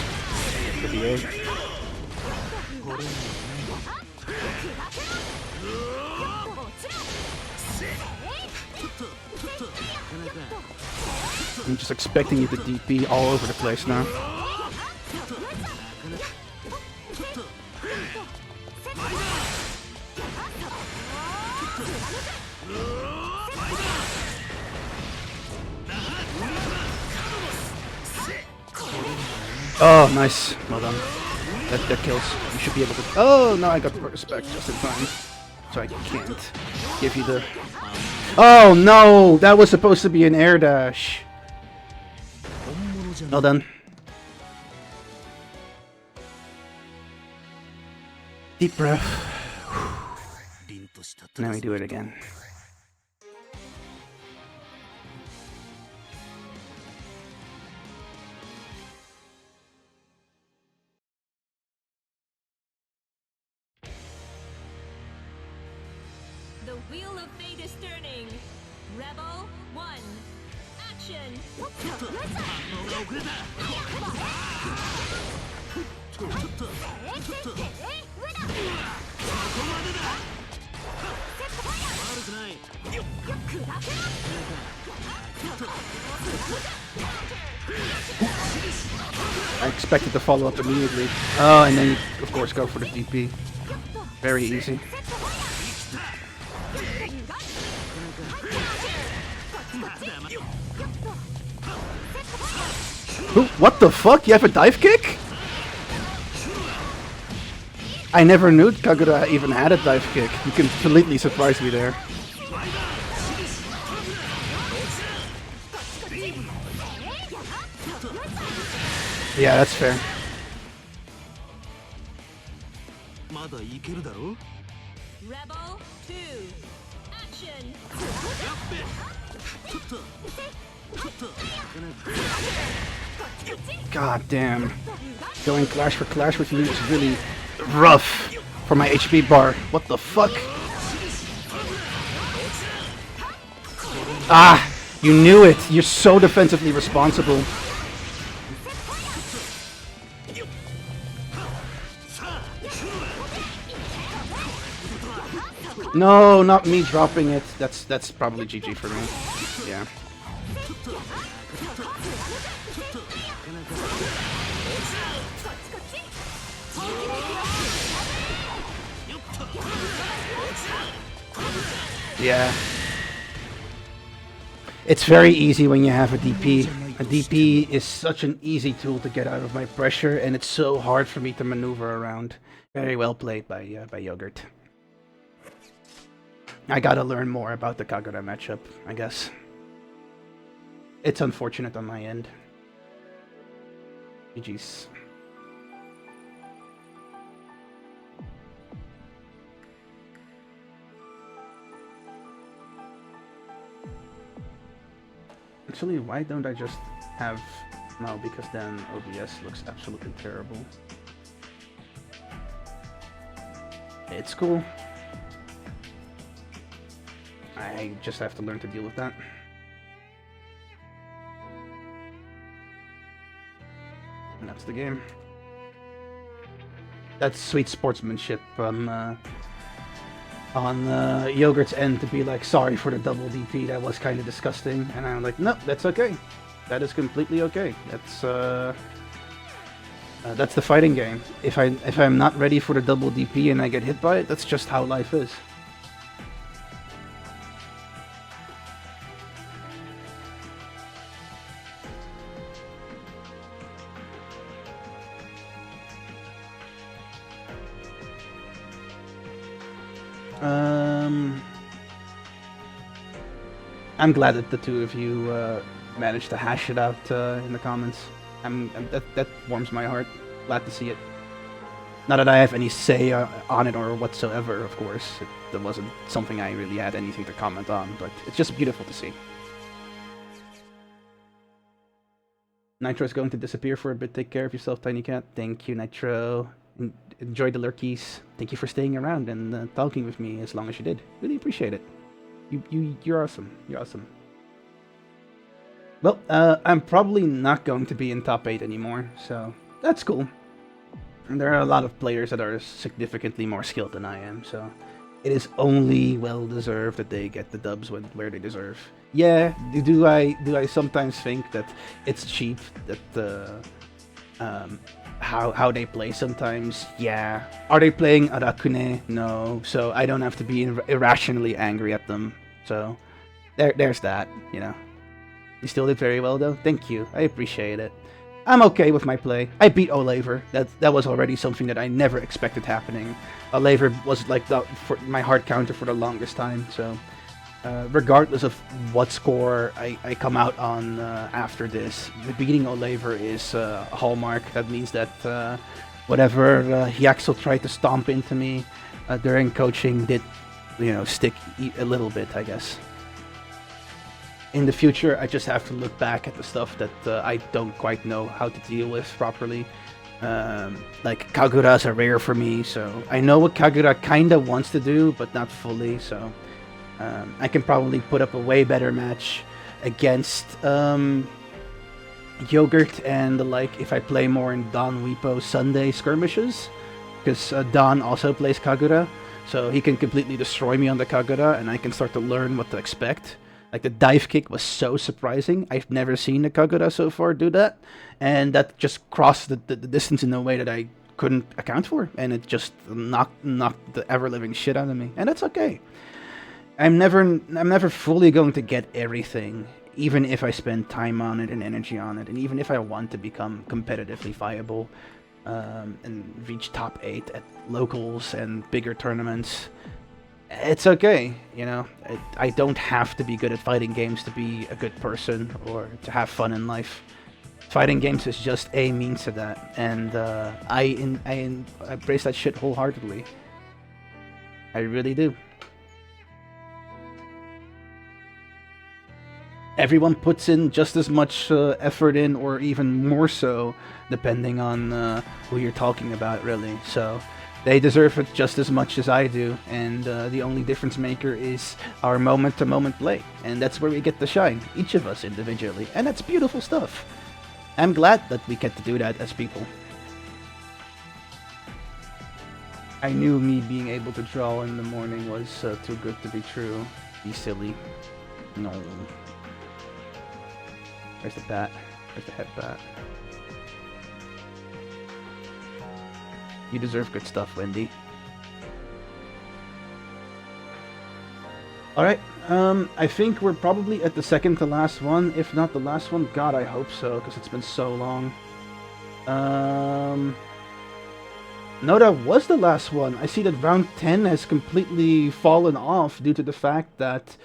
I'm just expecting you to DP all over the place now. Oh, nice. Well done. That kills. You should be able to... Oh, no, I got respect just in time. So I can't give you the... Oh, no! That was supposed to be an air dash. Well done. Deep breath. Now we do it again. wheel of fate is turning. Rebel 1. Action. 悪くない I expected to follow up immediately. Oh, and then you, of course, go for the DP. Very easy. Who? What the fuck? You have a dive kick? I never knew Kagura even had a dive kick. You completely surprised me there. Yeah, that's fair. まだいけるだろ Rebel 2. Action. ちょっと God damn. Going clash for clash with you is really rough for my HP bar. What the fuck? Ah! You knew it! You're so defensively responsible. No, not me dropping it. That's probably GG for me. Yeah. Yeah. It's very easy when you have a DP. A DP is such an easy tool to get out of my pressure, and it's so hard for me to maneuver around. Very well played by Yogurt. I gotta learn more about the Kagura matchup, I guess. It's unfortunate on my end. GG's. Actually, why don't I just have... No, because then OBS looks absolutely terrible. It's cool. I just have to learn to deal with that. And that's the game. That's sweet sportsmanship on Yogurt's end to be like, sorry for the double DP, that was kind of disgusting. And I'm like, no, that's okay. That is completely okay. That's the fighting game. If I'm not ready for the double DP and I get hit by it, that's just how life is. I'm glad that the two of you managed to hash it out in the comments. That warms my heart. Glad to see it. Not that I have any say on it or whatsoever, of course. That wasn't something I really had anything to comment on, but it's just beautiful to see. Nitro is going to disappear for a bit. Take care of yourself, Tiny Cat. Thank you, Nitro. Enjoy the lurkies. Thank you for staying around and talking with me as long as you did. Really appreciate it. You're awesome. You're awesome. Well, I'm probably not going to be in top 8 anymore, so that's cool. And there are a lot of players that are significantly more skilled than I am, so it is only well deserved that they get the dubs where they deserve. Yeah, do I sometimes think that it's cheap that how they play sometimes? Yeah. Are they playing Arakune? No. So I don't have to be irrationally angry at them. So there's that, you know. You still did very well though. Thank you. I appreciate it. I'm okay with my play. I beat Olaver. That was already something that I never expected happening. Olaver was like for my hard counter for the longest time. So regardless of what score I come out on after this, beating Olaver is a hallmark. That means that whatever Hyaxel tried to stomp into me during coaching did, you know, stick a little bit, I guess. In the future, I just have to look back at the stuff that I don't quite know how to deal with properly. Like, Kagura's are rare for me, so I know what Kagura kinda wants to do, but not fully, so I can probably put up a way better match against Yogurt and the like if I play more in Don Weepo Sunday skirmishes, because Don also plays Kagura, so he can completely destroy me on the Kagura, and I can start to learn what to expect. Like, the dive kick was so surprising. I've never seen a Kagura so far do that, and that just crossed the distance in a way that I couldn't account for, and it just knocked the ever-living shit out of me, and that's okay. I'm never fully going to get everything, even if I spend time on it and energy on it, and even if I want to become competitively viable and reach top 8 at locals and bigger tournaments. It's okay, you know. I don't have to be good at fighting games to be a good person or to have fun in life. Fighting games is just a means to that, and I embrace that shit wholeheartedly. I really do. Everyone puts in just as much effort in, or even more so, depending on who you're talking about, really. So they deserve it just as much as I do, and the only difference maker is our moment-to-moment play, and that's where we get to shine, each of us individually, and that's beautiful stuff. I'm glad that we get to do that as people. I knew me being able to draw in the morning was too good to be true. Be silly. No. Where's the bat? Where's the head bat? You deserve good stuff, Wendy. Alright, I think we're probably at the second to last one, if not the last one. God, I hope so, because it's been so long. No, that was the last one. I see that round 10 has completely fallen off due to the fact that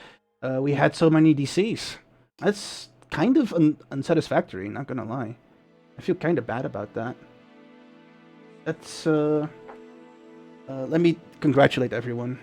we had so many DCs. That's kind of unsatisfactory, not gonna lie. I feel kind of bad about that. That's, let me congratulate everyone.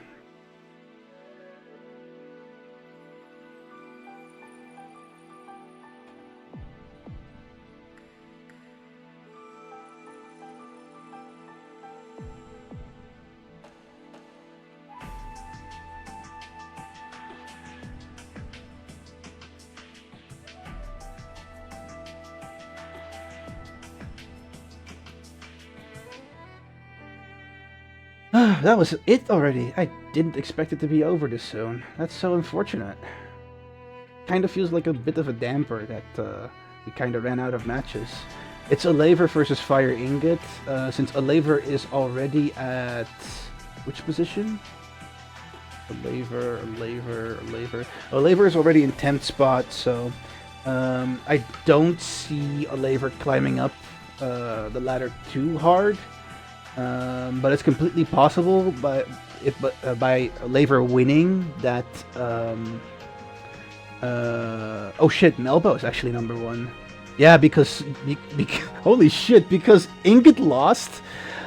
That was it already. I didn't expect it to be over this soon. That's so unfortunate. Kind of feels like a bit of a damper that we kind of ran out of matches. It's Alaver versus Fire Ingot, since Alaver is already at... which position? Alaver. Alaver is already in 10th spot, so I don't see Alaver climbing up the ladder too hard. But it's completely possible by Alaver winning that. Oh shit, Melbo is actually number 1. Yeah, because holy shit, because Ingot lost,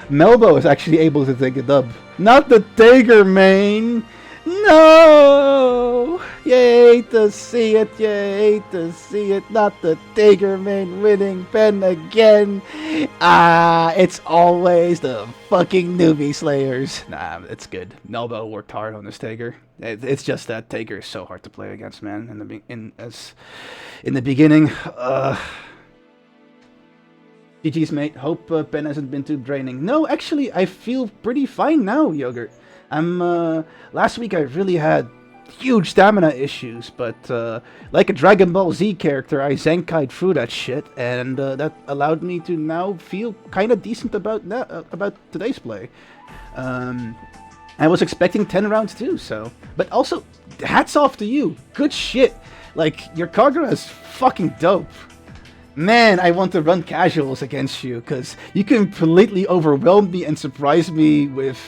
Melbo is actually able to take a dub. Not the Tiger main. No! You hate to see it, you hate to see it. Not the Tiger main winning pen again. It's always the fucking newbie slayers. Nah, it's good. Melbo worked hard on this Tiger. It's just that Tiger is so hard to play against, man. In the beginning, GG's mate. Hope pen hasn't been too draining. No, actually, I feel pretty fine now, Yogurt. Last week I really had huge stamina issues, but like a Dragon Ball Z character, I Zenkai'd through that shit, and that allowed me to now feel kind of decent about today's play. I was expecting 10 rounds too, so... But also, hats off to you. Good shit. Like, your Kagura is fucking dope. Man, I want to run casuals against you, because you completely overwhelm me and surprise me with...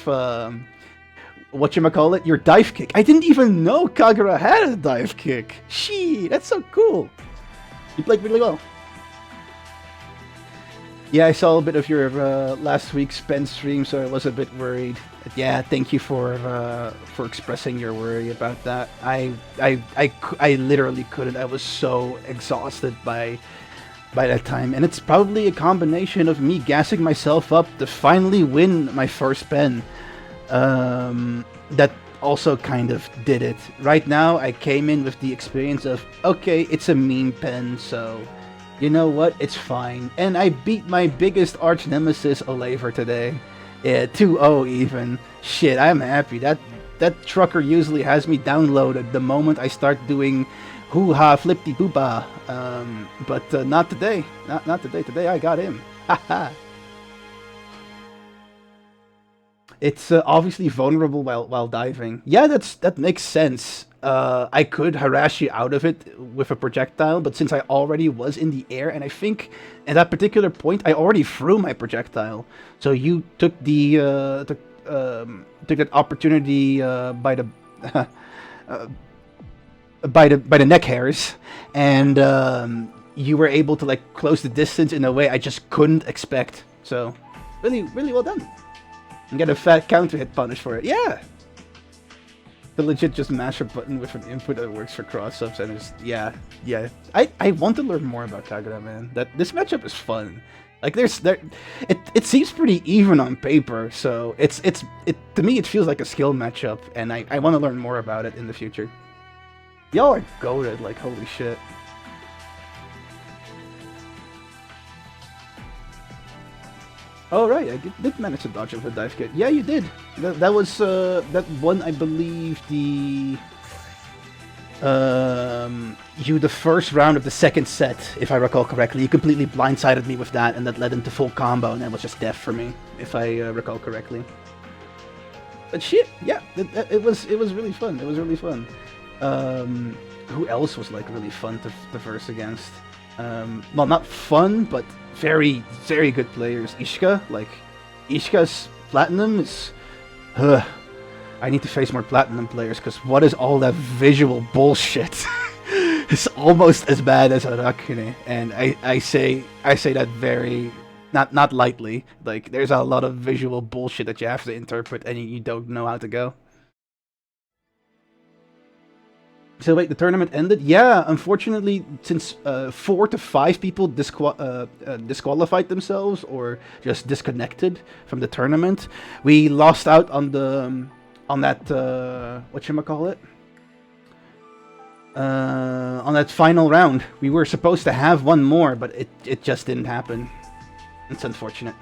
whatchamacallit, your dive kick. I didn't even know Kagura had a dive kick. Shee, that's so cool. You played really well. Yeah, I saw a bit of your last week's pen stream, so I was a bit worried. But yeah, thank you for expressing your worry about that. I literally couldn't. I was so exhausted by that time, and it's probably a combination of me gassing myself up to finally win my first pen. That also kind of did it. Right now, I came in with the experience of, okay, it's a meme pen, so you know what? It's fine. And I beat my biggest arch nemesis, Olaver, today. Yeah, 2-0 even. Shit, I'm happy. That trucker usually has me downloaded the moment I start doing hoo-ha flippy poopa. But not today. Not today. Today I got him. Haha. It's obviously vulnerable while diving. Yeah, that makes sense. I could harass you out of it with a projectile, but since I already was in the air, and I think at that particular point I already threw my projectile, so you took took that opportunity by the by the neck hairs, and you were able to like close the distance in a way I just couldn't expect. So really well done. And get a fat counter hit punish for it. Yeah! The legit just mash a button with an input that works for cross-ups, and it's... Yeah. I want to learn more about Kagura, man. This matchup is fun. Like, it seems pretty even on paper, so to me it feels like a skill matchup, and I want to learn more about it in the future. Y'all are goated, like, holy shit. Oh right, I did manage to dodge with a dive kick. Yeah, you did. That was that one, I believe, the first round of the second set, if I recall correctly. You completely blindsided me with that, and that led into full combo, and that was just death for me, if I recall correctly. But shit, yeah, it was really fun. It was really fun. Who else was like really fun to verse against? Well, not fun, but very good players. Ishika's Platinum is... I need to face more Platinum players, because what is all that visual bullshit? It's almost as bad as Arakune, and I say that very... Not lightly. Like, there's a lot of visual bullshit that you have to interpret, and you don't know how to go. So wait, the tournament ended? Yeah, unfortunately, since 4 to 5 people disqualified themselves or just disconnected from the tournament, we lost out on the on that whatchamacallit? On that final round. We were supposed to have one more, but it just didn't happen. It's unfortunate.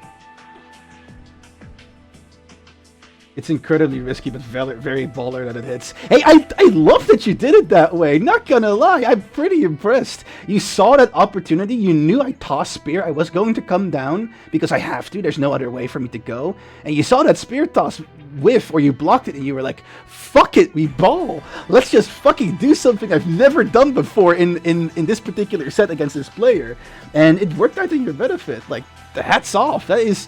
It's incredibly risky, but very baller that it hits. Hey, I love that you did it that way. Not gonna lie, I'm pretty impressed. You saw that opportunity. You knew I tossed spear. I was going to come down because I have to. There's no other way for me to go. And you saw that spear toss whiff, or you blocked it, and you were like, "Fuck it, we ball. Let's just fucking do something I've never done before in this particular set against this player." And it worked out in your benefit. Like, the hats off. That is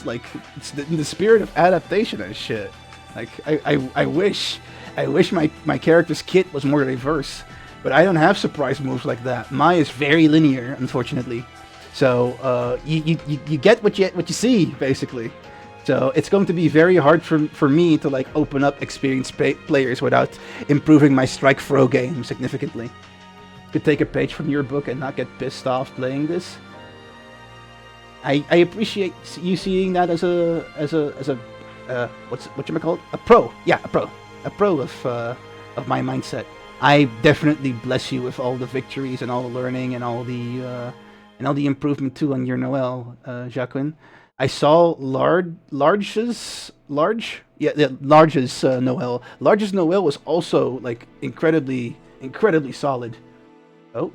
like, it's in the spirit of adaptation and shit. Like, I wish my character's kit was more reverse, but I don't have surprise moves like that. Mine is very linear, unfortunately. So you get what you see, basically. So it's going to be very hard for me to like open up experienced players without improving my strike throw game significantly. Could take a page from your book and not get pissed off playing this. I appreciate you seeing that as a whatchamacallit? A pro. Yeah, a pro of my mindset. I definitely bless you with all the victories and all the learning and all the improvement too on your Noel, Jacqueline. I saw Large's Noel. Large's Noel was also like incredibly solid. Oh,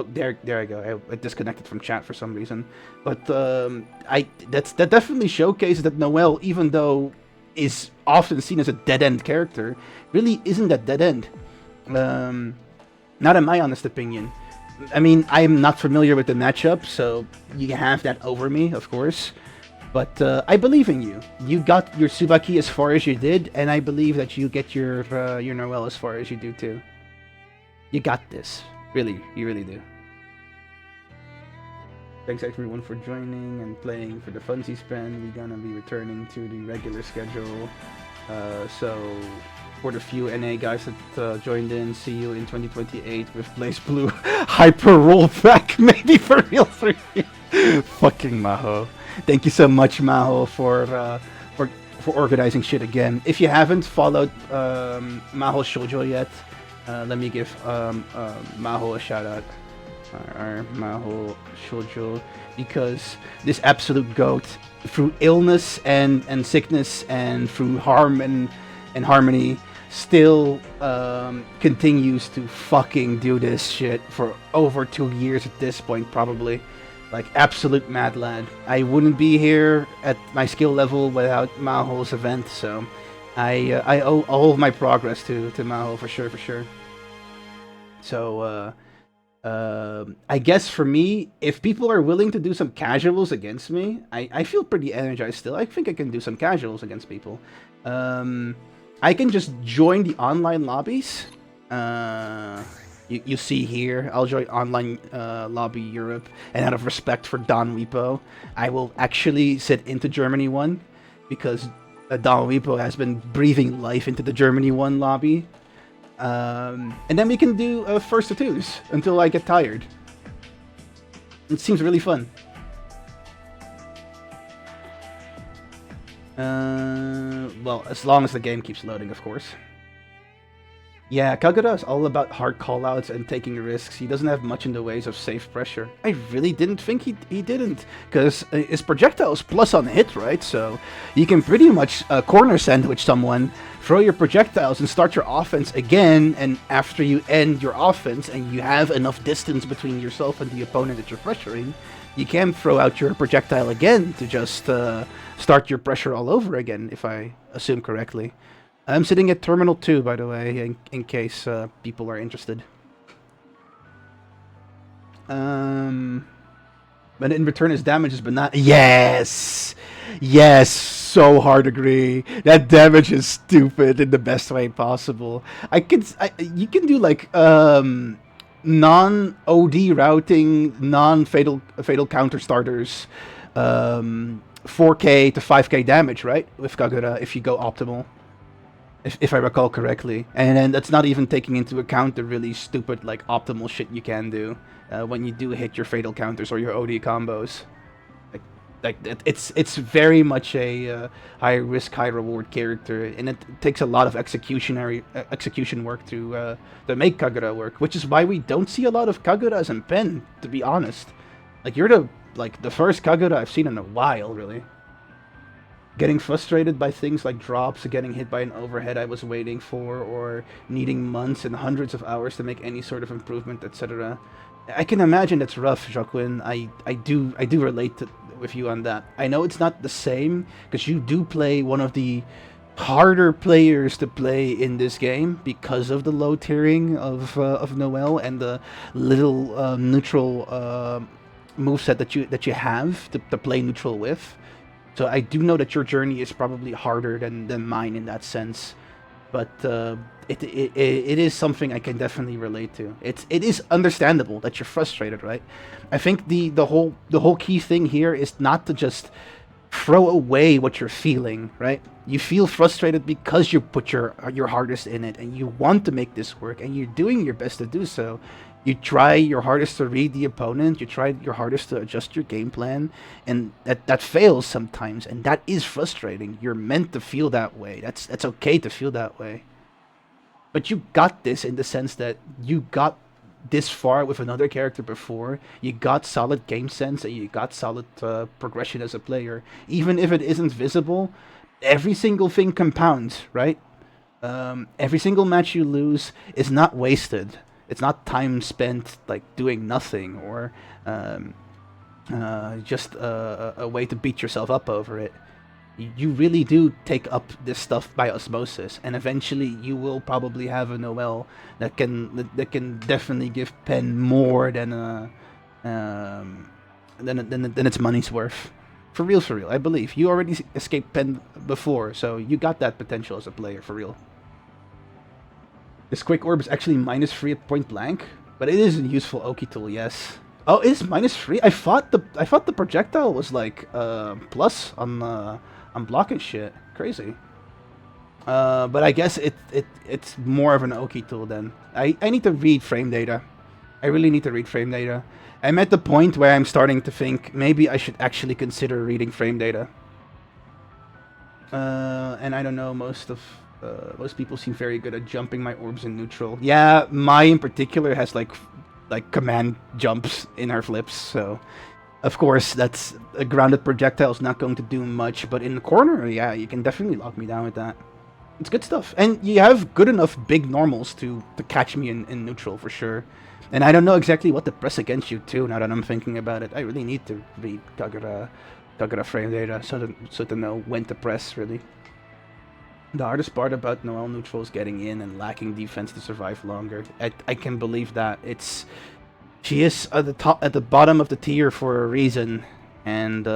there I go. I disconnected from chat for some reason, but that definitely showcases that Noel, even though is often seen as a dead-end character, really isn't that dead-end. Not in my honest opinion. I mean, I'm not familiar with the matchup, so you have that over me, of course. But I believe in you. You got your Tsubaki as far as you did, and I believe that you get your Noel as far as you do too. You got this. Really, you really do. Thanks everyone for joining and playing for the funds you spend. We're gonna be returning to the regular schedule. So for the few NA guys that joined in, see you in 2028 with Blaze Blue Hyper Rollback, maybe for real 3. Fucking Maho. Thank you so much, Maho, for organizing shit again. If you haven't followed Maho Shoujo yet, let me give Maho a shout out. Our Maho Shoujo, because this absolute goat, through illness and sickness and through harm and harmony, still continues to fucking do this shit for over 2 years at this point, probably. Like, absolute mad lad. I wouldn't be here at my skill level without Maho's event, so I owe all of my progress to Maho for sure. So I guess for me, if people are willing to do some casuals against me, I feel pretty energized still. I think I can do some casuals against people. I can just join the online lobbies. You see here, I'll join online lobby Europe, and out of respect for Don Weepo, I will actually sit into Germany 1, because Don Weepo has been breathing life into the Germany 1 lobby. And then we can do first to twos until I get tired. It seems really fun. Well, as long as the game keeps loading, of course. Yeah, Kagura is all about hard callouts and taking risks. He doesn't have much in the ways of safe pressure. I really didn't think he didn't, because his projectiles plus on hit, right? So you can pretty much corner sandwich someone, throw your projectiles and start your offense again, and after you end your offense and you have enough distance between yourself and the opponent that you're pressuring, you can throw out your projectile again to just start your pressure all over again, if I assume correctly. I'm sitting at Terminal 2, by the way, in case people are interested. But in return, his damage has been not... Yes! Yes! So hard agree. That damage is stupid in the best way possible. You can do, like, non-OD routing, non-fatal counter starters, 4k to 5k damage, right? With Kagura, if you go optimal. If I recall correctly. And then that's not even taking into account the really stupid, like, optimal shit you can do when you do hit your fatal counters or your OD combos. It's very much a high risk, high reward character, and it takes a lot of execution work to make Kagura work, which is why we don't see a lot of Kaguras in Pen, to be honest. Like, you're the first Kagura I've seen in a while, really. Getting frustrated by things like drops, getting hit by an overhead I was waiting for, or needing months and hundreds of hours to make any sort of improvement, etc. I can imagine that's rough, Joaquin. I do relate with you on that. I know it's not the same, because you do play one of the harder players to play in this game because of the low tiering of Noelle and the little neutral moveset that you have to play neutral with. So I do know that your journey is probably harder than mine in that sense, but it is something I can definitely relate to. It is understandable that you're frustrated, right? I think the whole key thing here is not to just throw away what you're feeling, right? You feel frustrated because you put your hardest in it, and you want to make this work, and you're doing your best to do so. You try your hardest to read the opponent, you try your hardest to adjust your game plan, and that fails sometimes, and that is frustrating. You're meant to feel that way. That's okay to feel that way. But you got this in the sense that you got this far with another character before. You got solid game sense, and you got solid progression as a player. Even if it isn't visible, every single thing compounds, right? Every single match you lose is not wasted. It's not time spent like doing nothing or just a way to beat yourself up over it. You really do take up this stuff by osmosis, and eventually you will probably have a Noelle that can definitely give Pen more than its money's worth. For real, I believe. You already escaped Pen before, so you got that potential as a player, for real. This Quick Orb is actually -3 at point blank, but it is a useful Oki tool, yes. Oh, it is -3? I thought the projectile was like plus on blocking shit. Crazy. But I guess it's more of an Oki tool then. I need to read frame data. I really need to read frame data. I'm at the point where I'm starting to think maybe I should actually consider reading frame data. And I don't know, most people seem very good at jumping my orbs in neutral. Yeah, Mai in particular has like command jumps in her flips, so of course that's a grounded projectile is not going to do much, but in the corner, yeah, you can definitely lock me down with that. It's good stuff. And you have good enough big normals to catch me in neutral for sure. And I don't know exactly what to press against you too, now that I'm thinking about it. I really need to read Kagura frame data so to know when to press, really. The hardest part about Noelle neutral is getting in and lacking defense to survive longer. I can believe that. She is at the bottom of the tier for a reason, and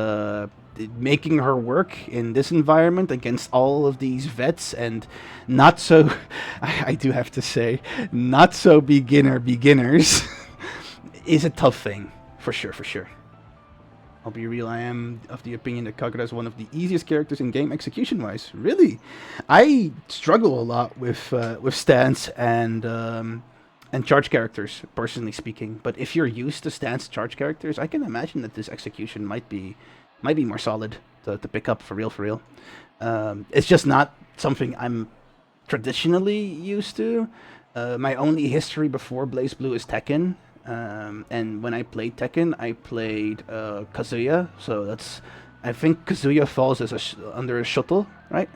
making her work in this environment against all of these vets and not so, I do have to say, not so beginners is a tough thing, for sure. I'll be real, I am of the opinion that Kagura is one of the easiest characters in game execution-wise. Really, I struggle a lot with stance and charge characters, personally speaking. But if you're used to stance charge characters, I can imagine that this execution might be more solid to pick up for real. It's just not something I'm traditionally used to. My only history before Blaze Blue is Tekken. And when I played Tekken, I played Kazuya. So I think Kazuya falls as under a shuttle, right?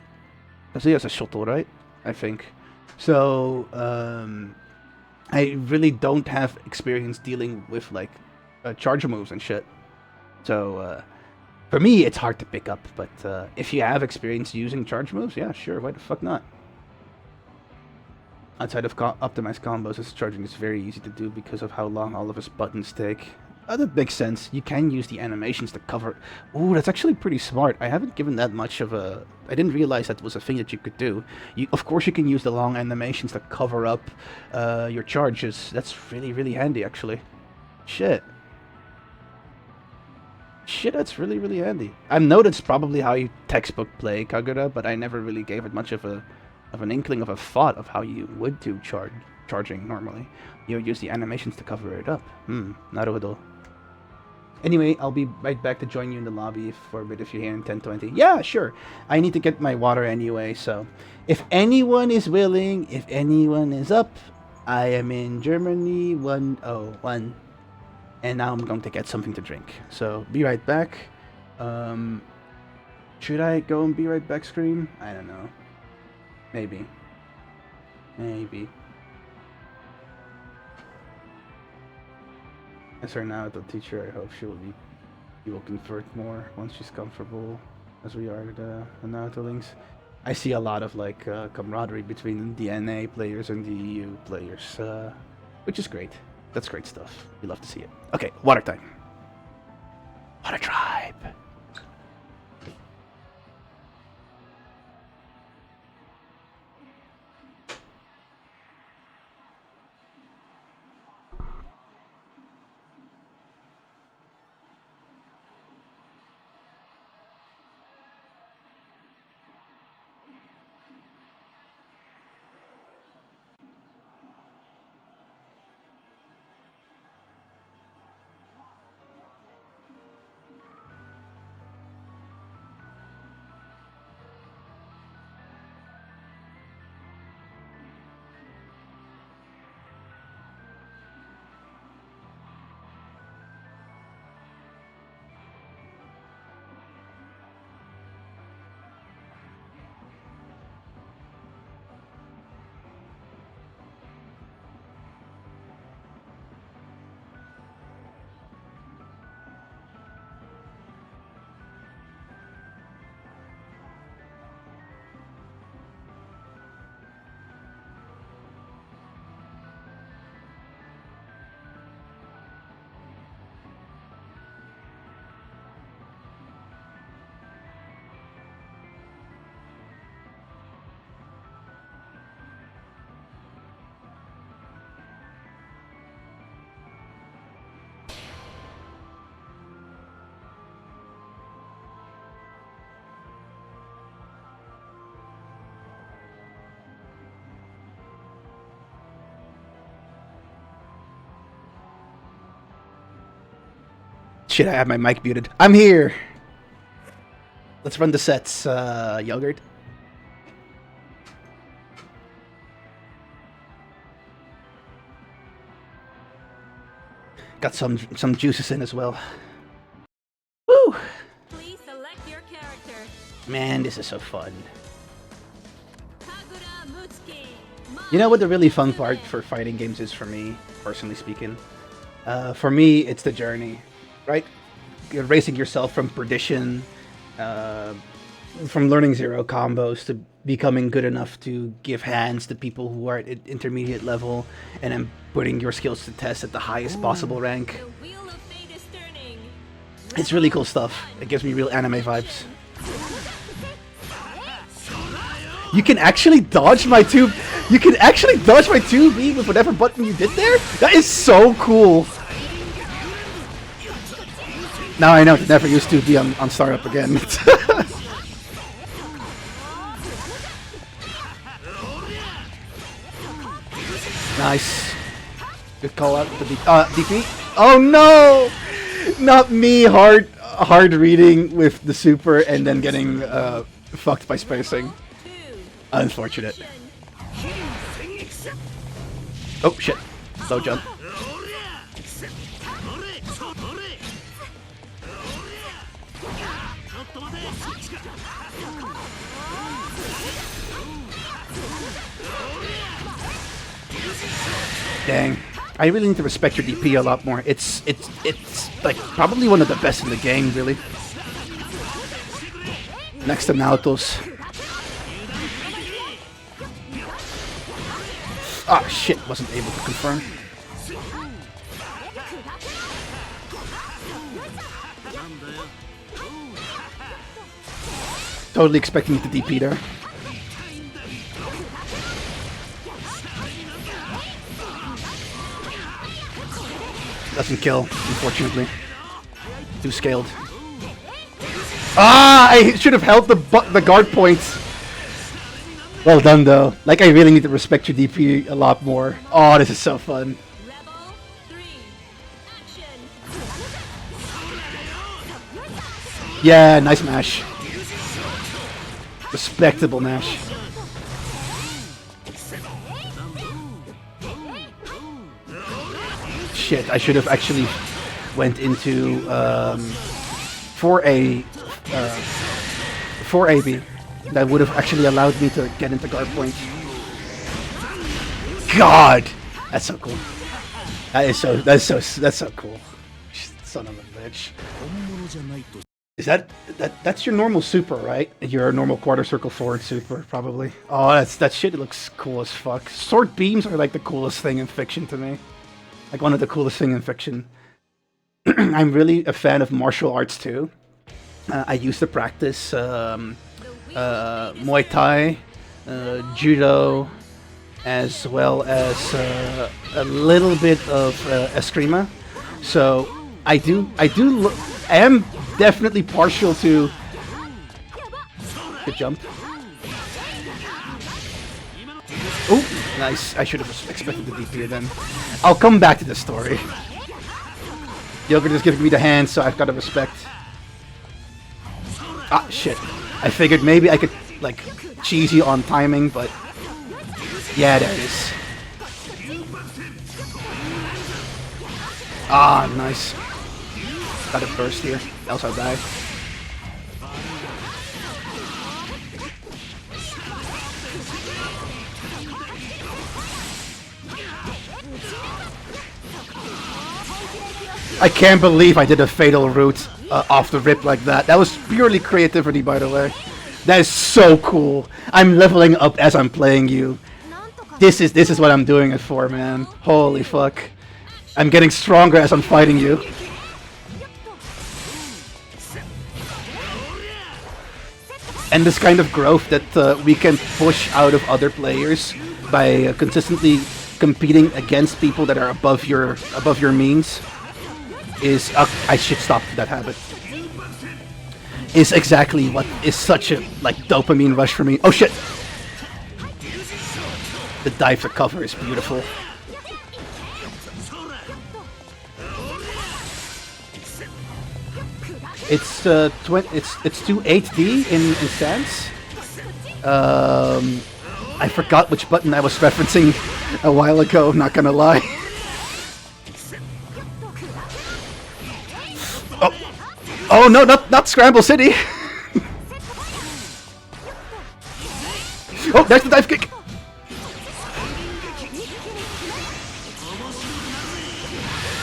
Kazuya's a shuttle, right? I think. So I really don't have experience dealing with like charge moves and shit. So for me, it's hard to pick up. But if you have experience using charge moves, yeah, sure, why the fuck not? Outside of optimized combos, his charging is very easy to do because of how long all of his buttons take. That makes sense. You can use the animations to cover... Ooh, that's actually pretty smart. I haven't given that much of a... I didn't realize that was a thing that you could do. Of course you can use the long animations to cover up your charges. That's really handy, actually. Shit, that's really handy. I know that's probably how you textbook play Kagura, but I never really gave it much of an inkling of a thought of how you would do charging normally. You would use the animations to cover it up. Naruhodo. Anyway, I'll be right back to join you in the lobby for a bit if you're here in 1020. Yeah, sure. I need to get my water anyway, so if anyone is willing, if anyone is up, I am in Germany 101. And now I'm going to get something to drink. So, be right back. Should I go and be right back screen? I don't know. Maybe. As her now, the teacher, I hope she will convert more once she's comfortable, as we are the Naruto I see a lot of like camaraderie between the NA players and the EU players, which is great. That's great stuff. We love to see it. Okay, water time. Water tribe. Shit, I have my mic muted. I'm here! Let's run the sets, Yogurt. Got some juices in as well. Woo! Please select your character. Man, this is so fun. Kagura Mutsuki. You know what the really fun part for fighting games is for me, personally speaking? For me, it's the journey, right? You're raising yourself from perdition, from learning zero combos to becoming good enough to give hands to people who are at intermediate level, and then putting your skills to test at the highest possible rank. The wheel of fate is turning. It's really cool stuff. It gives me real anime vibes. You can actually dodge my two. You can actually dodge my 2B with whatever button you did there. That is so cool. Now I know to never use 2B on startup again. Nice. Good call out with the DP. Oh no! Not me. Hard reading with the super and then getting fucked by spacing. Unfortunate. Oh shit. Low jump. Dang. I really need to respect your DP a lot more. It's like probably one of the best in the game, really. Next to Naoto's. Ah, shit, wasn't able to confirm. Totally expecting it to DP there. Doesn't kill, unfortunately. Too scaled. Ah, I should have held the guard points. Well done, though. Like, I really need to respect your DP a lot more. Oh, this is so fun. Rebel 3. Action. Yeah, nice mash. Respectable mash. Shit, I should have actually went into 4A, 4AB. That would have actually allowed me to get into guard point. God, that's so cool. That's so cool. Son of a bitch. Is that's your normal super, right? Your normal quarter circle forward super, probably. Oh, that shit looks cool as fuck. Sword beams are like the coolest thing in fiction to me. Like one of the coolest thing in fiction. I'm really a fan of martial arts too. I used to practice Muay Thai, Judo, as well as a little bit of Eskrima. So I am definitely partial to. Good jump. Oh, nice. I should have expected the DP then. I'll come back to the story. Yogurt is giving me the hand, so I've got to respect. Ah, shit. I figured maybe I could, like, cheese you on timing, but... Yeah, there it is. Ah, nice. Got a burst here, else I'll die. I can't believe I did a fatal route off the rip like that. That was purely creativity, by the way. That is so cool. I'm leveling up as I'm playing you. This is what I'm doing it for, man. Holy fuck. I'm getting stronger as I'm fighting you. And this kind of growth that we can push out of other players by consistently competing against people that are above your means is I should stop that habit. Is exactly what is such a like dopamine rush for me. Oh shit! The dive to cover is beautiful. It's it's 2 8D in stance. I forgot which button I was referencing a while ago. Not gonna lie. Oh no, not Scramble City. Oh, there's the dive kick.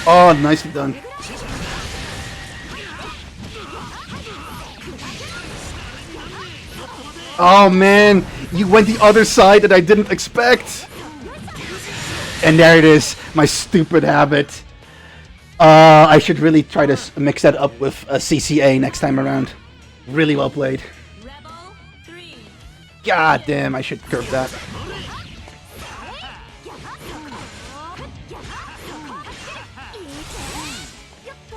Oh, nicely done. Oh man, you went the other side that I didn't expect. And there it is, my stupid habit. I should really try to mix that up with a CCA next time around. Really well played. Rebel 3. God damn, I should curb that.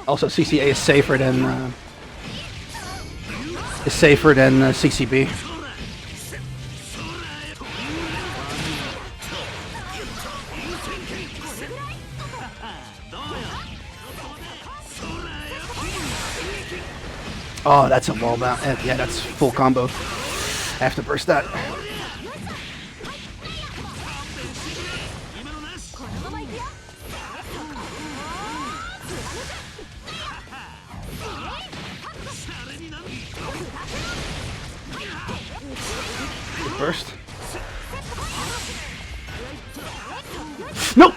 Also, CCA is safer than CCB. Oh, that's a wall bound. Yeah, that's full combo. I have to burst that. Good burst. No!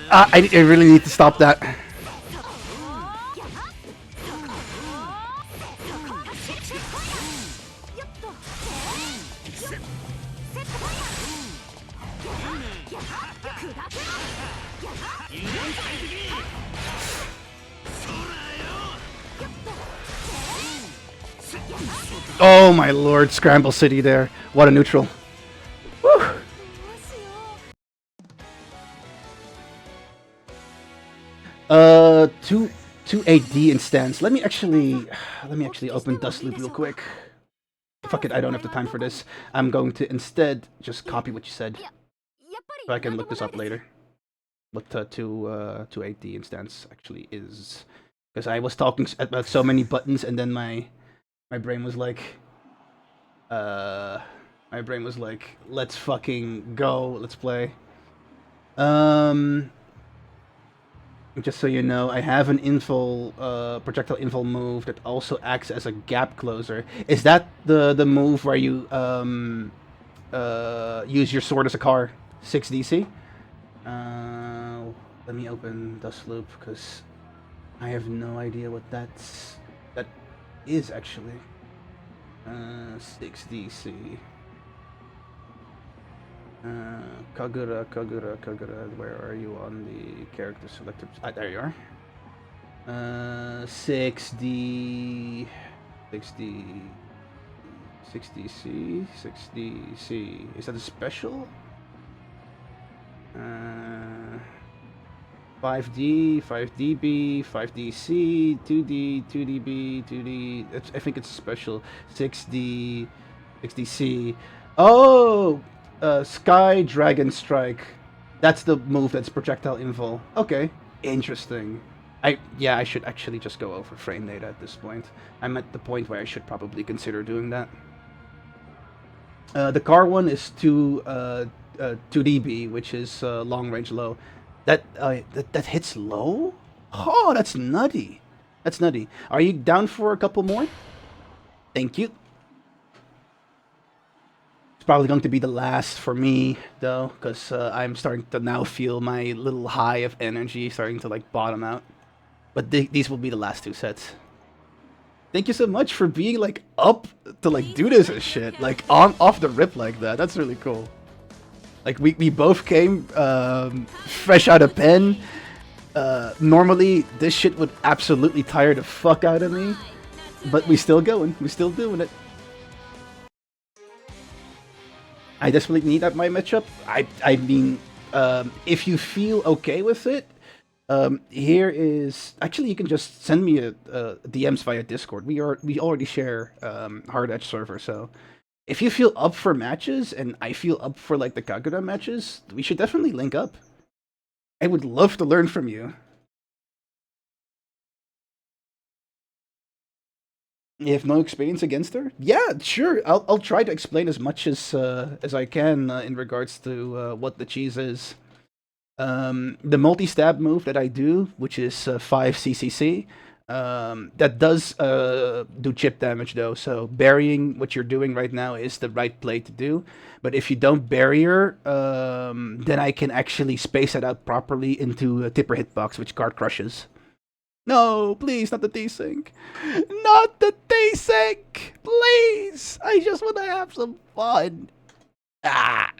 I really need to stop that. Oh my lord, Scramble City there. What a neutral. Woo. Two 8D in stance. Let me actually open Dust Loop real quick. Fuck it, I don't have the time for this. I'm going to instead just copy what you said, so I can look this up later. What 8D in stance actually is, because I was talking about so many buttons, and then my brain was like, let's fucking go, let's play. Just so you know, I have an projectile info move that also acts as a gap closer. Is that the move where you use your sword as a car? 6 DC? Let me open Dust Loop, because I have no idea what that is actually. 6 DC. Kagura, where are you on the character selector? There you are. 6D, 6DC. Is that a special? 5D, 5DB, 5DC, 2D, 2DB, 2D. I think it's special. 6D, 6DC. Oh! Sky Dragon Strike. That's the move that's projectile info. Okay, interesting. I should actually just go over frame data at this point. I'm at the point where I should probably consider doing that. The car one is 2DB, which is long range low. That hits low? Oh, that's nutty. That's nutty. Are you down for a couple more? Thank you. Probably going to be the last for me though, because I'm starting to now feel my little high of energy starting to like bottom out. But these will be the last 2 sets. Thank you so much for being like up to like do this and shit, like off the rip like that. That's really cool. Like we both came fresh out of pen. Normally this shit would absolutely tire the fuck out of me, but we still going. We still doing it. I desperately need that my matchup. I mean, if you feel okay with it, here is actually you can just send me a DMs via Discord. We already share Hardedge server, so if you feel up for matches and I feel up for like the Kagura matches, we should definitely link up. I would love to learn from you. You have no experience against her? Yeah, sure. I'll try to explain as much as I can in regards to what the cheese is. The multi-stab move that I do, which is 5 CCC, that does do chip damage though. So burying what you're doing right now is the right play to do. But if you don't bury her, then I can actually space it out properly into a tipper hitbox, which card crushes. No, please, not the desync. Not the desync! Please! I just want to have some fun. Ah!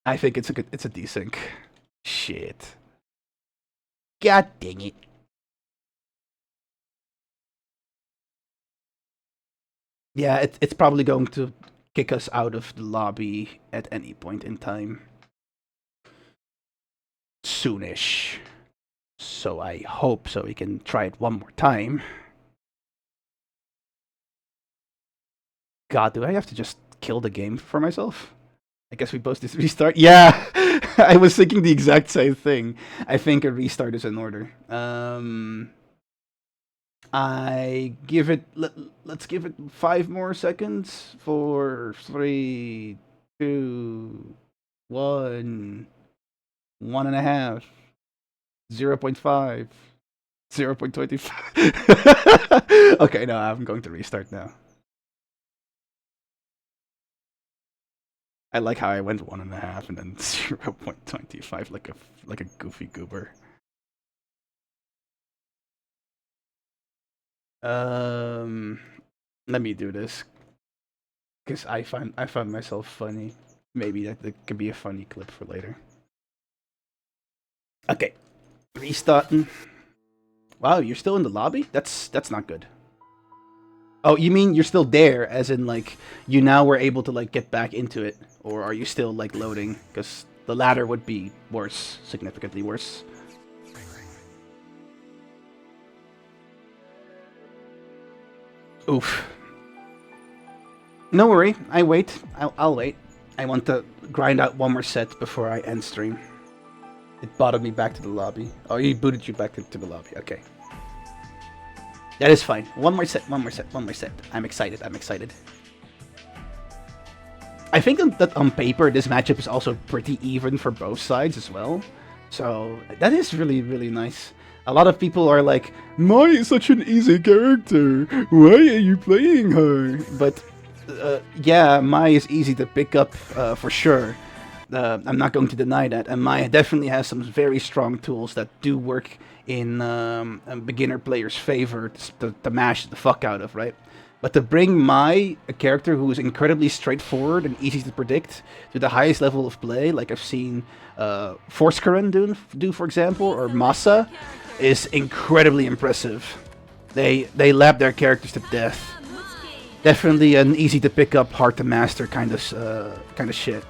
I think it's a desync. Shit. God dang it. Yeah, it's probably going to kick us out of the lobby at any point in time. Soonish. So I hope so we can try it one more time. God, do I have to just kill the game for myself? I guess we both just restart. Yeah, I was thinking the exact same thing. I think a restart is in order. I give it. Let's give it 5 more seconds. 4, 3, 2, 1, 1.5, 0.5, 0.25. Okay, no, I'm going to restart now. I like how I went 1.5 and then 0.25 like a goofy goober. Let me do this because I find myself funny. Maybe that could be a funny clip for later. Okay, restarting. Wow, you're still in the lobby? That's not good. Oh, you mean you're still there, as in like you now were able to like get back into it, or are you still like loading? Because the latter would be worse, significantly worse. Oof. No worry, I wait. I'll wait. I want to grind out one more set before I end stream. It botted me back to the lobby. Oh, he booted you back into the lobby. Okay. That is fine. One more set, one more set, one more set. I'm excited, I'm excited. I think that on paper, this matchup is also pretty even for both sides as well. So, that is really, really nice. A lot of people are like, Mai is such an easy character. Why are you playing her? But, yeah, Mai is easy to pick up for sure. I'm not going to deny that. And Mai definitely has some very strong tools that do work in a beginner player's favor to mash the fuck out of, right? But to bring Mai, a character who is incredibly straightforward and easy to predict, to the highest level of play, like I've seen Forskuren do, for example, or Masa, is incredibly impressive. They lab their characters to death. Definitely an easy to pick up, hard to master kind of shit.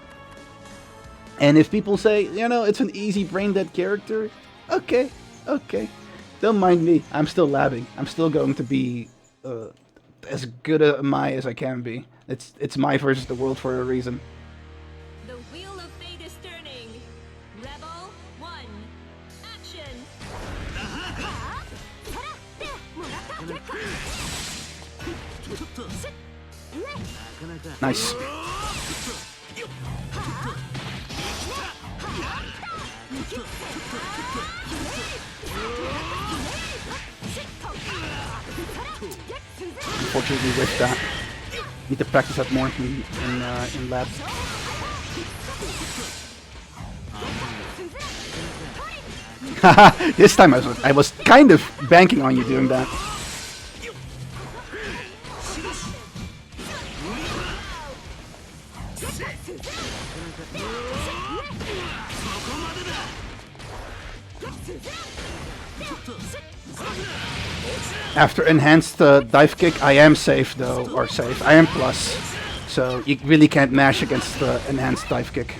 And if people say, you know, it's an easy brain dead character, okay. Don't mind me. I'm still labbing. I'm still going to be as good a Mai as I can be. It's Mai versus the world for a reason. The wheel of fate is turning. Rebel 1. Action. Nice. Unfortunately, with that, need to practice that more in lab. This time I was kind of banking on you doing that. After enhanced dive kick, I am safe though, or safe. I am plus, so you really can't mash against the enhanced dive kick.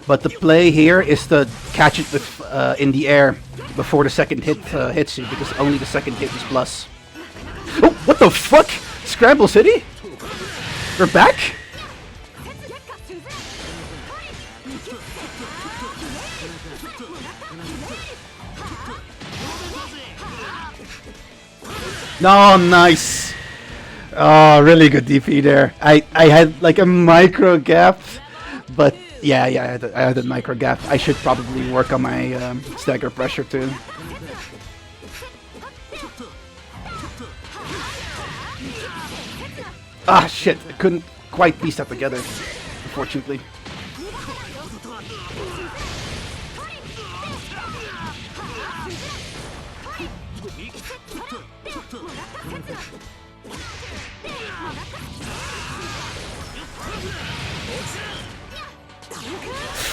But the play here is to catch it with in the air before the second hit hits you, because only the second hit is plus. Oh, what the fuck? Scramble City? We're back? No, nice. Oh, really good DP there. I had like a micro gap, but yeah, I had a micro gap. I should probably work on my stagger pressure too. Ah, shit. I couldn't quite piece that together, unfortunately.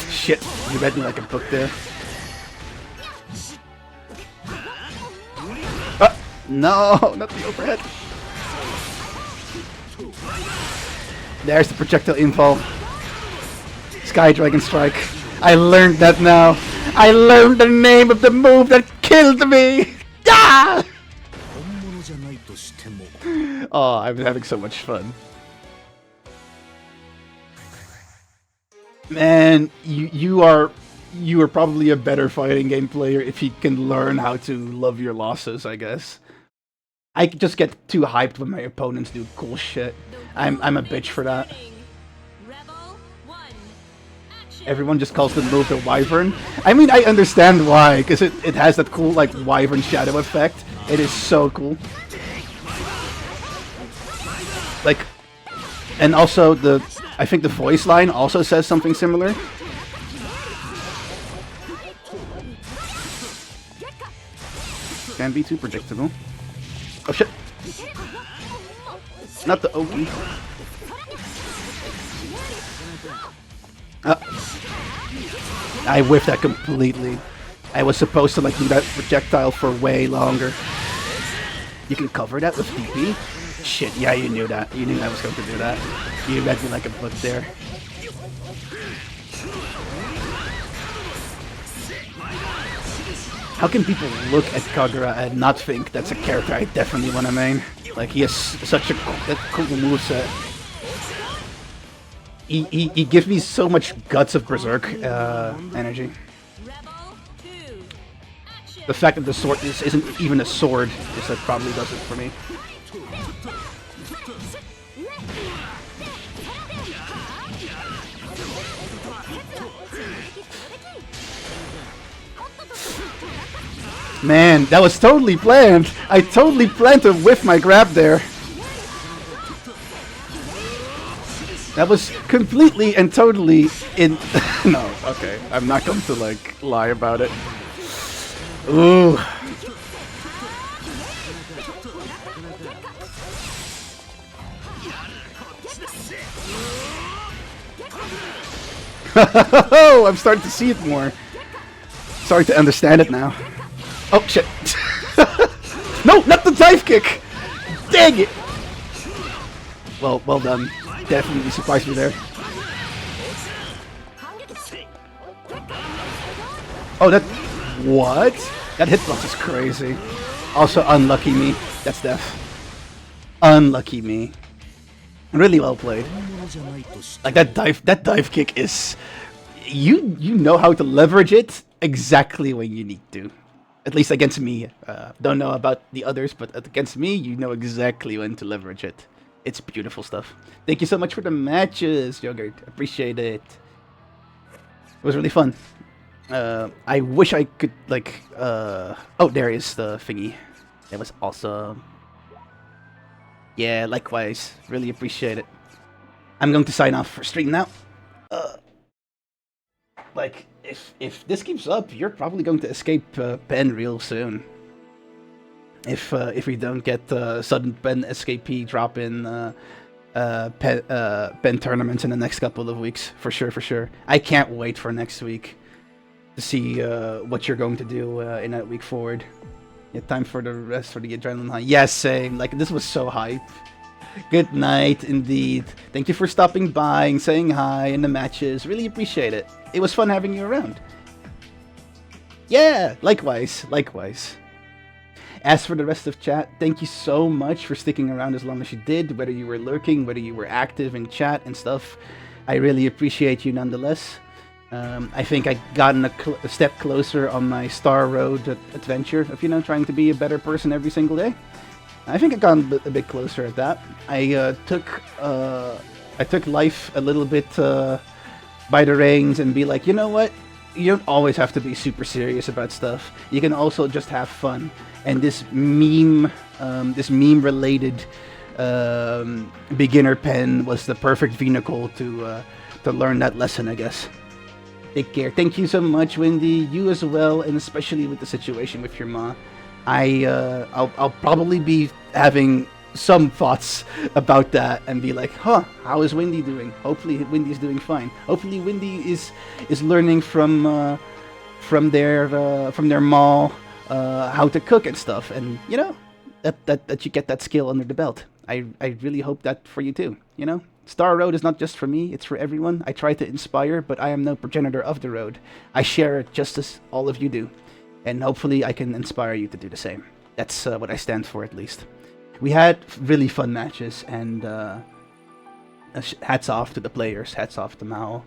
Shit, you read me like a book there. No, not the overhead. There's the projectile info. Sky Dragon Strike. I learned that now. I learned the name of the move that killed me. Ah! Oh, I'm having so much fun. Man, you are probably a better fighting game player if you can learn how to love your losses, I guess. I just get too hyped when my opponents do cool shit. I'm a bitch for that. Everyone just calls the move the Wyvern. I mean, I understand why, because it has that cool like Wyvern shadow effect. It is so cool. Like, and also I think the voice line also says something similar. Can be too predictable. Oh shit! Not the Oki. I whiffed that completely. I was supposed to like do that projectile for way longer. You can cover that with DP? Shit, yeah, you knew that. You knew I was going to do that. You read me like a book there. How can people look at Kagura and not think that's a character I definitely want to main? Like, he has such a cool moveset. He gives me so much Guts of Berserk energy. The fact that the sword isn't even a sword is that probably does it for me. Man, that was totally planned. I totally planned to whiff my grab there. That was completely and totally in... No, okay. I'm not going to, like, lie about it. Ooh. I'm starting to see it more. Starting to understand it now. Oh, shit. No, not the dive kick! Dang it! Well done. Definitely surprised me there. Oh, that... What? That hitbox is crazy. Also, unlucky me. That's def. Unlucky me. Really well played. Like, that dive kick is... You know how to leverage it exactly when you need to. At least against me. Don't know about the others, but against me, you know exactly when to leverage it. It's beautiful stuff. Thank you so much for the matches, Yogurt. Appreciate it. It was really fun. I wish I could, like... Oh, there is the thingy. That was awesome. Yeah, likewise. Really appreciate it. I'm going to sign off for stream now. Like, if this keeps up, you're probably going to escape pen real soon. If we don't get sudden pen escapee drop in pen tournaments in the next couple of weeks, for sure. I can't wait for next week to see what you're going to do in that week forward. Yeah, time for the rest for the adrenaline high. Yes, same. Like, this was so hype. Good night, indeed. Thank you for stopping by and saying hi in the matches. Really appreciate it. It was fun having you around. Yeah, likewise. As for the rest of chat, thank you so much for sticking around as long as you did, whether you were lurking, whether you were active in chat and stuff. I really appreciate you nonetheless. I think I gotten a step closer on my Star Road adventure of, trying to be a better person every single day. I think I got a bit closer at that. I took life a little bit by the reins and be like, you know what? You don't always have to be super serious about stuff. You can also just have fun. And this meme-related beginner pen was the perfect vehicle to learn that lesson, I guess. Take care. Thank you so much, Wendy. You as well, and especially with the situation with your ma. I'll probably be having some thoughts about that and be like, how is Wendy doing? Hopefully Wendy's doing fine. Hopefully Wendy is learning from their ma how to cook and stuff, and that you get that skill under the belt. I really hope that for you too. Star Road is not just for me, it's for everyone. I try to inspire, but I am no progenitor of the road. I share it just as all of you do. And hopefully I can inspire you to do the same. That's what I stand for, at least. We had really fun matches, and hats off to the players, hats off to Mao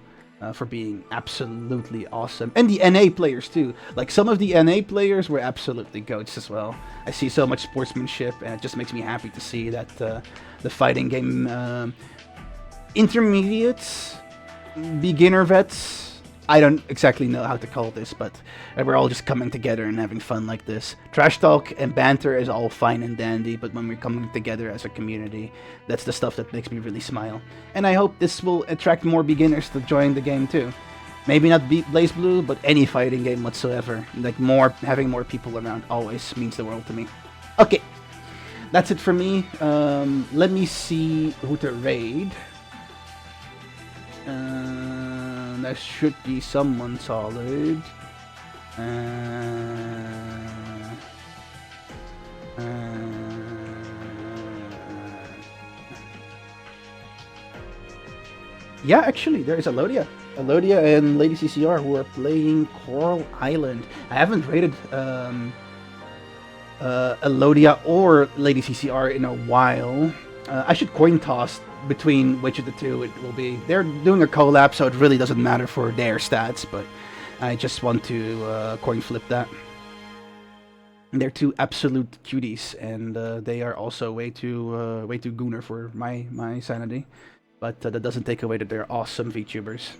for being absolutely awesome. And the NA players too. Like, some of the NA players were absolutely goats as well. I see so much sportsmanship, and it just makes me happy to see that the fighting game intermediates, beginner vets, I don't exactly know how to call this, but we're all just coming together and having fun like this. Trash talk and banter is all fine and dandy, but when we're coming together as a community, that's the stuff that makes me really smile. And I hope this will attract more beginners to join the game too. Maybe not Blaze Blue, but any fighting game whatsoever. Like, having more people around always means the world to me. Okay, that's it for me. Let me see who to raid. There should be someone solid. Yeah, actually, there is Alodia. Alodia and Lady CCR who are playing Coral Island. I haven't rated Alodia or Lady CCR in a while. I should coin toss between which of the two it will be. They're doing a collab, so it really doesn't matter for their stats, but I just want to coin flip that. They're two absolute cuties, and they are also way too gooner for my sanity. But that doesn't take away that they're awesome VTubers.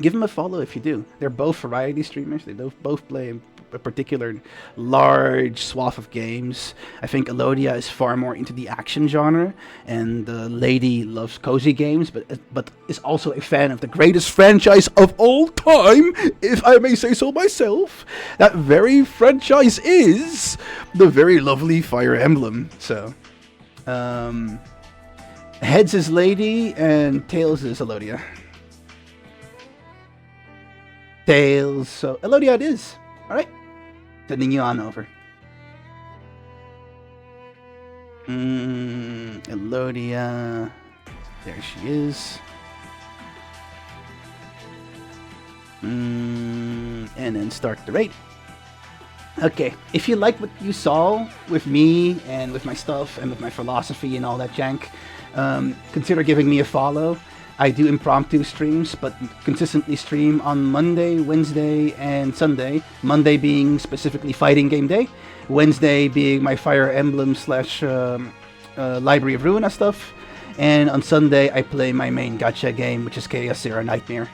Give them a follow if you do. They're both variety streamers. They both play a particular large swath of games. I think Alodia is far more into the action genre, and Lady loves cozy games, but is also a fan of the greatest franchise of all time, if I may say so myself. That very franchise is the very lovely Fire Emblem. So, Heads is Lady, and Tails is Alodia. Tails, so Alodia it is. Alright. Sending you on over. Elodia. There she is. And then start the raid. Okay, if you like what you saw with me and with my stuff and with my philosophy and all that jank, consider giving me a follow. I do impromptu streams, but consistently stream on Monday, Wednesday, and Sunday. Monday being specifically fighting game day. Wednesday being my Fire Emblem / Library of Ruina stuff. And on Sunday, I play my main gacha game, which is Chaos Zero Nightmare.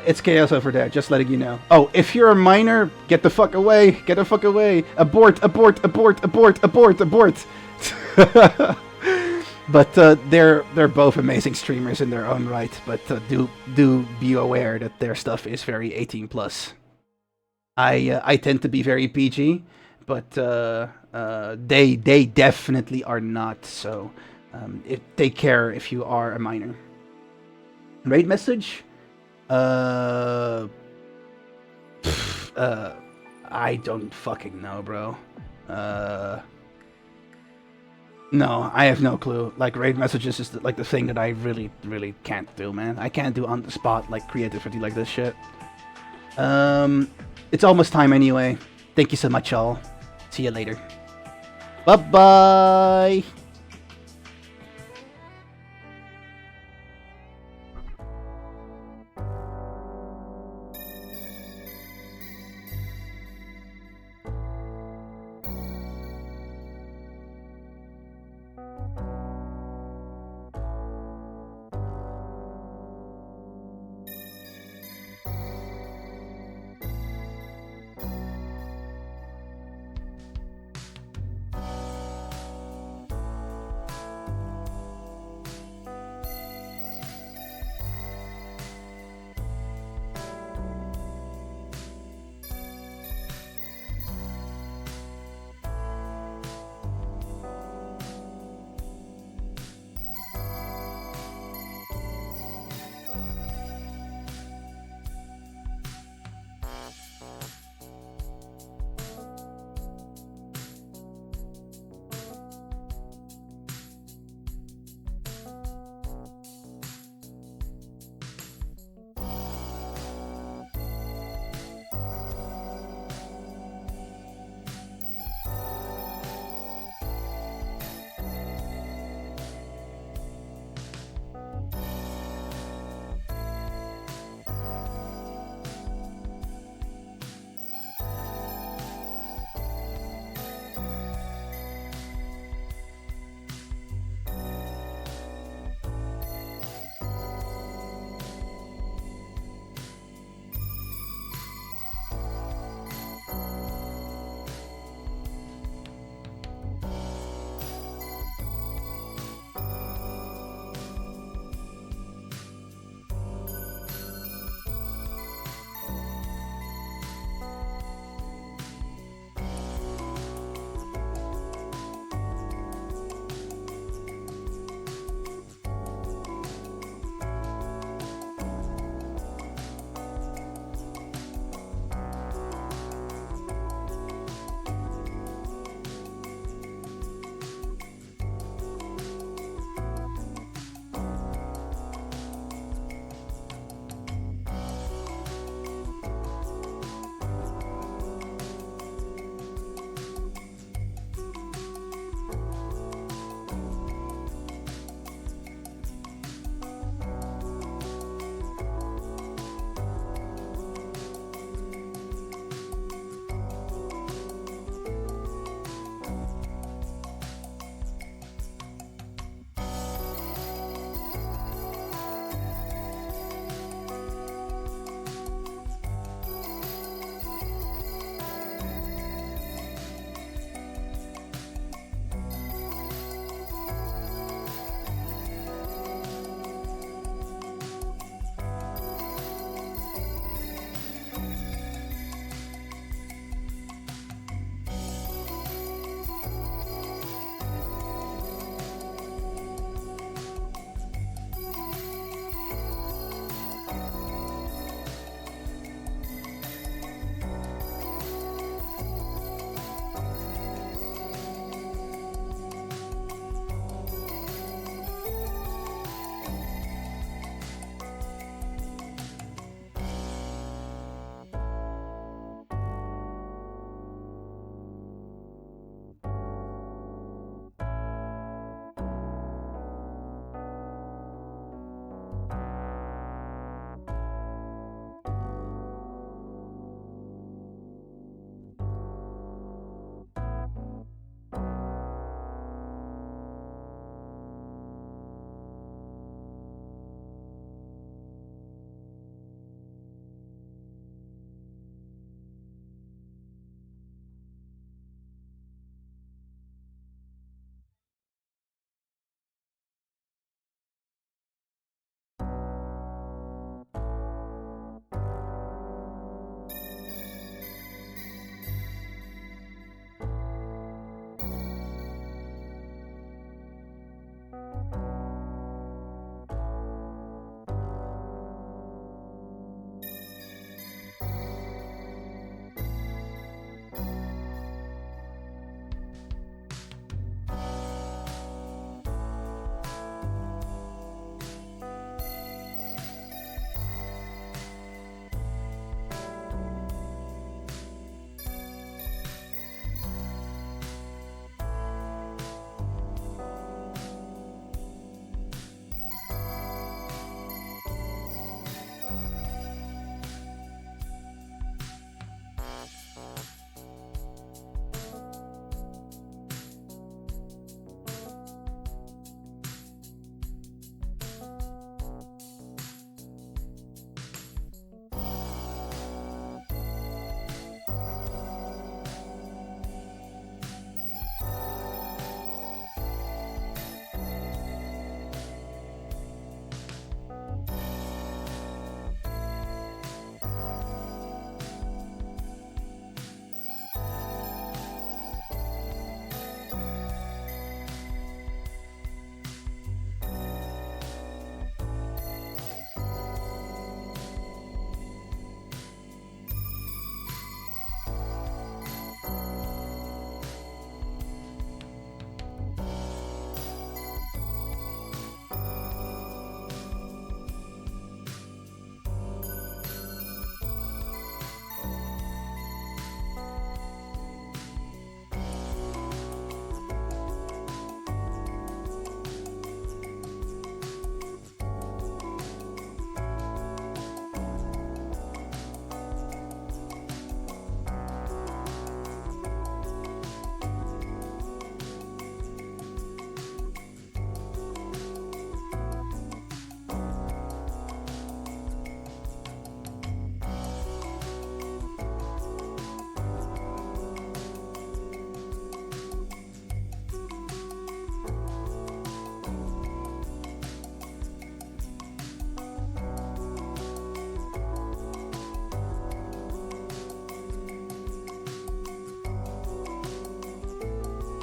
It's chaos over there, just letting you know. Oh, if you're a miner, get the fuck away. Get the fuck away. Abort, abort, abort, abort, abort, abort. But they're both amazing streamers in their own right. But do be aware that their stuff is very 18 plus. I tend to be very PG, but they definitely are not. So take care if you are a minor. Raid message. I don't fucking know, bro. No, I have no clue. Like, raid messages is like the thing that I really can't do, man. I can't do on the spot, like, creativity like this shit. It's almost time anyway. Thank you so much, y'all. See you later. Bye-bye!